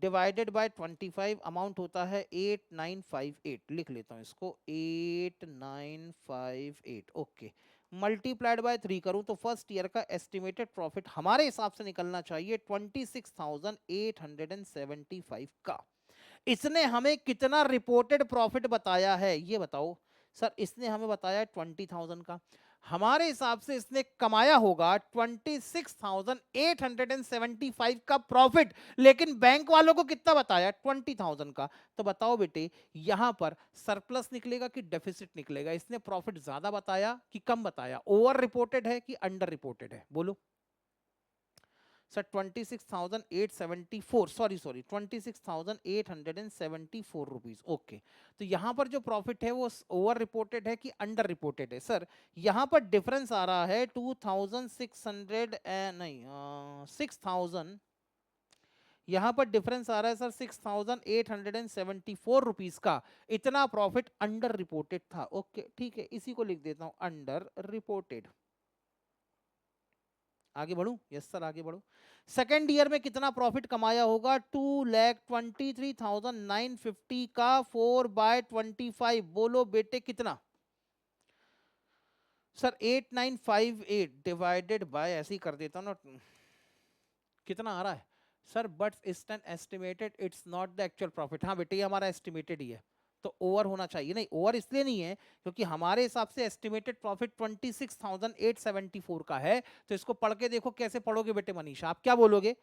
डिवाइडेड बाय 25 अमाउंट होता है 8958। लिख लेता हूं इसको, 8958। ओके, मल्टीप्लाइड बाय 3 करूं तो फर्स्ट ईयर का एस्टिमेटेड प्रॉफिट हमारे हिसाब से निकलना चाहिए 26,875 का। इसने हमें कितना रिपोर्टेड प्रॉफिट बताया है ये बताओ? सर इसने हमें बताया 20,000 का। हमारे हिसाब से इसने कमाया होगा 26,875 का प्रॉफिट, लेकिन बैंक वालों को कितना बताया 20,000 का। तो बताओ बेटे यहां पर सरप्लस निकलेगा कि डेफिसिट निकलेगा? इसने प्रॉफिट ज्यादा बताया कि कम बताया? ओवर रिपोर्टेड है कि अंडर रिपोर्टेड है? बोलो सर। 26,874, sorry 26,874 rupees. ओके, तो यहां पर जो प्रॉफिट है वो ओवर रिपोर्टेड है कि अंडर रिपोर्टेड है? सर यहां पर डिफरेंस आ रहा है 2,600 नहीं 6,000, यहां पर डिफरेंस आ रहा है सर 6,874 रुपीज का। इतना प्रॉफिट अंडर रिपोर्टेड था। ओके ठीक है, इसी को लिख देता हूं अंडर रिपोर्टेड। आगे बढ़ू? यस सर आगे बढ़ो। सेकेंड ईयर में कितना प्रॉफिट कमाया होगा? 2,23,950 का 4/25। बोलो बेटे कितना? सर 8,958 डिवाइडेड बाय, ऐसे ही कर देता हूं ना, कितना आ रहा है sir? But it's an estimated, it's not the actual profit. हाँ बेटे ये हमारा एस्टिमेटेड ही है, तो ओवर होना चाहिए। नहीं ओवर इसलिए नहीं है क्योंकि हमारे हिसाब से एस्टिमेटेड प्रॉफिट 26,874 का है। तो इसको पढ़ के देखो, कैसे पढ़ोगे बेटे मनीषा? आप क्या बोलोगे?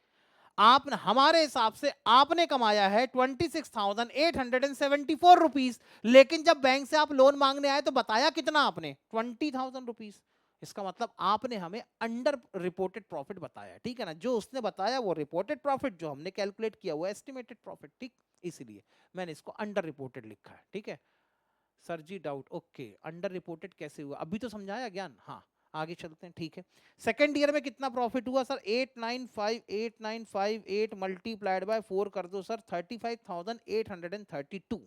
आप हमारे हिसाब से आपने कमाया है 26,874 रुपीज, लेकिन जब बैंक से आप लोन मांगने आए तो बताया कितना आपने? 20,000 रुपीज। इसका मतलब आपने हमें अंडर रिपोर्टेड प्रॉफिट बताया, ठीक है ना? जो उसने बताया वो रिपोर्टेड प्रॉफिट, जो हमने कैलकुलेट किया वो एस्टिमेटेड प्रॉफिट, ठीक? इसीलिए मैंने इसको अंडर रिपोर्टेड लिखा है, ठीक है सर जी? डाउट? ओके, अंडर रिपोर्टेड कैसे हुआ अभी तो समझाया ज्ञान। हाँ आगे चलते हैं, ठीक है। सेकेंड ईयर में कितना प्रॉफिट हुआ सर? 8,958 मल्टीप्लाइड बाय 4 कर दो सर, 35,832।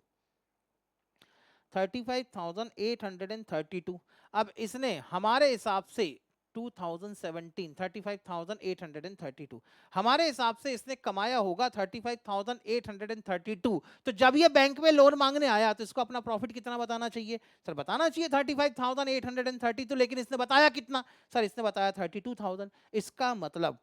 35,832। अब इसने हमारे हिसाब से 2017 35,832, हमारे हिसाब से इसने कमाया होगा 35,832। तो जब ये बैंक में लोन मांगने आया तो इसको अपना प्रॉफिट कितना बताना चाहिए? सर बताना चाहिए 35,832, लेकिन इसने बताया कितना? सर इसने बताया 32,000। इसका मतलब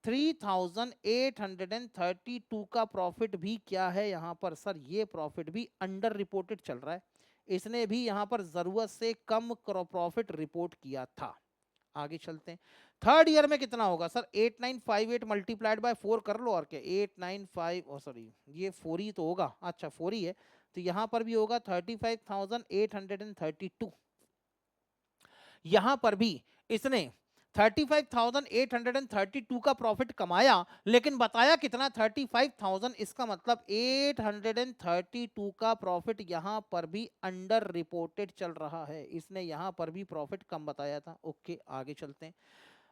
3,832 का प्रॉफिट भी क्या है यहां पर? सर ये प्रॉफिट भी अंडर रिपोर्टेड चल रहा है। इसने भी यहां पर जरूरत से कम प्रॉफिट रिपोर्ट किया था। आगे चलते हैं। थर्ड ईयर में कितना होगा सर? 8,958 मल्टीप्लाइड बाय 4 कर लो, और क्या 895, सॉरी ये 4 ही तो होगा। अच्छा 4 ही है, तो यहां पर भी होगा 35,832। यहां पर भी इसने 35,832 का प्रॉफिट कमाया, लेकिन बताया कितना? 35,000। इसका मतलब 832 का प्रॉफिट यहां पर भी अंडर रिपोर्टेड चल रहा है। इसने यहां पर भी प्रॉफिट कम बताया था। ओके आगे चलते हैं।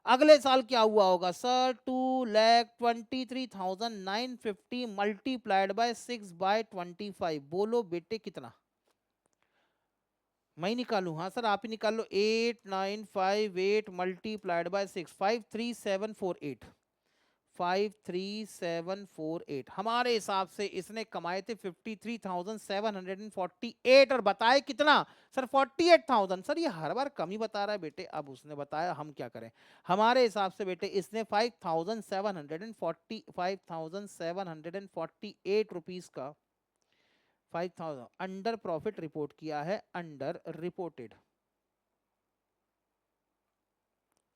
अगले साल क्या हुआ होगा सर? 2,23,950 multiplied by 6/25। बोलो बेटे कितना? मैं निकालू? हाँ सर आप ही निकाल लो। 8,958 मल्टीप्लाइड बाय 6, 53748। 53748 हमारे हिसाब से इसने कमाए थे 53,748, और बताए कितना सर? 48,000। सर ये हर बार कम ही बता रहा है बेटे। अब उसने बताया, हम क्या करें? हमारे हिसाब से बेटे इसने 5,748 रुपीज का 5,000 अंडर प्रॉफिट रिपोर्ट किया है, अंडर रिपोर्टेड।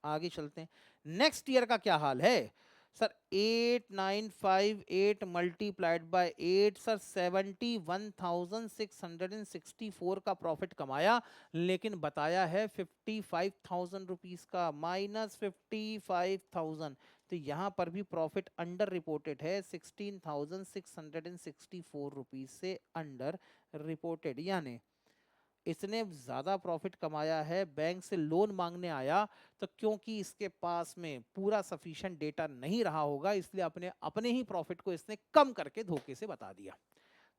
आगे चलते हैं। नेक्स्ट ईयर का क्या हाल है सर? 8,958 मल्टीप्लाइड बाय 8 सर 71,664 का प्रॉफिट कमाया, लेकिन बताया है 55,000 रुपीज का, -55,000। तो यहां पर भी प्रॉफिट अंडर रिपोर्टेड है, 16,664 रुपीज से अंडर रिपोर्टेड। यानी इसने ज्यादा प्रॉफिट कमाया है, बैंक से लोन मांगने आया तो क्योंकि इसके पास में पूरा सफिशिएंट डेटा नहीं रहा होगा, इसलिए अपने अपने ही प्रॉफिट को इसने कम करके धोखे से बता दिया।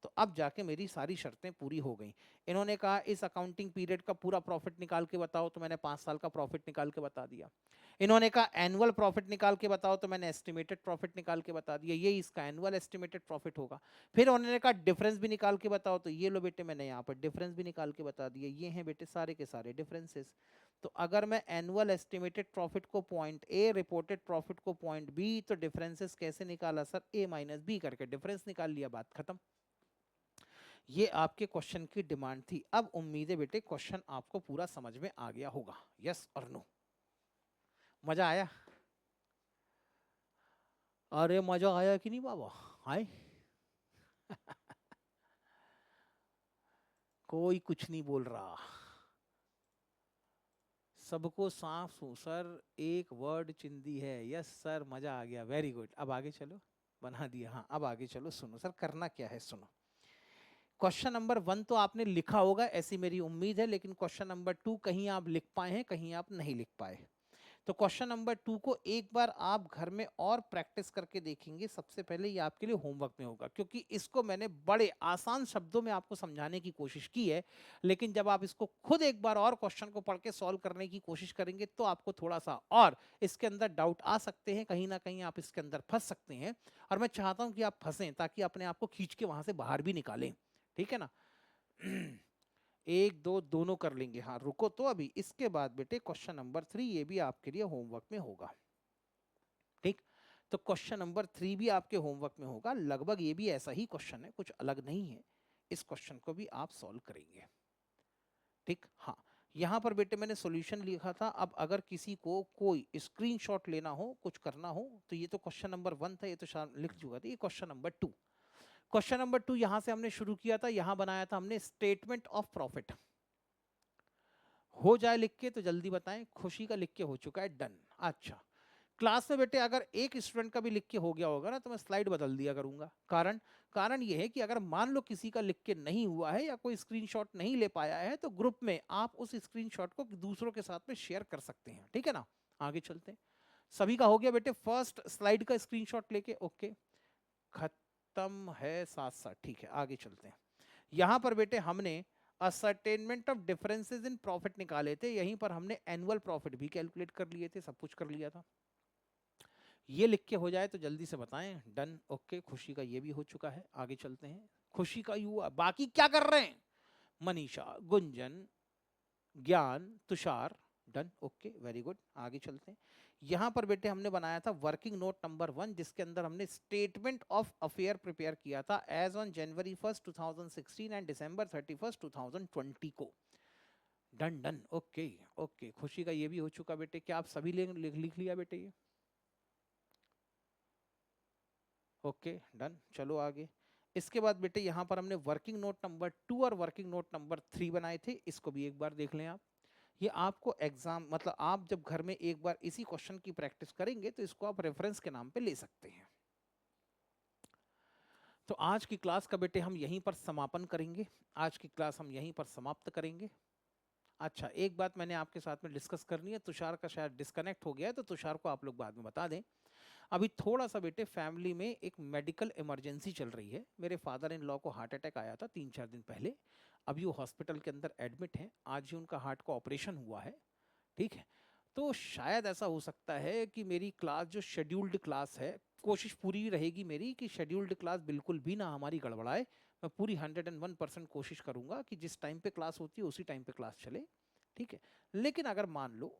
तो अब जाके मेरी सारी शर्तें पूरी हो गई। इन्होंने कहा इस अकाउंटिंग पीरियड का पूरा प्रॉफिट निकाल के बताओ, तो मैंने 5 साल का प्रॉफिट निकाल के बता दिया। इन्होंने कहा एनुअल प्रॉफिट निकाल के बताओ, तो मैंने एस्टिमेटेड प्रॉफिट निकाल के बता दिया, ये इसका एनुअल एस्टिमेटेड प्रॉफिट होगा। फिर उन्होंने कहा डिफरेंस भी निकाल के बताओ, तो ये लो बेटे मैंने यहाँ पर डिफरेंस भी निकाल के बता दिए। ये हैं बेटे सारे के सारे डिफरेंसेस। तो अगर मैं एनुअल एस्टिमेटेड प्रॉफिट को पॉइंट ए, रिपोर्टेड प्रॉफिट को पॉइंट बी, तो डिफरेंसेस कैसे निकाला सर? ए माइनस बी करके डिफरेंस निकाल लिया, बात खत्म। ये आपके क्वेश्चन की डिमांड थी। अब उम्मीद है बेटे क्वेश्चन आपको पूरा समझ में आ गया होगा, यस और नो? मजा आया? अरे मजा आया कि नहीं बाबा? हाय कोई कुछ नहीं बोल रहा, सबको साफ सू सर, एक वर्ड चिंदी है, यस सर, मजा आ गया, वेरी गुड। अब आगे चलो, बना दिया, हाँ अब आगे चलो। सुनो सर करना क्या है, सुनो। क्वेश्चन नंबर 1 तो आपने लिखा होगा ऐसी मेरी उम्मीद है, लेकिन क्वेश्चन नंबर 2 कहीं आप लिख पाए हैं, कहीं आप नहीं लिख पाए। तो क्वेश्चन नंबर 2 को एक बार आप घर में और प्रैक्टिस करके देखेंगे। सबसे पहले ये आपके लिए होमवर्क में होगा, क्योंकि इसको मैंने बड़े आसान शब्दों में आपको समझाने की कोशिश की है, लेकिन जब आप इसको खुद एक बार और क्वेश्चन को पढ़ के सॉल्व करने की कोशिश करेंगे तो आपको थोड़ा सा और इसके अंदर डाउट आ सकते हैं, कहीं ना कहीं आप इसके अंदर फंस सकते हैं। और मैं चाहता हूं कि आप फंसें ताकि अपने आप को खींच के वहां से बाहर भी निकालें, ठीक है ना? एक दो दोनों कर लेंगे, हाँ रुको तो अभी, इसके बाद बेटे क्वेश्चन नंबर 3 ये भी आपके लिए होमवर्क में होगा, ठीक? तो क्वेश्चन नंबर 3 भी आपके होमवर्क में होगा, लगभग ये भी ऐसा ही क्वेश्चन है, कुछ अलग नहीं है। इस क्वेश्चन को भी आप सॉल्व करेंगे, ठीक? हाँ, यहां पर बेटे मैंने सॉल्यूशन लिखा था। अब अगर किसी को कोई स्क्रीनशॉट लेना हो, कुछ करना हो, तो ये तो क्वेश्चन नंबर 1 था, ये तो लिख चुका था। ये क्वेश्चन नंबर 2, क्वेश्चन नंबर 2 यहां से हमने शुरू किया था, यहां बनाया था हमने स्टेटमेंट ऑफ प्रॉफिट। हो जाए लिख के तो जल्दी बताएं, खुशी का लिख के हो चुका है, डन। अच्छा, क्लास में बेटे अगर एक स्टूडेंट का भी लिख के हो गया होगा ना, तो मैं स्लाइड बदल दिया करूंगा। कारण कारण ये है कि अगर मान लो किसी का लिख के नहीं हुआ है या कोई स्क्रीनशॉट नहीं ले पाया है, तो ग्रुप में आप उस स्क्रीनशॉट को दूसरों के साथ में शेयर कर सकते हैं, ठीक है ना? आगे चलते हैं। सभी का हो गया बेटे फर्स्ट स्लाइड का स्क्रीनशॉट लेके? ओके, खत्म है साथ साथ, ठीक है आगे चलते हैं। यहां पर बेटे हमने ascertainment of differences in profit निकाले थे, यहीं पर हमने एनुअल प्रॉफिट भी कैलकुलेट कर लिए थे, सब कुछ कर लिया था। ये लिख के हो जाए तो जल्दी से बताएं, डन ओके। खुशी का ये भी हो चुका है, आगे चलते हैं। खुशी का युवा, बाकी क्या कर रहे हैं? मनीषा, गुंजन, ज्ञान, Tushar, done okay very good. आगे चलते हैं। यहां पर बेटे हमने बनाया था वर्किंग नोट नंबर 1, जिसके अंदर हमने स्टेटमेंट ऑफ अफेयर प्रिपेयर किया था as on January 1st 2016 and December 31st 2020 को। Done done okay okay. खुशी का ये भी हो चुका बेटे, क्या आप सभी लिख लिया बेटे ये? ओके डन, चलो आगे। इसके बाद बेटे यहां पर हमने वर्किंग नोट नंबर 2 और वर्किंग नोट नंबर 3 बनाए थे, इसको भी एक बार देख लें आप। ये आपको एग्जाम, मतलब आप जब घर में एक बार इसी क्वेश्चन की प्रैक्टिस करेंगे तो इसको आप रेफरेंस के नाम पे ले सकते हैं। तो आज की क्लास का बेटे हम यहीं पर समापन करेंगे, आज की क्लास हम यहीं पर समाप्त करेंगे। अच्छा, एक बात मैंने आपके साथ में डिस्कस करनी है, तुषार का शायद डिस्कनेक्ट हो गया है, तो तुषार को आप लोग बाद में बता दें। अभी थोड़ा सा बेटे फैमिली में एक मेडिकल इमरजेंसी चल रही है। मेरे फादर इन लॉ को हार्ट अटैक आया था 3-4 दिन पहले, अभी वो हॉस्पिटल के अंदर एडमिट हैं, आज ही उनका हार्ट का ऑपरेशन हुआ है, ठीक है? तो शायद ऐसा हो सकता है कि मेरी क्लास जो शेड्यूल्ड क्लास है, कोशिश पूरी रहेगी मेरी कि शेड्यूल्ड क्लास बिल्कुल भी ना हमारी गड़बड़ाए। मैं पूरी 101% कोशिश करूंगा कि जिस टाइम पे क्लास होती है उसी टाइम पे क्लास चले, ठीक है? लेकिन अगर मान लो